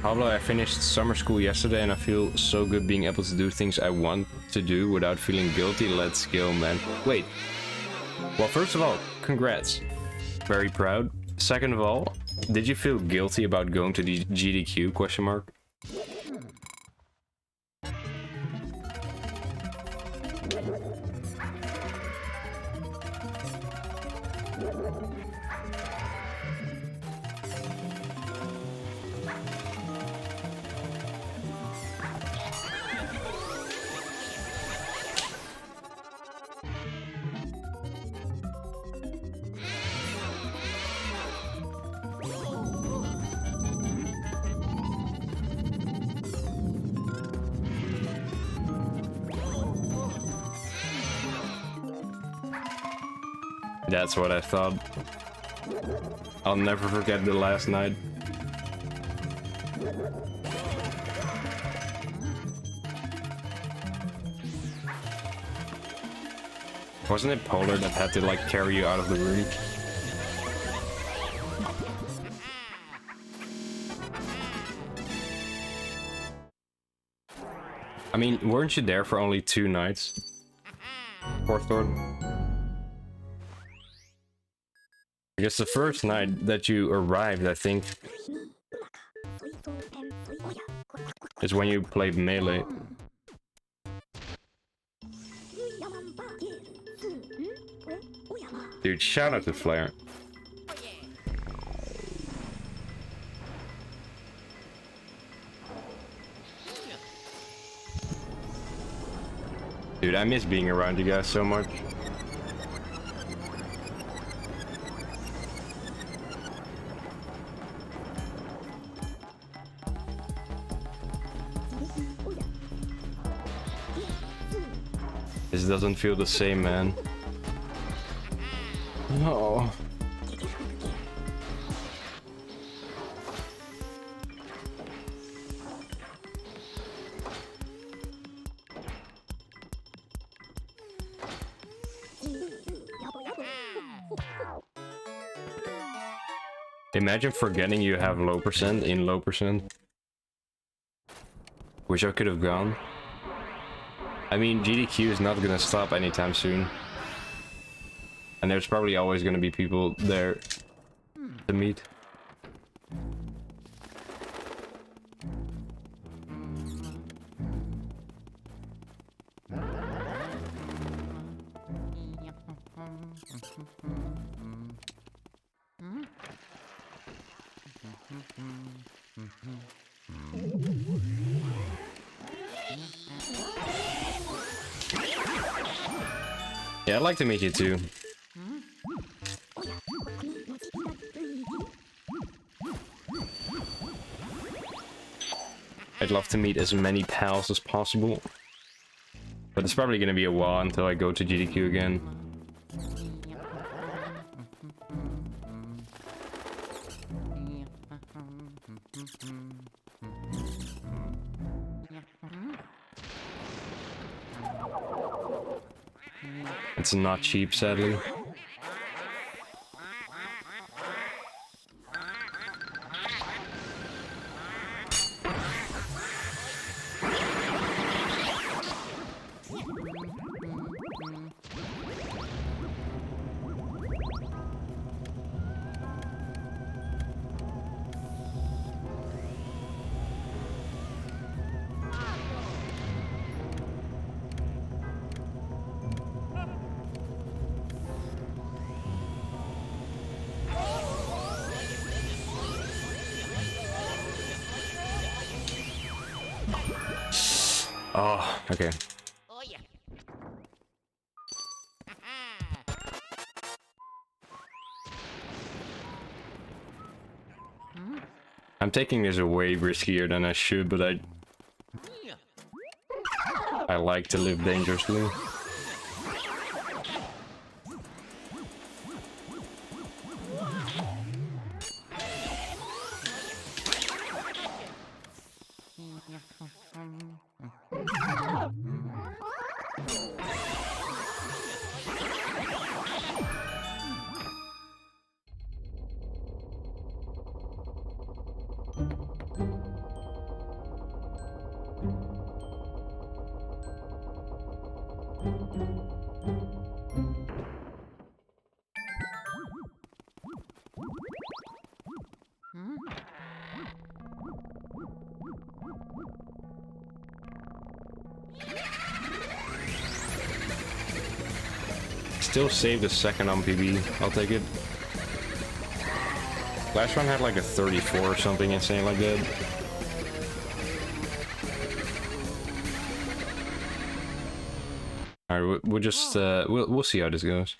Pablo, I finished summer school yesterday and I feel so good being able to do things I want to do without feeling guilty. Let's go, man. Wait. Well, first of all, congrats. Very proud. Second of all, did you feel guilty about going to the GDQ, question mark? That's what I thought. I'll never forget the last night. Wasn't it Polar that had to like carry you out of the room? I mean, weren't you there for only 2 nights? Fourth Lord? I guess the first night that you arrived, I think, is when you played Melee. Dude, shout out to Flare. Dude, I miss being around you guys so much. This doesn't feel the same, man. No. Imagine forgetting you have low percent in low percent. Wish I could have gone. I mean, GDQ is not gonna stop anytime soon. And there's probably always gonna be people there to meet. Yeah, I'd like to meet you too. I'd love to meet as many pals as possible. But it's probably gonna be a while until I go to GDQ again. It's not cheap, sadly. Oh, okay. Oh yeah. I'm taking this way riskier than I should, but I like to live dangerously. Still saved a second on PB. I'll take it. Last one had like a 34 or something insane like that. All right, we'll just we'll see how this goes.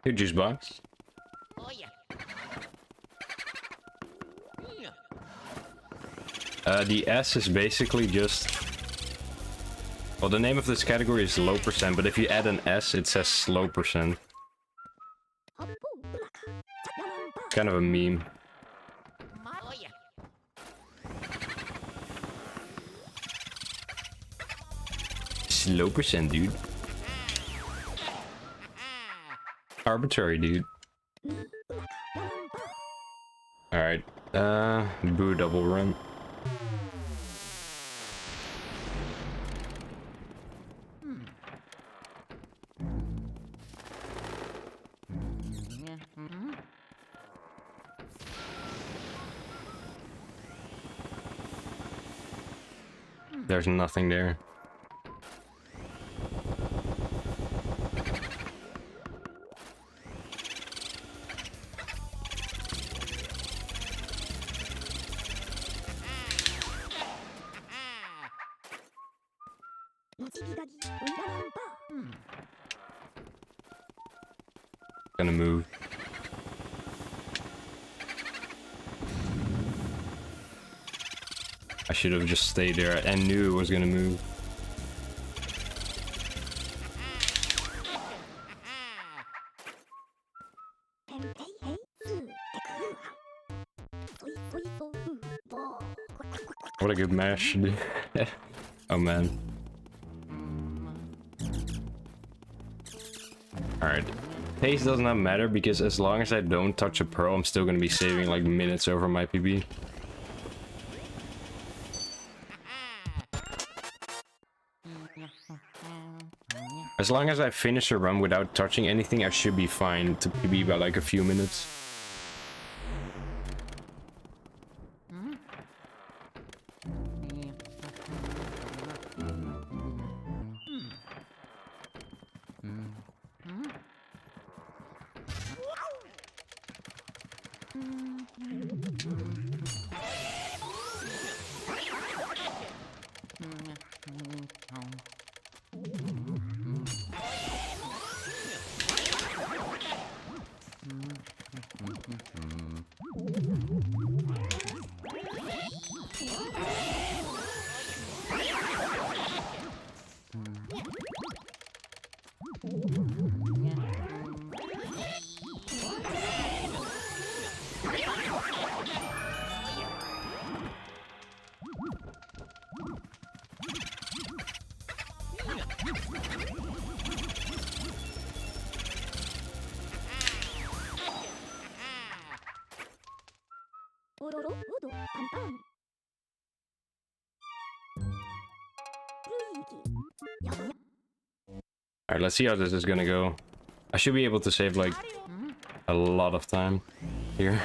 Here, juice box. Oh yeah. The S is basically just... Well, the name of this category is low percent, but if you add an S, it says slow percent. Kind of a meme. Oh yeah. Slow percent, dude. Arbitrary, dude. Alright, boo double run. There's nothing there. Gonna move. I should have just stayed there and knew it was gonna move. What a good mash. Oh man. Alright. Pace does not matter because as long as I don't touch a pearl, I'm still gonna be saving like minutes over my PB. As long as I finish a run without touching anything, I should be fine to PB by like a few minutes. Alright, let's see how this is gonna go. I should be able to save like a lot of time here.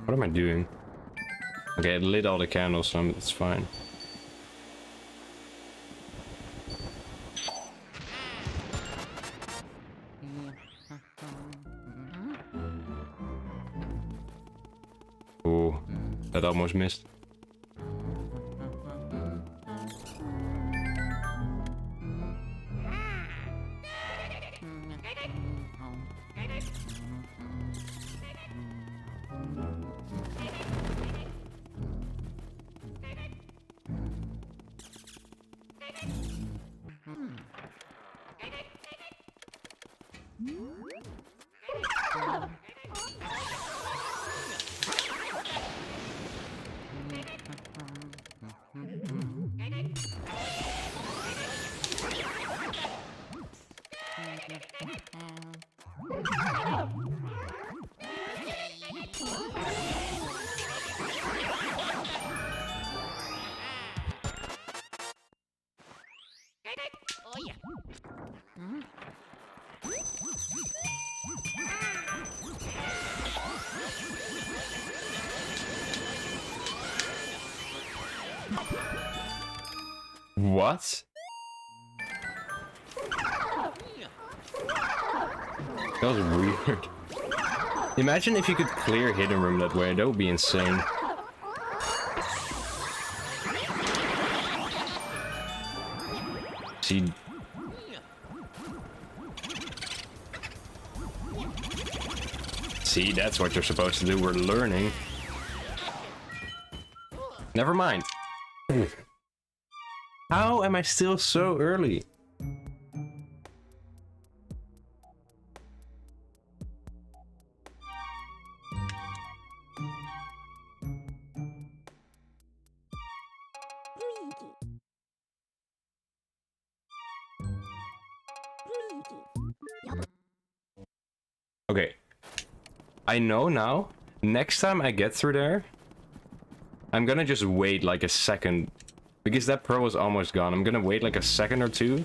What am I doing? Okay, it lit all the candles, so it's fine. Oh, that almost missed. Oh yeah. What? That was weird. Imagine if you could clear hidden room that way, that would be insane. See... See, that's what you're supposed to do, we're learning. Never mind. How am I still so early? Okay. I know now. Next time I get through there, I'm gonna just wait like a second. Because that pearl is almost gone. I'm gonna wait like a second or two.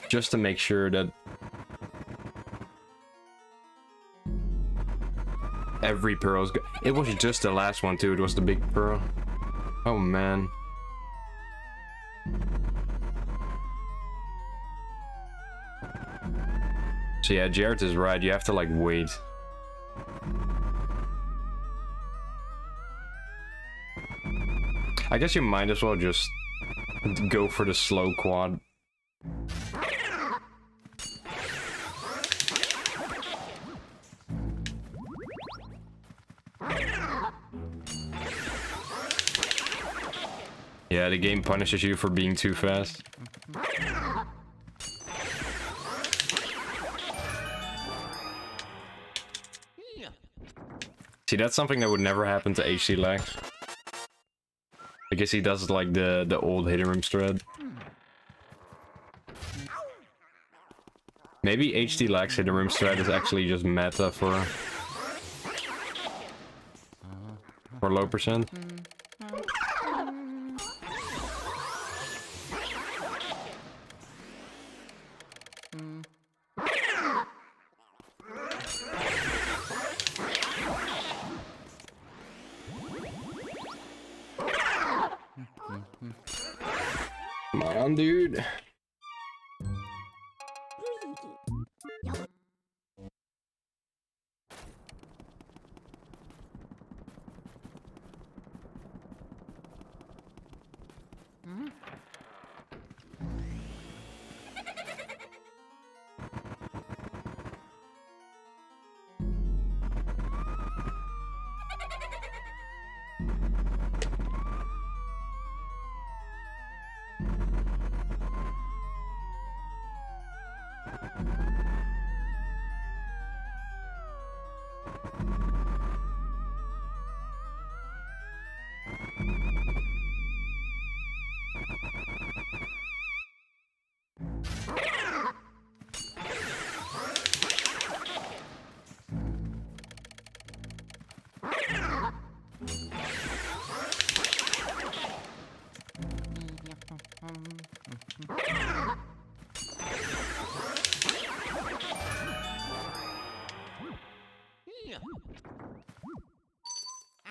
Just to make sure that... every pearl's go- It was just the last one too. It was the big pearl. Oh man. So yeah, Jared is right. You have to like wait. I guess you might as well just go for the slow quad. Yeah, the game punishes you for being too fast. See, that's something that would never happen to HC Lex. I guess he does like the old hidden room thread. Maybe HD Lex hidden room thread is actually just meta for low percent. Come on, dude.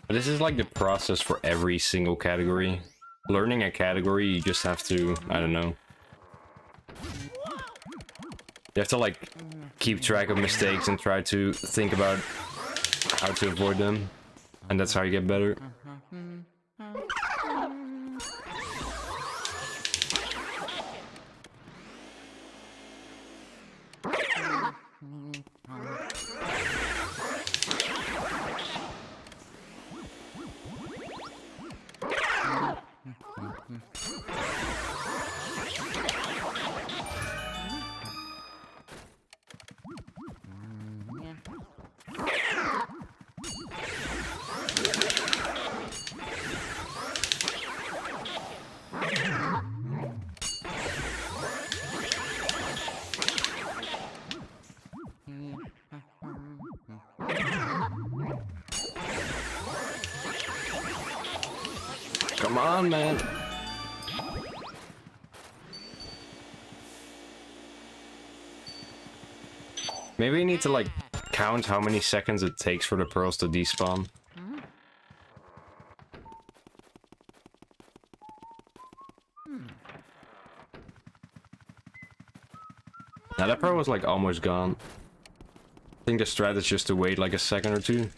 But this is like the process for every single category. Learning a category, you just have to, I don't know. You have to like keep track of mistakes and try to think about how to avoid them. And that's how you get better. Come on, man. Maybe we need to like count how many seconds it takes for the pearls to despawn. Now that pearl was like almost gone. I think the strat is just to wait like a second or two.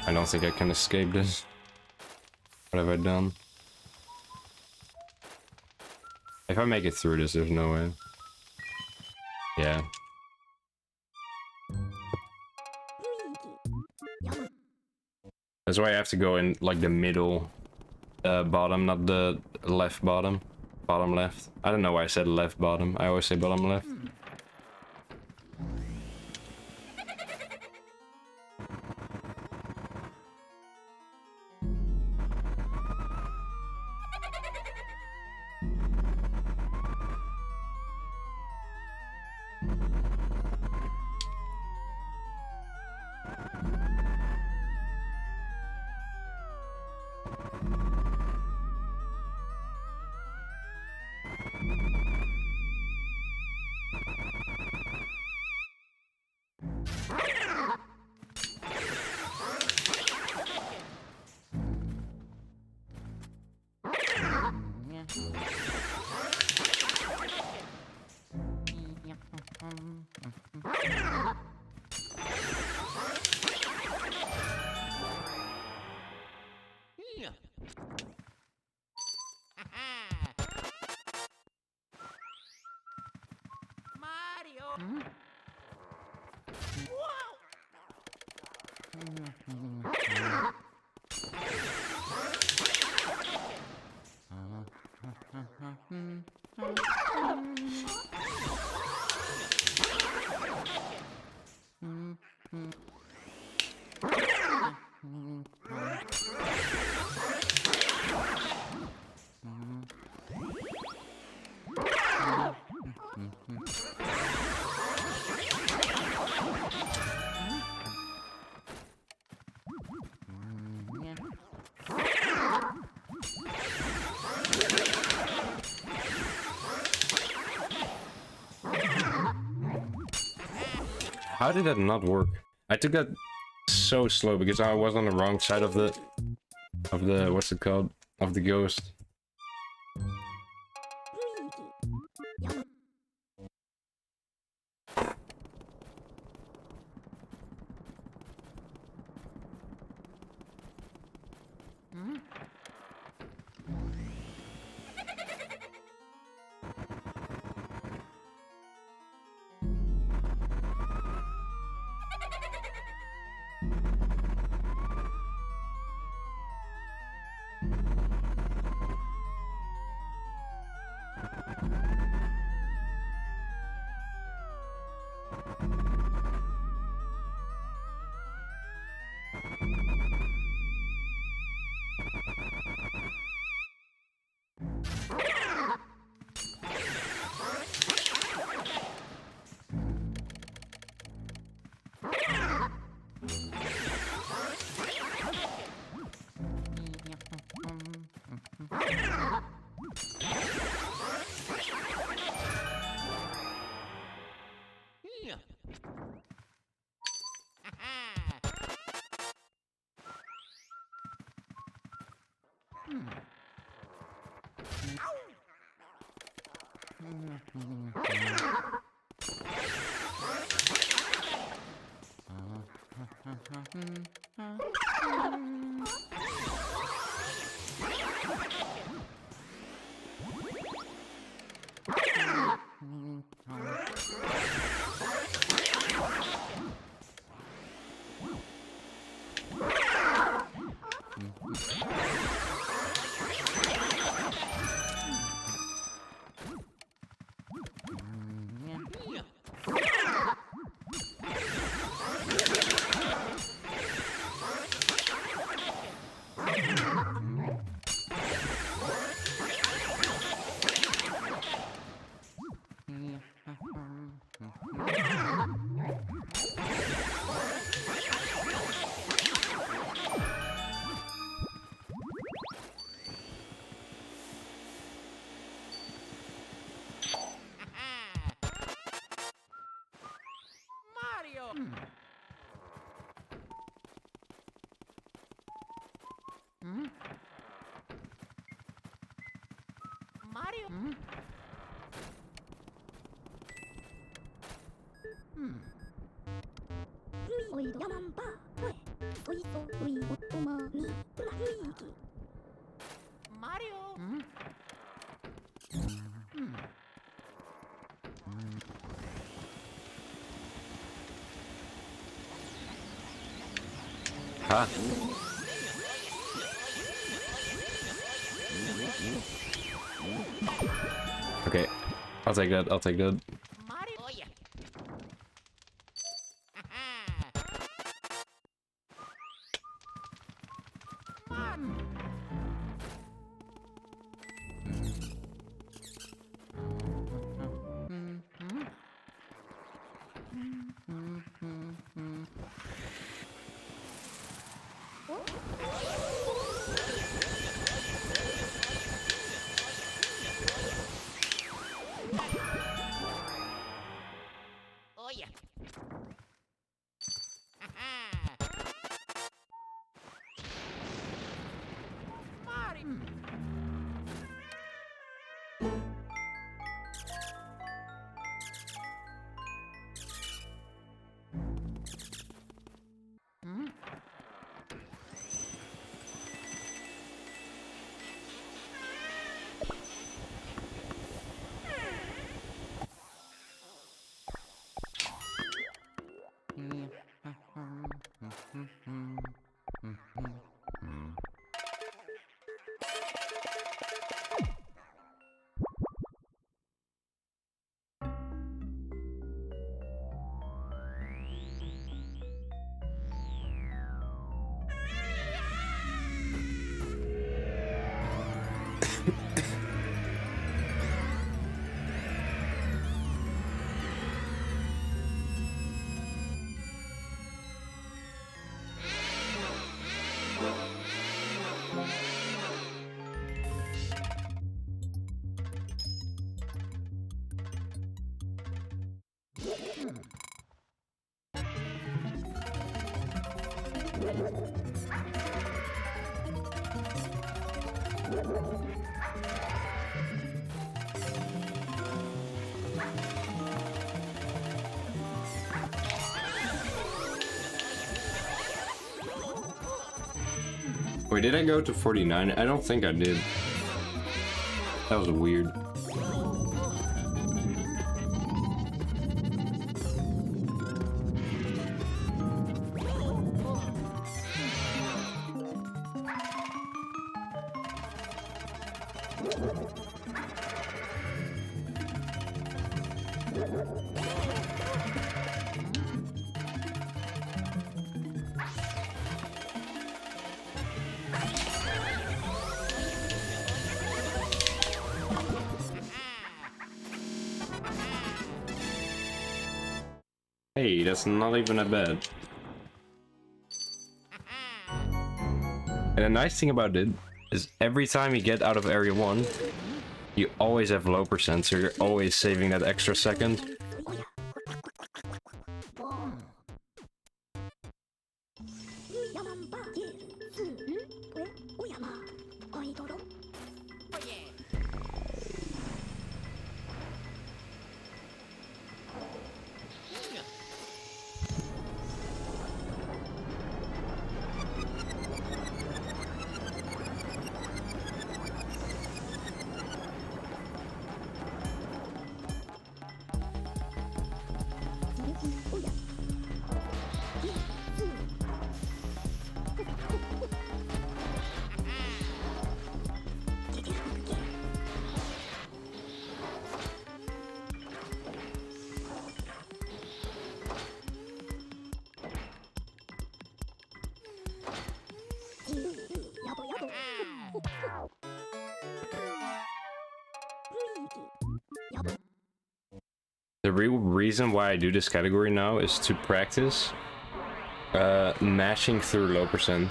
I don't think I can escape this. What have I done? If I make it through this, there's no way. Yeah. That's why I have to go in like the middle bottom, not the left bottom. Bottom left. I don't know why I said left bottom. I always say bottom left. Mario. How did that not work? I took that so slow because I was on the wrong side of the what's it called? Of the ghost. Yeah. Mario. Mario. Oi, Yamamba. Oi, oi, Otoma, ni, Plaki. Mario. Ha! Okay, I'll take that, I'll take that. Mario. Oh yeah. Oh yeah. Mario. Wait, did I go to 49? I don't think I did. That was weird. Hey, that's not even that bad. And the nice thing about it is every time you get out of area 1, you always have low percent, so you're always saving that extra second. ヤマンバゲールスーえおやまアイドル Oh yeah. The real reason why I do this category now is to practice mashing through low percent.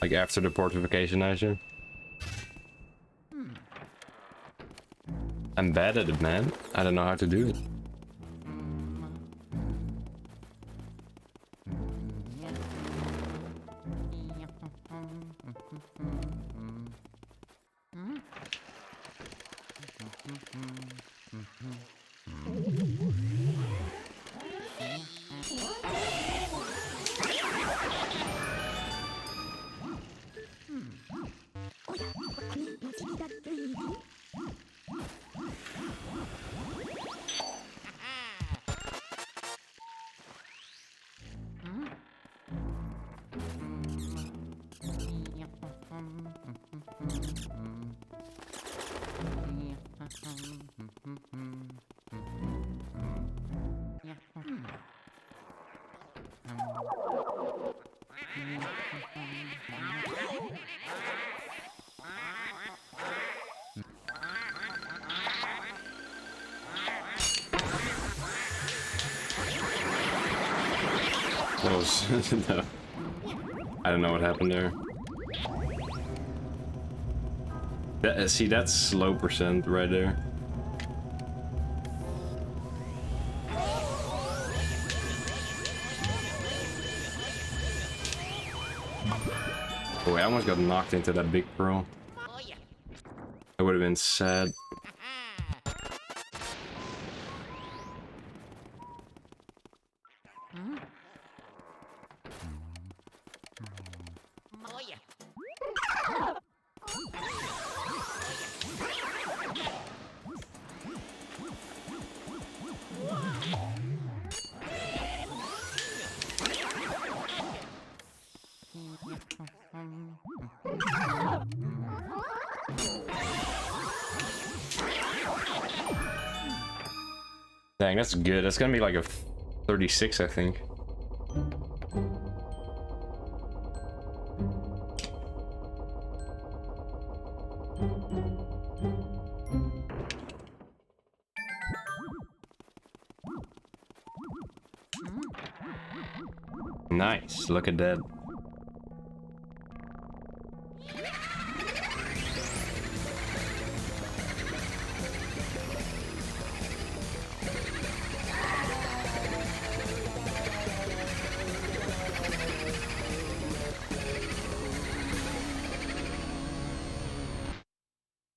Like after the portification measure. I'm bad at it, man. I don't know how to do it. No. I don't know what happened there. See, that's low percent right there. Oh, I almost got knocked into that big pearl. Oh yeah. That would have been sad. Oh yeah. Dang, that's good. That's gonna be like a 36, I think. Nice, look at that.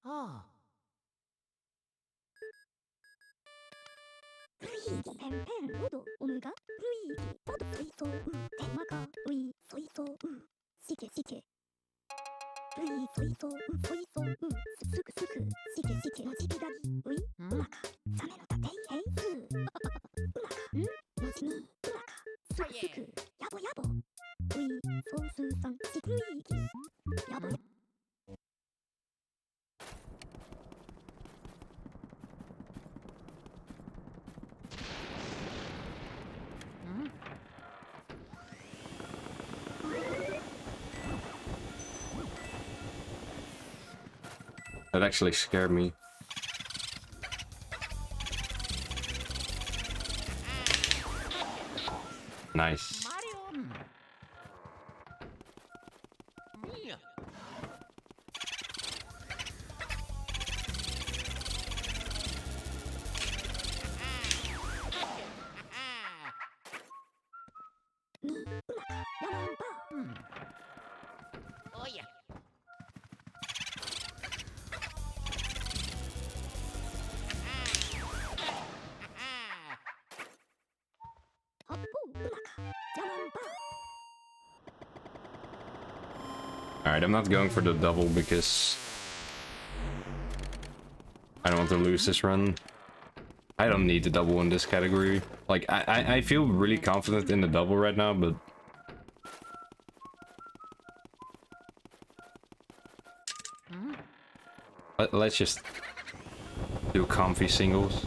Oh. ルイーギペンペンロドオムガルイーギポドソイソウテマカウイソイソウシケシケルイソイソウソイソウスクスクシケシケのチキダギウイウマカサメのタテイヘイスーウマカのちにウマカスクスクヤボヤボウイソウスーサンシクルイーギヤボヤ Oh That actually scared me. Nice. Mario. Yeah. Oh yeah. Alright, I'm not going for the double because I don't want to lose this run. I don't need the double in this category. Like, I feel really confident in the double right now, but... Let's just do comfy singles.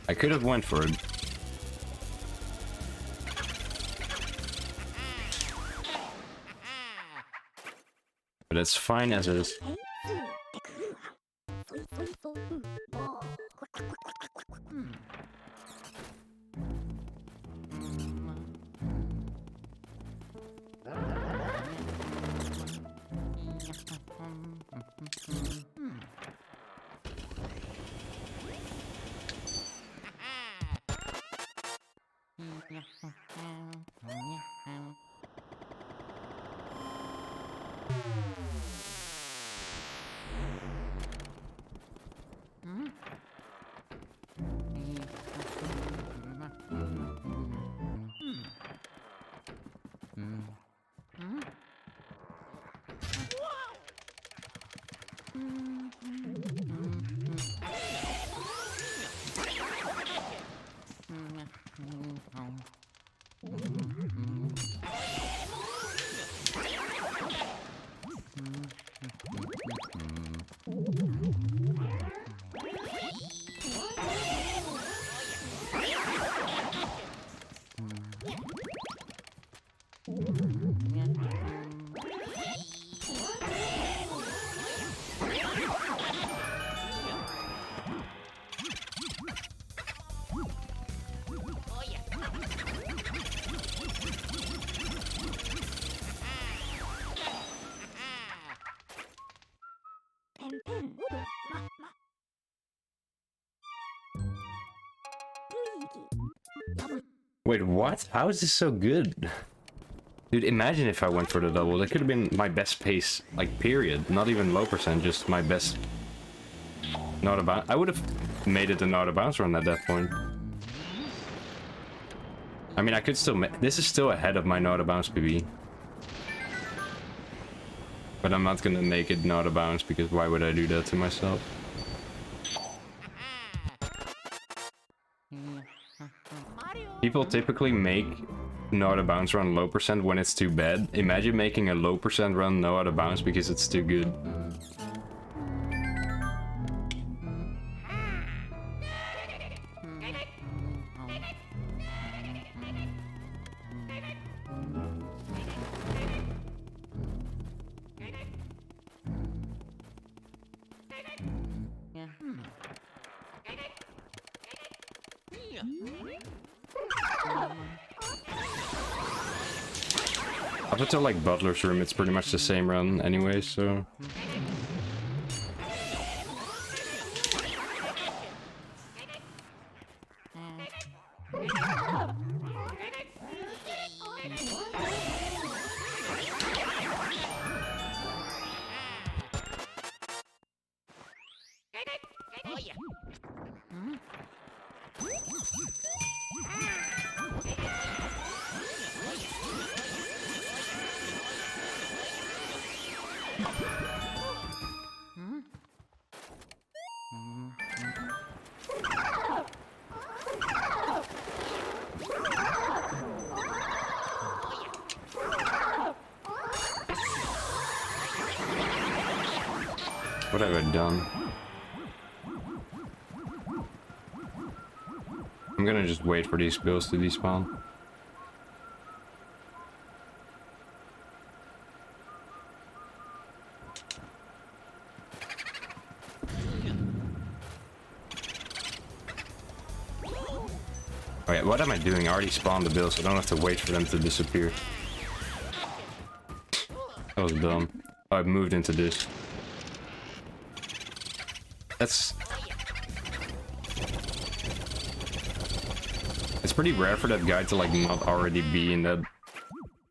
I could have went for it. But it's fine as it is. Wait, what? How is this so good? Dude, imagine if I went for the double. That could have been my best pace, like, period. Not even low percent, just my best not a bounce. I would have made it a not a bounce run at that point. I mean, I could still make... This is still ahead of my not a bounce PB. But I'm not gonna make it not a bounce, because why would I do that to myself? People typically make no out of bounds run low percent when it's too bad. Imagine making a low percent run no out of bounds because it's too good. Up until like Butler's Room, it's pretty much the same run anyway, so... What have I done? I'm gonna just wait for these bills to despawn. Okay, what am I doing? I already spawned the bills, so I don't have to wait for them to disappear. That was dumb. Oh, I moved into this. That's... It's pretty rare for that guy to, like, not already be in that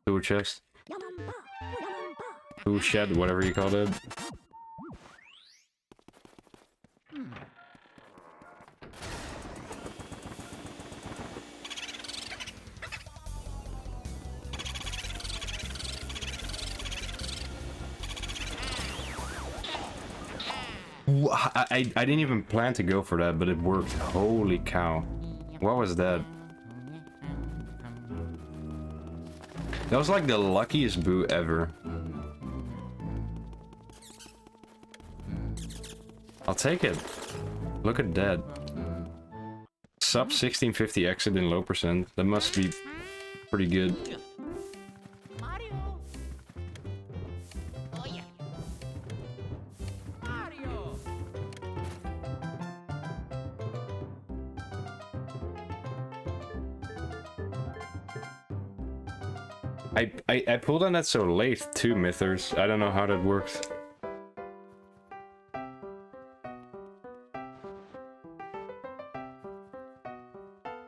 tool chest. Tool shed, whatever you call it. I didn't even plan to go for that, but it worked. Holy cow. What was that? That was like the luckiest boo ever. I'll take it. Look at that. Sub 1650 exit in low percent. That must be pretty good. Mario. Oh yeah. Mario. I pulled on that so late too, Mythers. I don't know how that works.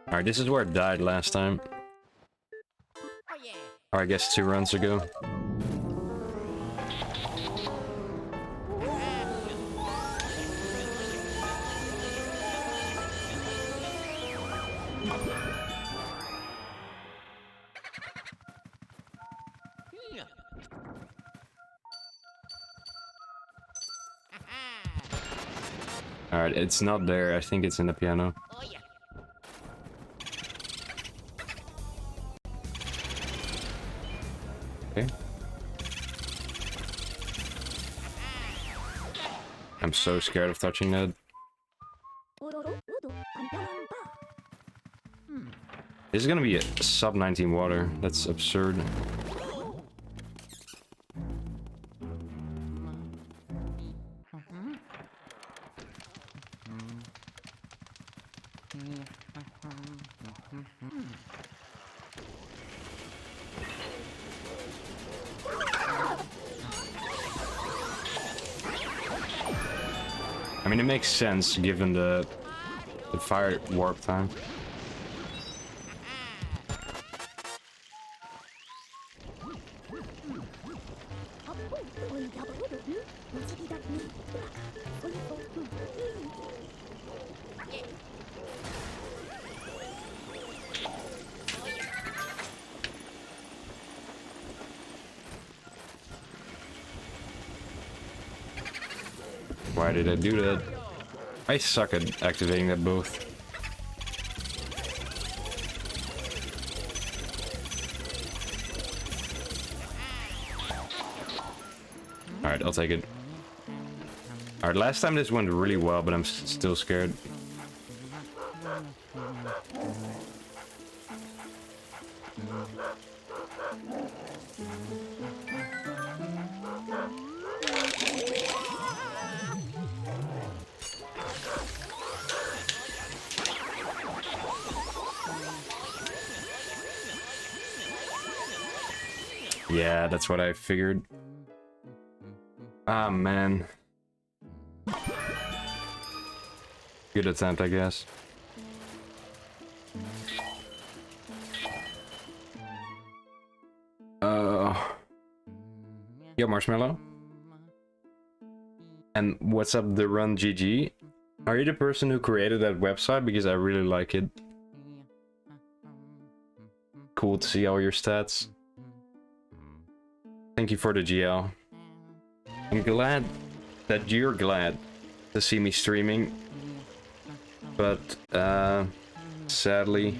Alright, this is where it died last time. Oh yeah. Or I guess 2 runs ago. Yeah. Alright, it's not there. I think it's in the piano. Oh yeah. Okay. I'm so scared of touching that. This is gonna be a sub 19 water. That's absurd. I mean, it makes sense given the fire warp time. Why did I do that? I suck at activating that both. Alright, I'll take it. Alright, last time this went really well, but I'm still scared. Yeah, that's what I figured. Ah, man. Good attempt, I guess. Yo, Marshmallow. And what's up, the Run GG? Are you the person who created that website? Because I really like it. Cool to see all your stats. Thank you for the GL. I'm glad that you're glad to see me streaming, but sadly